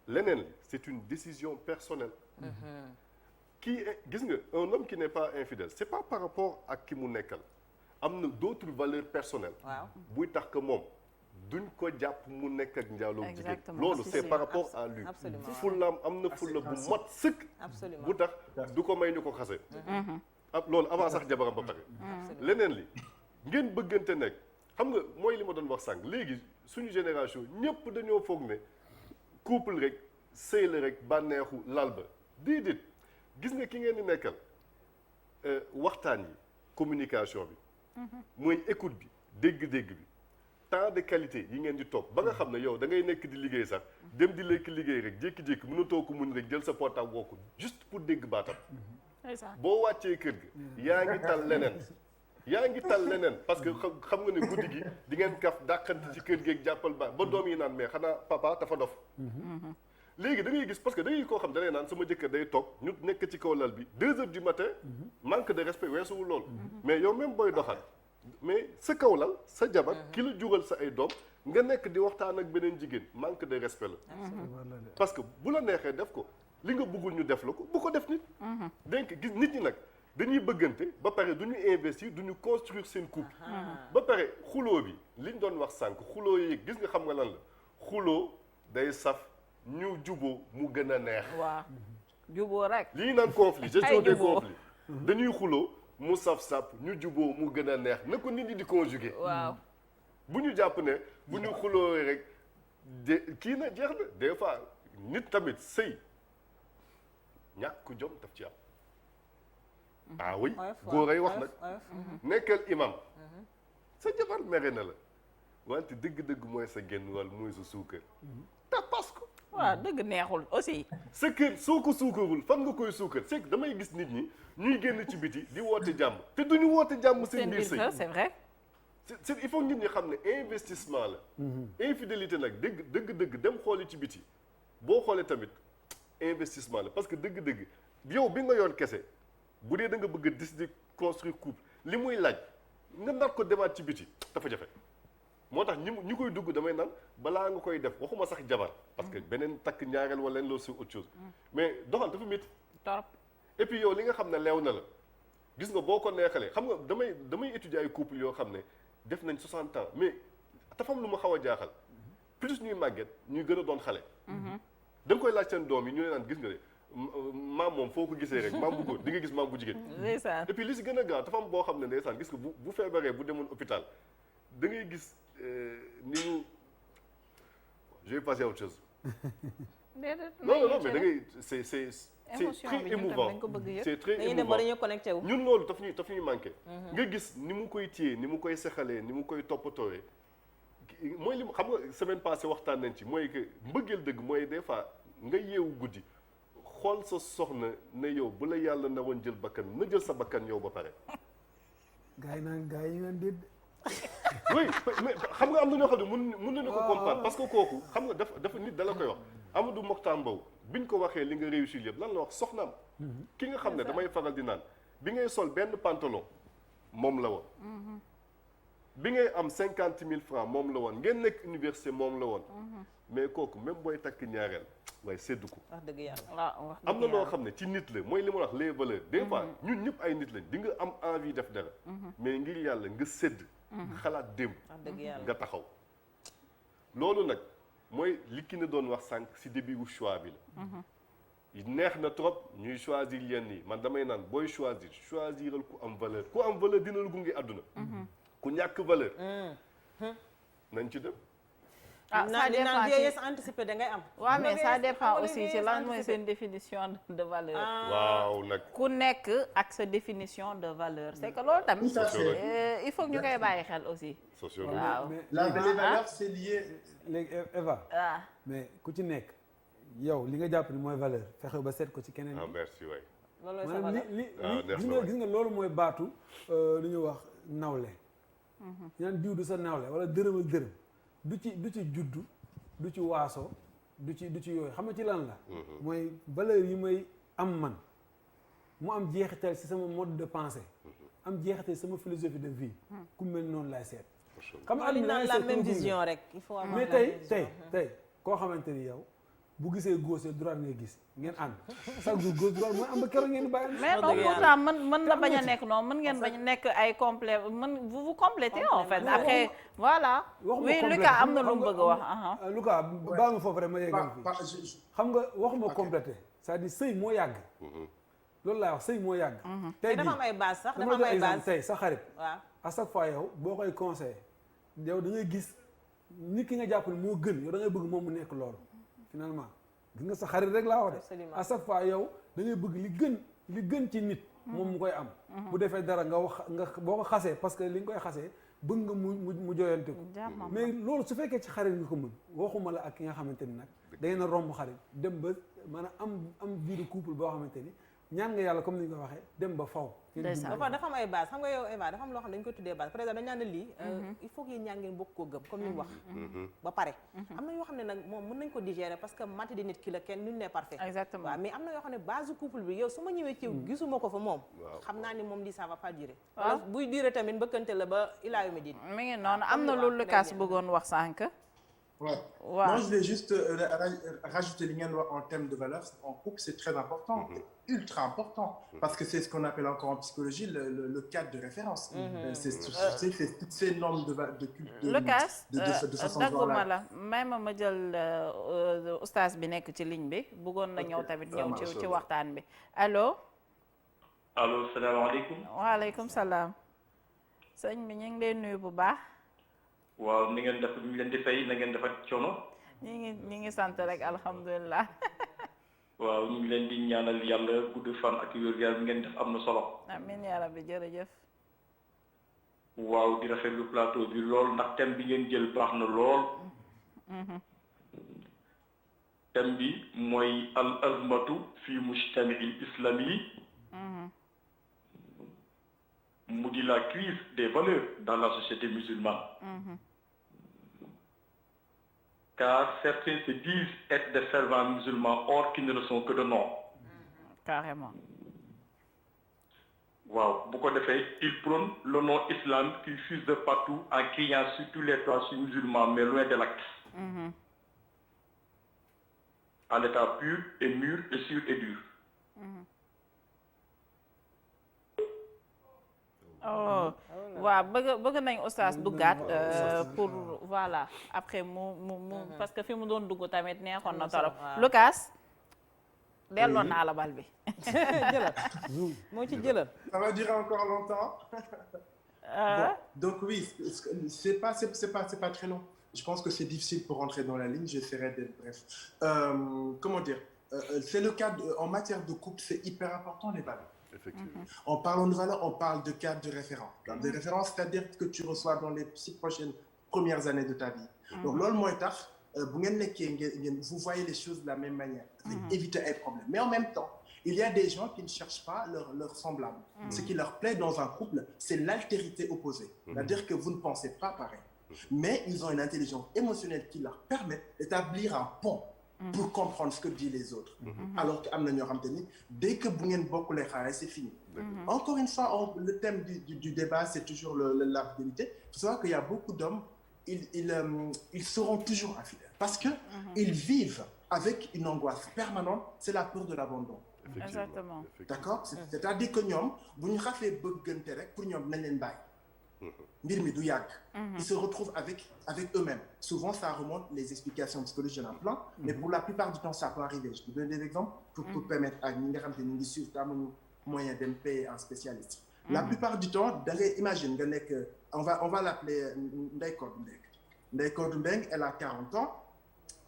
leneen li c'est une décision personnelle kii gis nga un homme qui n'est pas infidèle c'est pas par rapport ak ki mu nekkal am na d'autres valeurs personnelles buy tax que moom duñ ko jàpp mu nekk ak njaaloo jigéen loolu c'est par rapport à lui fullaam am na fulla bu mot sëkk bu tax du ko may ñu ko xase loolu avant sax jabaram ba pare leneen li ngeen bëggante nekk xam nga mooy li ma doon wax sànq léegi suñu génération ñëpp dañoo foog ne couple rek sëy la rek bànneexu lal ba déedéet gis nga ki ngeen di nekkal waxtaan yi communication bi mooy écoute bi dégg-dégg bi temps de qualité yi ngeen di toog ba nga xam ne yow da ngay nekk di liggéey sax dem di lekk liggéey rek jékki-jékki mënatoo ko mun rek jël sa portable woo ko juste pour dégg baatam boo wàccee kër ga yaa ngi tal leneen parce que xam nga ne guddi gi di ngeen kaf dàqante ci kër gi ak jàppal ba doom yi naan mais xanaa papa dafa dof léegi da ngay gis parce que da ngay koo xam da ngay naan sama jëkkër day toog ñu nekk ci kaw lal bi 2 heures du matin manque de respect weesuwul loolu mais yow même booy doxal mais sa kaw lal sa jabar ki la jural sa ay doom nga nekk di waxtaan ak beneen jigéen manque de respect la parce que bu la neexee def ko li nga bëggul ñu def la ko bu ko def nit donc gis nit ñi nag dañuy bëggante ba pare du ñu investir du ñu construire seen couple ba pare xuloo bi liñ doon wax sànq xuloo yi gis nga xam nga lan la xuloo day saf ñu juboo mu gën a neex
waaw juboo rek
li ñu naan conflit gestion des conflits dañuy xuloo mu saf-saf ñu juboo mu gën a neex na ko nit ñi di conjuguer
waaw
bu ñu jàpp ne bu ñu xuloo rek de kii na jeex na des fois nit tamit sëy ñàkk jom daf ci am ah oui góor ay wax nag nekkal imam sa jabar mere na la wante dëgg-dëgg mooy sa genn wàll mooy sa suukar tapas ko
waaw dëgg neexul aussi
sa kër soo ko suukarul fan nga koy suukar c'est que damay gis nit ñi ñuy génn ci biti di woote jàmm te duñu woote jàmm seen biir sëy
c'est vrai
c'est il faut nit ñi xam ne investissement la infidélité nag dëgg dem xooli ci biti boo xoolee tamit investissement la parce que dëgg yow bi nga yor kese bu dee da nga bëgg a décider construire couple li muy laaj nga nar ko demaat ci biti dafa jafe moo tax ñi koy dugg damay naan balaa nga koy def waxuma sax jabar parce que beneen takk ñaareel wala leen loolu c'est autre chose mais doxal dafa métti
torop
et puis yow li nga xam ne leew na la gis nga boo ko neexalee xam nga damay étudier ay couple yoo xam ne def nañ 60 ans mais dafa am lu ma xaw a jaaxal plus ñuy màgget ñuy gën a doon xale da nga koy laaj seen doom yi ñu ne naan gis nga de maam moom foo ko gisee rek maam bu góor di nga gis maam bu jigéen
ndeysaan
et puis li si gën a gaaw dafa am boo xam ne ndeysaan gis nga bu feebaree bu demoon hôpital da ngay gis ni ñu je vais passer à autre chose non mais da ngay c'est très émouvant c'est très émouvant ñun loolu daf ñuy manqué nga gis ni mu koy téye ni mu koy sexalee ni mu koy toppatoowee mooy li xam nga semaine passée waxtaan nañ ci mooy que mbëggeel dëgg mooy des fois nga yeewu guddi xool sa soxna ne yow bu la yàlla na woon jël bakkan na jël sa bakkan yow ba pare
gars yi naan déet
oui mais xam nga am na ñoo xam ne mun nañu ko comprendre parce que kooku xam nga dafa nit dala koy wax Amadou Mokhtar Mbow biñ ko waxee li nga réussir yëpp lan la wax soxnaam ki nga xam ne damay faral di naan bi ngay sol benn pantalon moom la woon bi ngay am 50 000 francs moom la woon ngeen nekk université moom la woon mais kooku même booy takk ñaareel waaye séddu ko
wax dëgg yàlla
am na loo xam ne ci nit la mooy li ma wax les valeurs des fois ñun ñëpp ay nit lañ di nga am envie def dara mais ngir yàlla nga sédd xalaat démb nga taxaw loolu nag mooy li ki ne doon wax sànq si début wu choix bi la neex na trop ñuy choisir yenn yi man damay naan booy choisiral ku am valeur dina la gunge àdduna ku ñàkk valeur nañ ci dem
ça dépend ci
vieillesse anticipée da ngay am.
waaw mais ça dépend aussi ci lan mooy seen définition de valeur.
waaw nag
ku nekk ak sa définition de valeur c'est que loolu tamit. il faut que ñu koy bàyyi xel aussi.
sociologue
waaw
les valeurs c'est lié.
léegi Eva. mais ku ci nekk yow li nga jàpp ni mooy valeur fexe ba seet ko ci keneen.
merci waay.
looloo sa
valeur gis nga loolu mooy baatu li ñuy wax nawle. ñaan diw du sa nawle wala dërëm ak dërëm. du ci juddu du ci waaso du ci yooyu xam nga ci lan la mooy valeur yi may am man mu am jeexital ci sama mode de pensée am jeexital sama philosophie de vie ku mel noonu laay seet xam nga
am la même vision rek il faut avoir
mais tey koo xamante ni yow bu gisee gauche droite ngay gis ngeen ànd chaque jour gauche droite mooy am ba keroog ngeen di bàyyi.
mais non pourtant mën na bañ a nekk noonu mën ngeen bañ a nekk ay complet vous complétez en fait après voilà. oui Lucas am na lu mu bëgg a wax.
Lucas baal ma foofu rek ma yeggal fii xam nga waxuma complété c'est-à-dire sëy moo yàgg. loolu laay wax sëy moo yàgg. tey
dafa am ay base sax dafa am
dama
ay
jox
base
exemple tey sa xarit.
waaw
à chaque fois yow boo koy conseillé yow da ngay gis nit ki nga jàpp ne moo gën yow da ngay bëgg moom mu nekk loolu. finalement gis nga sa xarit rek laa wax de à chaque fois yow da ngay bëgg li gën ci nit moom mu koy am bu defee dara nga wax nga boo ko xasee parce que li nga koy xasee bëgg nga mu joyante ko mais loolu su fekkee ci xarit nga ko mën waxuma la ak ki nga xamante ni nag da ngeen a romb xarit dem ba maanaam am vie de couple boo xamante ni ñaan nga yàlla comme ni nga ko waxee dem ba faw
dafa am ay base xam nga yow Eva dafa am loo xam ne dañu ko tuddee base par exemple dañu naan ne lii il faut que yéen ñaan ngeen bokk koo gëm comme ni mu wax ba pare am na yoo xam ne nag moom mën nañ ko digérer parce que mati di nit ki la kenn nul n'est parfait
exactement
waaw mais am na yoo xam ne base du couple bi yow su ma ñëwee ci gisuma ko fa moom xam naa ni moom lii ça va pas durer buy durer tamit mbëkkante la ba ilaa yawmi diin
mi ngi noonu am na loolu Lucas bëggoon wax sànq
Ouais. Moi, je voulais juste rajouter li ngeen wax en termes de valeur. En couple, c'est très important, ultra important, parce que c'est ce qu'on appelle encore en psychologie le cadre de référence. C'est toutes ces normes de culte.
Lucas, dagguma la may ma jël oustaz bi nekk ci ligne bi bëggoon na ñëw tamit ñëw ci waxtaan bi allo.
allo salaamaaleykum.
waaleykum salaam. sëñ bi ñu ngi lay nuyu bu baax.
waaw ni ngeen def ñu leen di fay na ngeen def ak coono.
ñi ngi sant rek alhamdulilah.
waaw ñu ngi leen di ñaanal yàlla gudd fan ak wér-gu-yaram ngeen def am na solo.
amiin yaa rabbi jërëjëf.
waaw di rafetlu plateau bi lool ndax thème bi ngeen jël baax na lool. thème bi mooy al azmatu fi mujtami'il islami. mu di la crise des valeurs dans la société musulmane. Car certains se disent être des fervents musulmans or qu'ils ne le sont que de nom.
Carrément.
waaw bu ko defee ils prônent le nom islam qui fuse de partout en criant sur tous les toits sur musulmans mais loin de l'acte. À l'état pur et mûr et sûr et dur.
oh waaw bëgg nañ oustaz duggaat pour voilà après mu parce que fi mu doon dugg tamit neexoon na torop Lucas delloo naa la bal bi
jëlal moo ci jëlal
ça va durer encore longtemps. Bon, donc oui c'est pas très long. Je pense que c'est difficile pour rentrer dans la ligne, j'essaierai d'être bref. Comment dire, c'est le cas en matière de couple, c'est hyper important les valeurs.
Effectivement.
En parlant de valeurs, on parle de cadre de référence. Cadre de référence, c'est-à-dire que tu reçois dans les 6 prochaines premières années de ta vie. Donc loolu mooy tax bu ngeen nekkee ngeen vous voyez les choses de la même manière. Éviter ay problèmes. Mais en même temps, il y a des gens qui ne cherchent pas leur semblable. Ce qui leur plaît dans un couple, c'est l'altérité opposée. C'est-à-dire que vous ne pensez pas pareil. Mais ils ont une intelligence émotionnelle qui leur permet d'établir un pont pour comprendre ce que disent les autres. Alors que am na ñoo xamante ni dès que bu ngeen bokkulee xaalis c'est fini. Encore une fois, le thème du débat, c'est toujours la fidélité. Il faut savoir qu'il y a beaucoup d'hommes, ils seront toujours infidèles parce que ils vivent avec une angoisse permanente, c'est la peur de l'abandon.
Exactement.
D'accord? C'est-à-dire que ñoom bu ñu xasee bëggante rek pour ñoom nañ leen bàyyi. mbir mi du yàgg. Ils se retrouvent avec eux-mêmes. Souvent ça remonte, les explications psychologiques, il y en a plein, mais pour la plupart du temps ça peut arriver. Je peux donner des exemples pour permettre à ñi nga xam te ñu ngi suivre te amuñu moyen de payer un spécialiste. La plupart du temps da ngay imagine nga nekk on va l'appeler Ndeye Codou Mbengue. Ndeye Codou Mbengue, elle a 40 ans,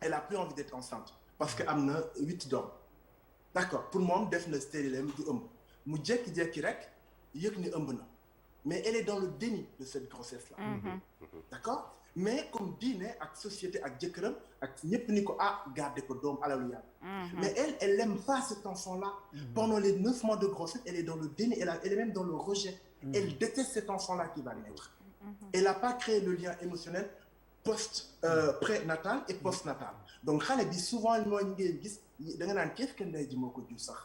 elle a plus envie d'être enceinte parce que am na 8 doom. D'accord, pour moom def na stérilet du ëmb mu jékki-jékki rek yëg ni ëmb na mais elle est dans le déni de cette grossesse là. D'accord, mais comme diine ak société ak jëkkëram ak ñëpp ni ko garder ko doom alalu yàlla. Mais elle aime pas cet enfant là. Pendant les 9 mois de grossesse elle est dans le déni, elle est même dans le rejet. Elle déteste cet enfant là qui va naître. Elle n'a pas créé le lien émotionnel prénatal et postnatal. Donc xale bi souvent mooy ñu ngeen gis da nga naan qu'est-ce que ndey ji moo ko jur sax.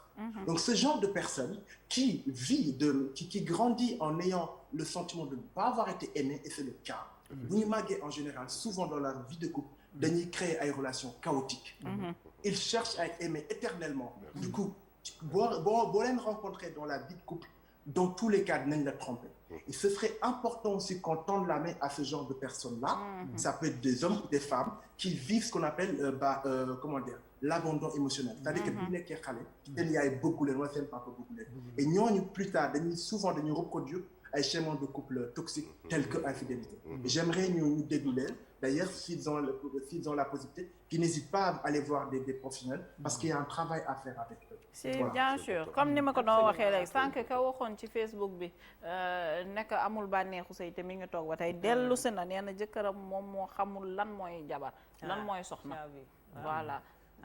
Donc ce genre de personne qui vit qui grandit en ayant le sentiment de ne pas avoir été aimé, et c'est le cas. Bu ñu màggee en général souvent dans leur vie de couple dañuy créer ay relations chaotiques. Ils cherchent à être aimés éternellement. Du coup boo leen rencontrer dans la vie de couple, dans tous les cas dinañ la tromper. Et ce serait important aussi qu'on tende la main à ce genre de personnes-là. Ça peut être des hommes ou des femmes qui vivent ce qu'on appelle comment dire, l'abandon émotionnel. C'est-à-dire que bu ñu nekkee xale seen yaay bëggu leen wala seen papa bëggu leen. Et ñooñu plus tard souvent dañuy reproduire ay schémas de couple toxiques tels que infidélité. J'aimerais ñu déglu leen. D'ailleurs, s'ils ont la possibilité, qu'ils n'hésitent pas à aller voir des professionnels parce qu'il y a un travail à faire avec eux.
Si, voilà. Bien sûr. Comme ni ma ko doon waxee rek sànq ka waxoon ci Facebook bi nekk amul bànneexu sëy te mi ngi toog ba tey dellu si na nee na jëkkëram moom moo xamul lan mooy jabar lan mooy soxna. Voilà.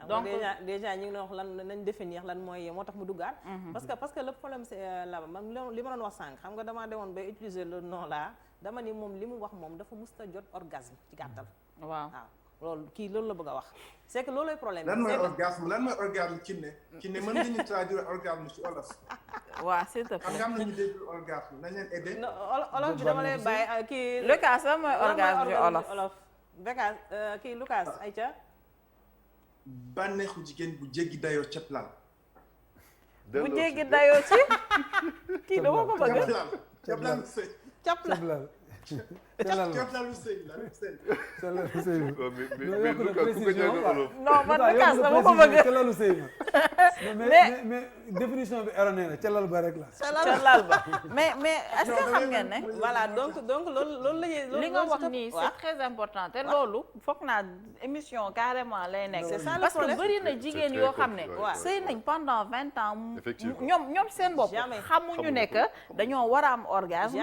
Donc
déjà ñu ngi doon wax lan nañ définir lan mooy moo tax mu duggaat. parce que le problème c'est là man li ma doon wax sànq xam nga damaa demoon ba utiliser le nom là dama ni moom li mu wax moom dafa musta jot orgasme ci gàttal. waaw loolu kii loolu la bëgg a wax. c'est que loolooy problème bi.
lan mooy orgasme ki ne mën nga ñu traduire orgasme ci olof.
waaw s'il te plaît.
am nañu dégg orgasme nañ leen aider.
olof bi dama lay bàyyi kii.
Lucas lan mooy orgasme ci olof.
Lucas kii Lucas ayca.
bànneexu jigéen bu jéggi dayoo ceeb lal.
bu jéggi dayoo ci. kii dama ko bëgg.
ceeb lal sëy.
ceeb lal.
non man Lucas dama ko bëgg.
mais définition bi erronée na calal ba rek la.
calal ba mais est-ce que xam ngeen ne.
voilà donc loolu la ñuy.
li nga wax nii c'est très important te loolu foog naa émission carrément lay nekk.
c'est ça le
parce que
problème.
bëri na jigéen yoo xam ne. sëy nañ pendant 20 ans. ñoom seen bopp. xamuñu ne que dañoo war a am orgasme.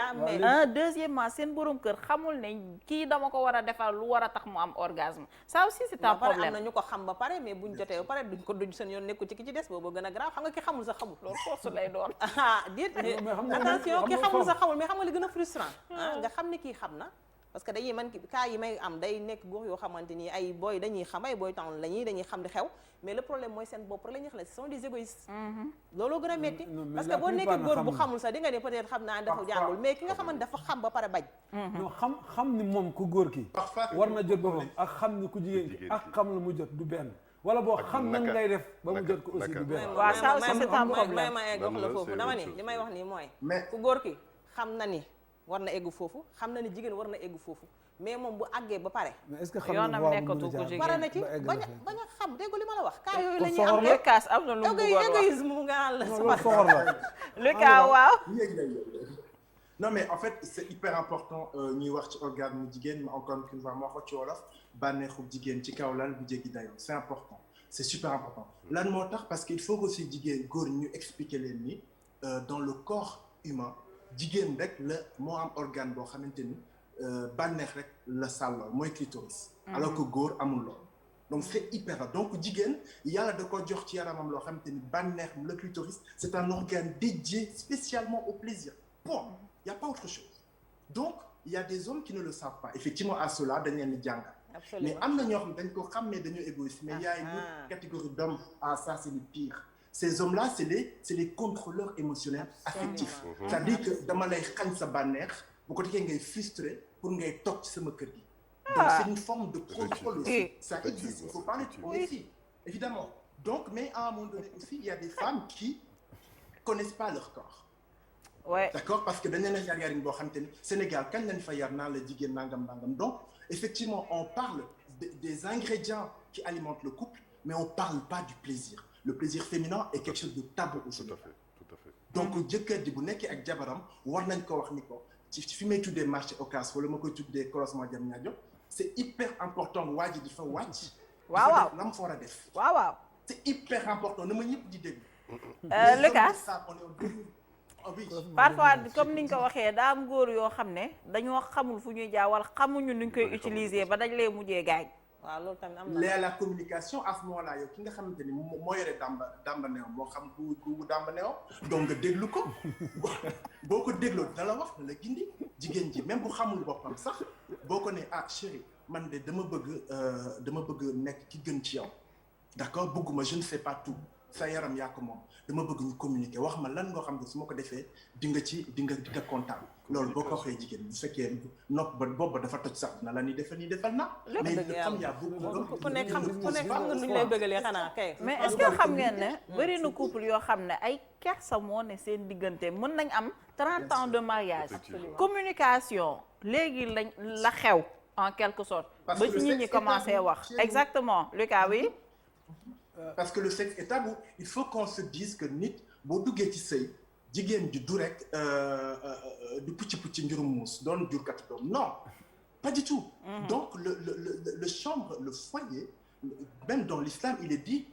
Deuxièmement seen borom kër xamul ne kii dama ko war a defal lu war a tax mu am orgasme ça aussi c'est un problème.
am na ñu ko xam ba pare mais buñ jotee ba pare duñ seen yoon nekku ci ki ci des boobu gën a grave xam nga ki xamul sax xamul.
loolu force lay doon.
attention ki xamul sax xamul mais xam nga li gën a frustrant. nga xam ne kii xam na parce que dañuy man cas yi may am day nekk góor yoo xamante ni ay booy dañuy xam ay booy town dañuy xam di xew mais le problème mooy seen bopp rek la ñuy xale ce sont des égoïstes. looloo gën a metti parce que boo nekkee góor bu xamul sax di nga ne peut-être xam naa dafa jàngul mais ki nga xamante dafa xam ba pare bañ.
non xam ni moom ku góor ki war na jot boppam ak xam ni ku jigéen ki ak xam la mu jot du benn wala boo xam nan ngay def ba mu jot ko aussi du benn.
waaw ça aussi c'est un problème.
ma egg wax la foofu dama ni li may wax nii mooy ku góor ki xam na ni war na egg foofu xam na ni jigéen war na egg foofu mais moom bu àggee ba pare.
mais est-ce que xam
yoonam nekkatu ko jigéen
pare na ci bañ a xam dégg li ma la wax. cas yooyu la ñuy
soxor
am
la
Lucas am na lu mu bëggoon wax
égoïsme mu nga naan la
loolu soxor la.
Lucas waaw.
non mais en fait c'est hyper important ñuy wax ci orgasme jigéen mais encore une fois ma wax ci wolof bànneexu jigéen ci kaw lal bu jéggi dayoo c'est important c'est super important. lan moo tax parce qu'il faut que aussi jigéen góor ñu expliquer leen ni dans le corps humain jigéen rek la moo am organe boo xamante ni bànneex rek la sàllool mooy clitoris. alors que góor amul lool. donc c'est hyper donc jigéen yàlla da ko jox ci yaramam loo xamante ni bànneex le clitoris c'est un organe dédié spécialement au plaisir. Bon, il y a pas autre chose. Donc il y a des hommes qui ne le savent pas effectivement à cela dañ leen di jàngal. mais am na ñoo xam dañ ko xam ne dañoo égoïste mais il y a une autre catégorie d'hommes ça c'est le pire. Ces hommes-là c'est les contrôleurs émotionnels affectifs. c'est-à-dire que dama lay xañ sa bànneex bu ko defee ngay frustré pour ngay toog ci sama kër gi. donc c'est une forme de contrôle aussi. ça existe il faut parler de les filles évidemment. donc mais à un moment donné aussi il y a des femmes qui connaissent pas leur corps.
ouais.
D'accord, parce que dañ leen a yar yarin boo xam te ni Sénégal kañ lañ fa yar naa la jigéen nangam. Donc effectivement on parle des ingrédients qui alimentent le couple, mais on parle pas du plaisir. Le plaisir féminin est quelque chose de tabou au Sénégal.
Tout à fait.
Donc jëkkër ji bu nekkee ak jabaram war nañ ko wax ni ko ci fi may tuddee marché Ocass wala ma koy tuddee croisement Diamniadio, c'est hyper important waa ji di fa wàcc.
waaw
lam fa war a def.
waaw.
c'est hyper important na ma ñëpp di dégg.
Lucas parfois comme niñ ko waxee daa am góor yoo xam ne dañoo xamul fu ñuy jaar wala xamuñu nuñ koy utiliser ba dañ lay mujjee gaañ.
waaw loolu tamit am na
la communication à ce moment-là yow ki nga xamante ni moo yore damba neew moo xam gu damba neew donc nga déglu ko boo ko dégloo dina la wax na la gindi jigéen ji même bu xamul boppam sax boo ko ne ah chérie man de dama bëgg nekk ki gën ci yow d'accord bëgguma je ne sais pas tout sa yaram yaa ko moom dama bëgg ñu communiquer wax ma lan nga xam ne su ma ko defee di nga kontaan loolu boo ko waxee jigéen bu fekkee nopp ba boobu dafa toj sax dina la ni defal na mais xam yaa bëgg
ku nekk xam nga nu ñu lay bëggalee xanaa kay
mais est-ce que xam ngeen ne bëri na couple yoo xam ne ay kersa moo ne seen diggante mën nañ am 30 ans de mariage communication léegi la xew en quelque sorte ba ci nit ñi commencé wax exactement Lucas oui.
Parce que le sexe est tabou. Il faut qu'on se dise que nit boo duggee ci sëy jigéen ji du rek du pucci njurum muus doon jur kat doom non pas du tout. Donc le chambre le foyer même dans l'islam il est dit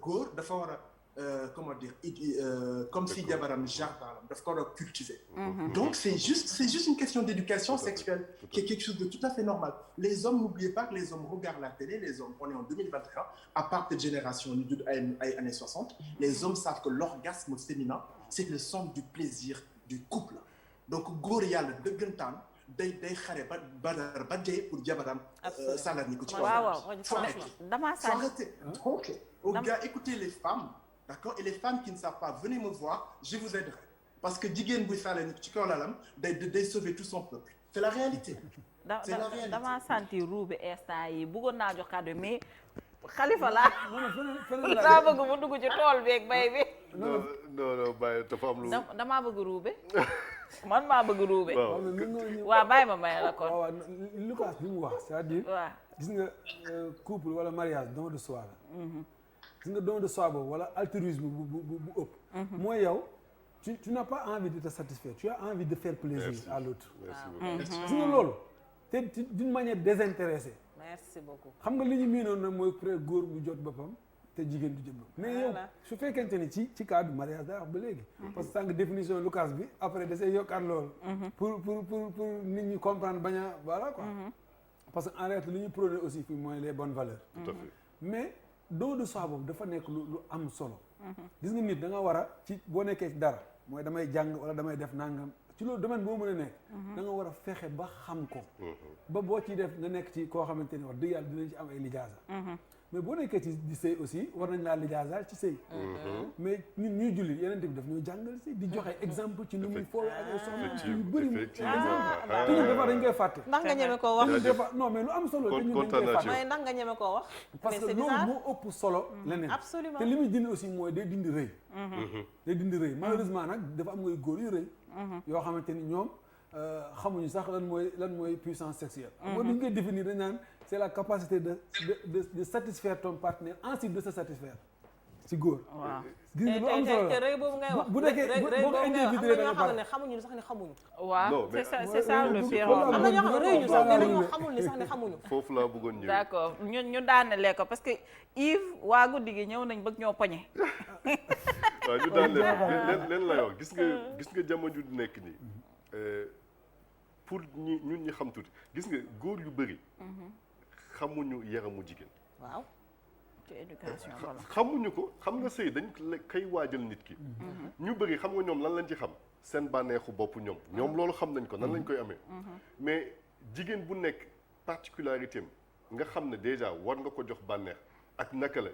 góor dafa war a comment dire comme si jabaram jardin daf ko war a cultiver. Donc c'est juste une question d'éducation sexuelle qui est quelque chose de tout à fait normal. Les hommes, n'oubliez pas que les hommes regardent la télé, les hommes, on est en 2021, à part cette génération ñu judd ay années 60, les hommes savent que l'orgasme féminin c'est le centre du plaisir du couple. Donc góor yàlla dëggantaan day xare ba dee pour jabaram salar ni ko ci faut arrêter. Donc aux gars, écoutez les femmes. D'accord, et les femmes qui ne savent pas, venez me voir, je vous aiderai. Parce que jigéen buy sale ni ci kaw lalam day sauver tout son peuple. C'est la réalité. C'est la réalité.
dama sentir ruube instant yi bëggoon naa jox kàddu mais Khalifa laa daa bëgg mu dugg ci tool beeg bay bi.
non bàyyi dafa am lu.
damaa bëgg ruube. man maa bëgg ruube. waaw bàyyi ma may la kon.
waaw Lucas li mu wax c'est-à-dire.
waaw
gis nga couple wala mariage don de soi la. gis nga don de soi boobu wala altruisme bu ëpp. mooy yow tu n'as pas envie de te satisfaire tu as envie de faire plaisir à l'autre. gis nga loolu te d'une manière désintéressée.
merci beaucoup.
xam nga li ñu miinoon nag mooy peut être góor bu jot boppam te jigéen du jot boppam. mais yow su fekkente ni ci cadre mariage day wax ba léegi. parce que sànq définition Lucas bi après da say yokkaat loolu. pour nit ñi comprendre bañ a voilà quoi. parce que en réalité li ñu prôné aussi fii mooy les bonnes valeurs.
tout à fait
mais don de soi boobu dafa nekk lu am solo. gis nga nit da nga war a ci boo nekkee ci dara mooy damay jàng wala damay def nangam ci loolu domaine boo mën a nekk. da nga war a fexe ba xam ko. ba boo ciy def nga nekk ci koo xamante ni wax dëgg yàlla dinañ ci am ay lijaasa. mais boo nekkee ci di sëy aussi war nañ laa lijaasaal ci sëy. mais ñun ñuy julli yeneen bi daf ñuy jàngal si di joxe exemple ci nu muy fooy ak ay soxna yu bëri mu te ñun des fois dañ koy fàtte.
ndax nga ñeme koo wax.
des fois non mais lu am solo te ñun dañ koy fàtte.
mooy ndax nga ñeme koo wax.
parce que loolu moo ëpp solo leneen.
absolument
te li muy dindi aussi mooy day dindi rëy. day dindi rëy malheureusement nag dafa am ngay góor yu rëy. yoo xamante ni ñoom xamuñu sax lan mooy puissance sexuelle. moo dañ koy définir dañ naan c'est la capacité de satisfaire ton partenaire ensuite de se satisfaire ci góor.
waaw
gis nga lu am solo
te rëy boobu ngay wax.
bu nekkee boo ko individué da nga
xam ne xamuñu sax ne xamuñu.
waaw c'est ça le pire.
am na ñoo xam ne rëy ñu sax mais dañoo xamul ni sax ne xamuñu.
foofu laa bëggoon ñëw.
d'accord ñu daanale ko parce que Yves waa guddi gi ñëw nañ bëgg ñoo poñe.
waaw ñu daanale leen lay wax gis nga jamono ju nekk nii pour ñun ñi xam tuuti gis nga góor yu bëri. xamuñu yaramu jigéen.
waaw.
ci éducation voilà.
xamuñu ko xam nga sëy dañ kay waajal nit ki. ñu bëri xam nga ñoom lan lañ ci xam seen bànneexu bopp ñoom loolu xam nañ ko nan lañ koy amee. mais jigéen bu nekk particularité am nga xam ne déjà war nga ko jox bànneex ak naka la.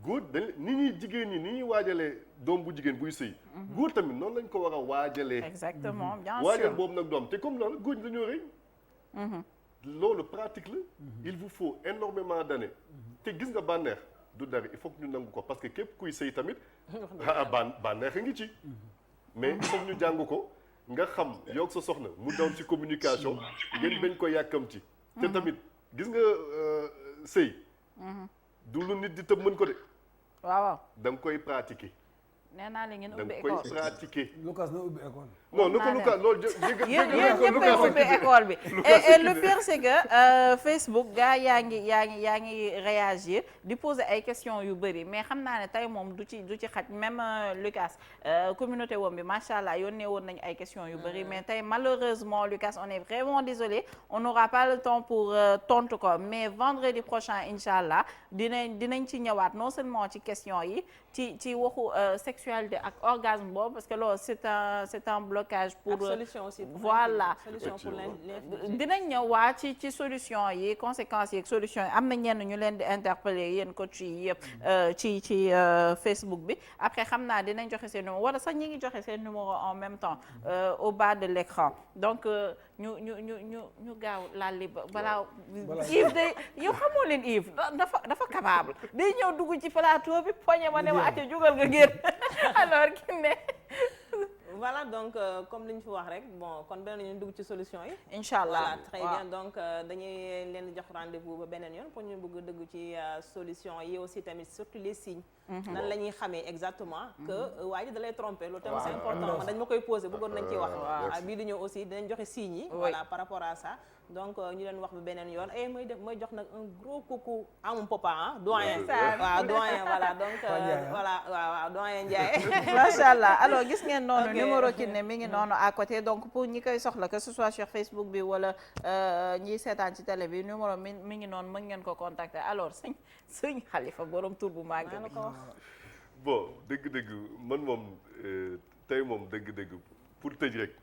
góor dañ ni ñuy jigéen ñi ni ñuy waajalee doom bu jigéen buy sëy. góor tamit noonu lañ ko war a waajalee.
exactement bien sûr
waajal boobu nag doom te comme loolu góor ñi dañoo rëy. loolu pratique la. il vous faut énormément d'années. te gis nga bànneex du dara il faut que ñu nangu ko parce que képp kuy sëy tamit bànneex a ngi ci. mais foog ñu jàng ko nga xam yow sa soxna mu doon ci communication ngeen bañ ko yàkkamti te tamit gis nga sëy du lu nit di tëb mën ko de
waaw
da nga koy pratiquer
nee naa la ngeen
da
ubbi
nga koy
école
pratiquer
Lucas na ubbi école.
non nu ko Lucas loolu
yéen ñëppay ubbi école bi et le pire c'est que Facebook gars yaa ngi réagir di poser ay questions yu bëri mais xam naa ne tey moom du ci xaj même Lucas communauté wam bi macha allah yónnee woon nañu ay questions yu bëri mais tey malheureusement Lucas on est vraiment désolé on n'aura pas le temps pour tontu ko mais vendredi prochain incha allah dinañ ci ñëwaat non seulement ci questions yi ci waxu sexualité ak orgasme boobu parce que loolu c'est un blocage pour
solution aussi
voilà
solution pour
dinañ ñëw waa ci solution yi conséquences yi ak solution yi am na ñenn ñu leen di interpeller yéen coach yi yëpp ci Facebook bi après xam naa dinañ joxe seen numéro wala sax ñi ngi joxe seen numéro en même temps au bas de l'écran donc ñu gaaw laal li balaa Yves day yow xamoo leen Yves dafa capable day ñëw dugg ci plateau bi poñe ma ne ma acca jugal nga génn alors ki ne
voilà donc comme li ñu fi wax rek bon kon beneen ñu dugg ci solution yi.
incha allah
voilà très bien donc dañuy leen jox rendez-vous ba beneen yoon pour ñu bëgg dugg ci solution yi aussi tamit surtout les signes. nan la ñuy xamee exactement que waa ji da lay tromper loolu tamit c'est important man dañ ma koy poser bëggoon nañ ci wax. bii di ñëw aussi dinañ joxe signes yi. voilà par rapport à ça. donc ñu leen wax ba beneen yoon et mooy jox nag un gros coucou à mon papa ah doyen. waaw doyen voilà donc voilà waaw doyen Ndiaye.
macha allah alors gis ngeen noonu numéro ki ne mi ngi noonu à côté donc pour ñi koy soxla que ce soit sur Facebook bi wala ñiy seetaan ci télé bi numéro mi ngi noonu mën ngeen ko contacter alors sëñ Khalifa borom tur bu màgg bi.
bon dëgg-dëgg man moom tey moom dëgg-dëgg pour tëj rek.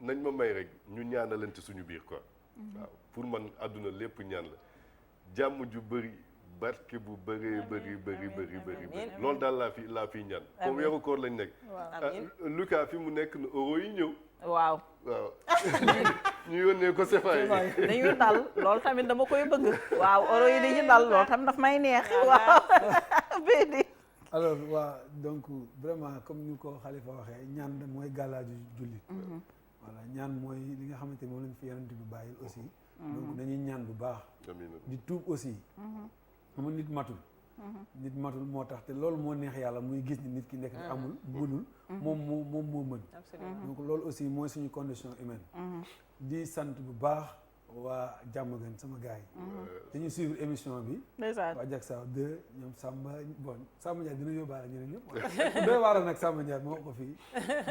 nañ ma may rek ñu ñaanalante suñu biir quoi. waaw pour man àdduna lépp ñaan la jàmm ju bëri barke bu bëree bëri loolu daal laa fi ñaan. comme weeru koor lañ nekk. Lucas fi mu nekk na euro yi ñëw.
waaw.
ñu yónnee ko CFA yi.
dañu dal loolu tamit dama koy bëgg. waaw euro yi dañu dal loolu tamit daf may neex. waaw bédi.
alors waa donc vraiment comme ni ko Khalifa waxee ñaan mooy gàllaaju jullit. voilà ñaan mooy li nga xamante ni moom lañ fi yonent bi bàyyil aussi. donc dañuy ñaan bu baax. di tuub aussi. xam nit matul. nit matul moo tax te loolu moo neex yàlla muy gis ni nit ki nekk amul mënul. moom moo mën. donc loolu aussi mooy suñu condition humaine. di sant bu baax waa Diamaguène sama gars yi. dañuy suivre émission bi. waa Diacksao 2 ñoom Samba Samba Ndiaye dina yóbbaale ñeneen ñëpp. doy waar nag Samba Ndiaye moo ko fii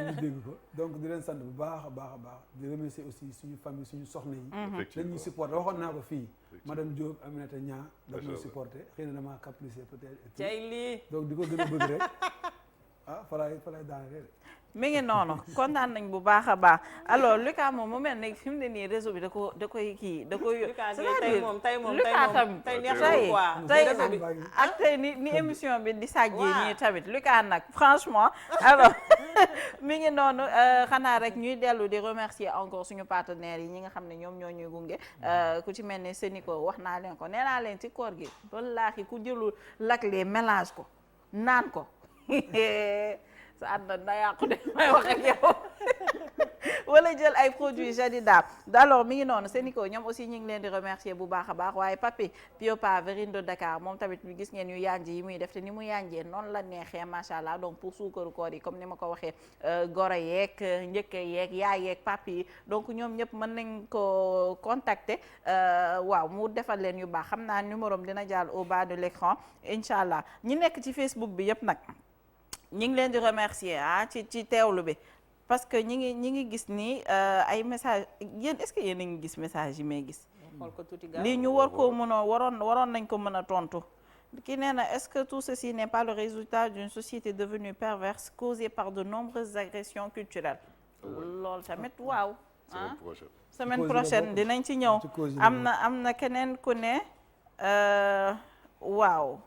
ñu dégg ko donc di leen sant bu baax a baax di remercier aussi suñu famille suñu soxna yi. dañuy supporter waxoon naa ko fii. madame Diop Aminata Niang daf ñuy supporter xëy na damaa capricé peut-être.
cay lii
donc di ko gën a bëgg rek fa lay daanaka.
mi ngi noonu kontaan nañ bu baax a baax alors Lucas moom mu mel ne fi mu ne nii réseau bi da koy kii da koy.
tey moom
Lucas tamit tey ak tey ni émission bi di sàjjee nii tamit Lucas nag franchement alors mi ngi noonu xanaa rek ñuy dellu di remercier encore suñu partenaires yi ñi nga xam ne ñoom ñoo ñuy gunge ku ci mel ne Sénico wax naa leen ko nee naa leen ci koor gi wallaahi ku jëlul laklee mélange ko naan ko sa àdduna da yàqu de may wax ak yow wala jël ay produits Jadida alors mi ngi noonu Sénico ñoom aussi ñu ngi leen di remercier bu baax a baax waaye Papi Piopa Verine de Dakar moom tamit gis ngeen yu yanj yi muy def te ni mu yanjee noonu la neexee macha allah donc pour suukaru koor yi comme ni ma ko waxee goro yeeg njëkke yeeg yaay yeeg papi yi donc ñoom ñëpp mën nañ ko contacter waaw mu defal leen yu baax xam naa numéro am dina jàll au bas de l'écran incha allah ñi nekk ci Facebook bi yëpp nag ñi ngi leen di remercier ci teewlu bi parce que ñi ngi gis ni ay message yéen est-ce que yéen a ngi gis message yi may gis lii ñu war koo mën a waroon nañ ko mën a tontu ki nee na est-ce que tout ceci n'est pas le résultat d'une société devenue perverse causée par de nombreuses agressions culturelles loolu tamit waaw semaine prochaine dinañ ci ñëw am na keneen ku ne waaw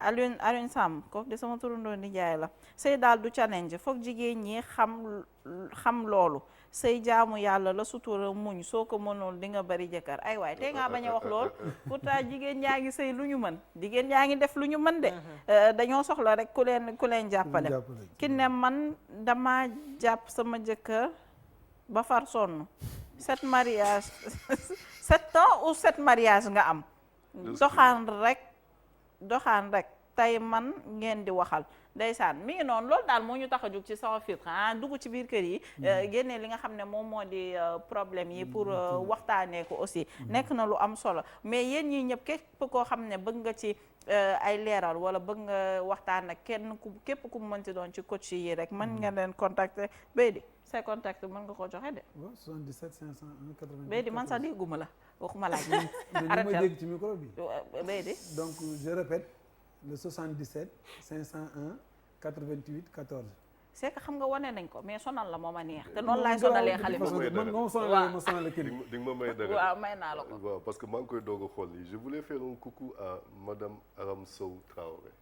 Alioune Sam kooku de sama turandoo ni jaay la sëy daal du challenge foog jigéen ñi xam loolu sëy jaamu yàlla la sutura muñ soo ko mënul di nga bari jëkkër ay waay tey ngaa bañ a wax lool pourtant jigéen ñaa ngi sëy lu ñu mën jigéen ñaa ngi def lu ñu mën de dañoo soxla rek ku leen jàppale ki ne man dama jàpp sama jëkkër ba far sonn 7 mariage 7 ans ou 7 mariage nga am doxaan rek tey man ngeen di waxal ndeysaan mi ngi noonu loolu daal moo ñu tax a jóg ci sans filtre dugg ci biir kër yi génne li nga xam ne moom moo di problème yi pour waxtaanee ko aussi nekk na lu am solo mais yéen ñii ñëpp képp koo xam ne bëgg nga ci ay leeral wala bëgg nga waxtaan ak képp ku mënti doon ci coach yi rek mën nga leen contacter Beydi say contact mën nga ko joxe de
77 501 88
Beydi man sax dégguma la waxuma laaj
arrêté ma dégg ci micro bi
Beydi
donc je répète le 77 501 88 14
c'est que xam nga wane nañ ko mais sonal la moo ma neex te noonu laay sonalee xale
man moom sonal ma sonal kii
di nga ma may dara
waaw may naa la ko
waaw parce que maa ngi koy doog a xool yi je voulais faire un coucou à madame Aram Sow Traoré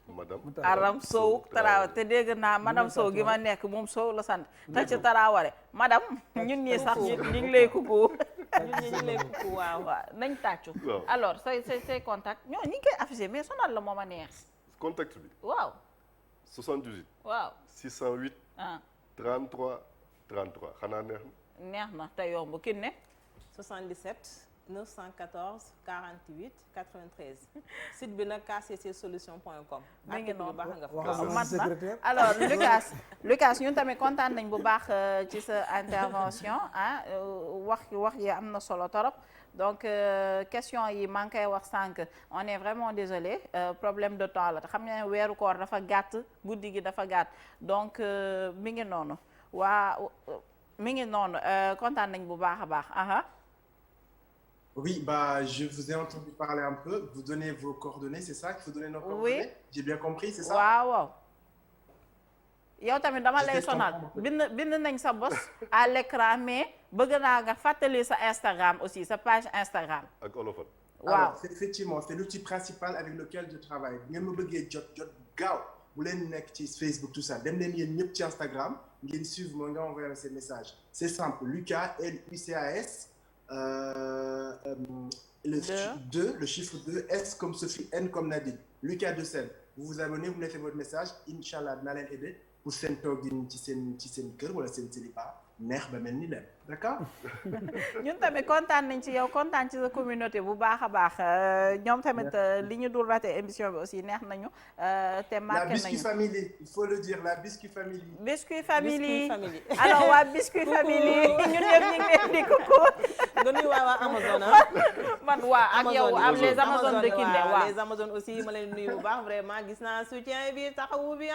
madame
Aram Sow Traoré te dégg naa madame Sow gi ma nekk moom Sow la sant te ci Traoré madame ñun ñii sax ñu ngi lay coucou ñun ñi ñu lay coucou waaw nañ tàccu alors say contact ñoo ñi ngi koy affiché mais sonal la moo ma neex
contact bi
waaw
78
waaw
608 33 33 xanaa neex
na te yomb ki ne
77 914 48 93 site bi nag kccsolution.com.
mi ngi noonu
baax nga
mat na alors Lucas ñun tamit kontaan nañ bu baax ci sa intervention wax yi am na solo torop donc question yi maa ngi koy wax sànq on est vraiment désolé problème de temps la te xam ne weeru koor dafa gàtt guddi gi dafa gàtt donc mi ngi noonu kontaan nañ bu baax a baax
Oui, je vous ai entendu parler un peu. Vous donnez vos coordonnées, c'est ça qu'il faut donner nos coordonnées? Oui. J'ai bien compris, c'est ça?
waaw yow tamit dama lay sonal bind nañ sa bos à l'écran mais bëgg naa nga fàttali sa Instagram aussi sa page Instagram.
ak olofal.
waaw
alors effectivement c'est l'outil principal avec lequel je travaille bu ngeen ma bëggee jot gaaw bu leen nekk ci Facebook tout ça dem leen yéen ñëpp ci Instagram ngeen suivre moo nga envoyer ces messages. C'est simple Lucas Lucas. Le chiffre 2, S comme Sophie, N comme Nadine. Lucas de Sène. Vous vous abonnez, vous laissez votre message. Inch'Allah, dina leen aider pour seen toogin ci seen kër wala seen célibat neex ba mel ni leen d'accord.
ñun tamit kontaan nañ ci yow kontaan ci sa communauté bu baax a baax ñoom tamit li ñu dul raté émission bi aussi neex nañu te marqué nañu.
la Biscuit Family il faut le dire la Biscuit Family.
Biscuit Family alors waa Biscuit Family ñun ñëpp ñu ngi leen di coucou.
nga nuyu waa Amazon
man waa ak yow am les Amazon de Kinde waaw
les Amazon aussi ma leen nuyu bu baax vraiment gis naa soutien bi taxawu bi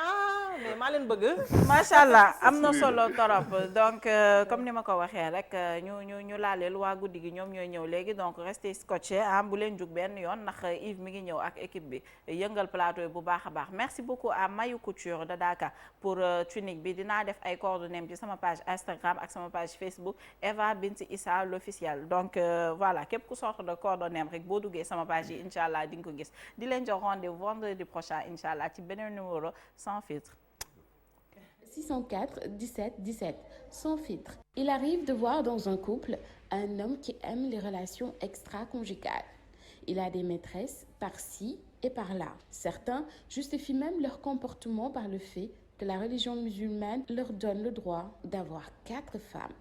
mais maa leen bëgg.
macha allah am na solo torop donc comme ni ma ko waxee rek ñu laaleel waa guddi gi ñoom ñooy ñëw léegi donc restez scotché bu leen jug benn yoon ndax Yves mi ngi ñëw ak équipe bi yëngal plateau yi bu baax a baax merci beaucoup à Mayou Couture de Dakar pour tunique bi dinaa def ay coordonnées ci sama page Instagram ak sama page Facebook Eva Binti Issa l'officiel donc voilà képp ku sorte de coordonnées rek boo duggee sama page yi incha allah di nga ko gis di leen jox rendez-vous vendredi prochain incha allah ci beneen numéro sans filtre.
604 17 17 sans filtre. Il arrive de voir dans un couple un homme qui aime les relations extra-conjugales. Il a des maîtresses par-ci et par-là. Certains justifient même leur comportement par le fait que la religion musulmane leur donne le droit d'avoir 4 femmes.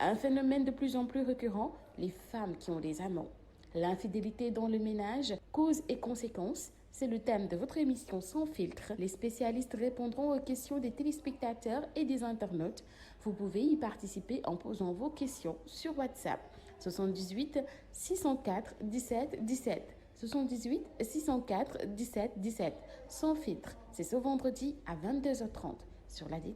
Un phénomène de plus en plus récurrent, les femmes qui ont des amants. L'infidélité dans le ménage, causes et conséquences. C'est le thème de votre émission Sans filtre. Les spécialistes répondront aux questions des téléspectateurs et des internautes. Vous pouvez y participer en posant vos questions sur WhatsApp 78 604 17 17 78 604 17 17 Sans filtre. C'est ce vendredi à 22h30 sur la DTV.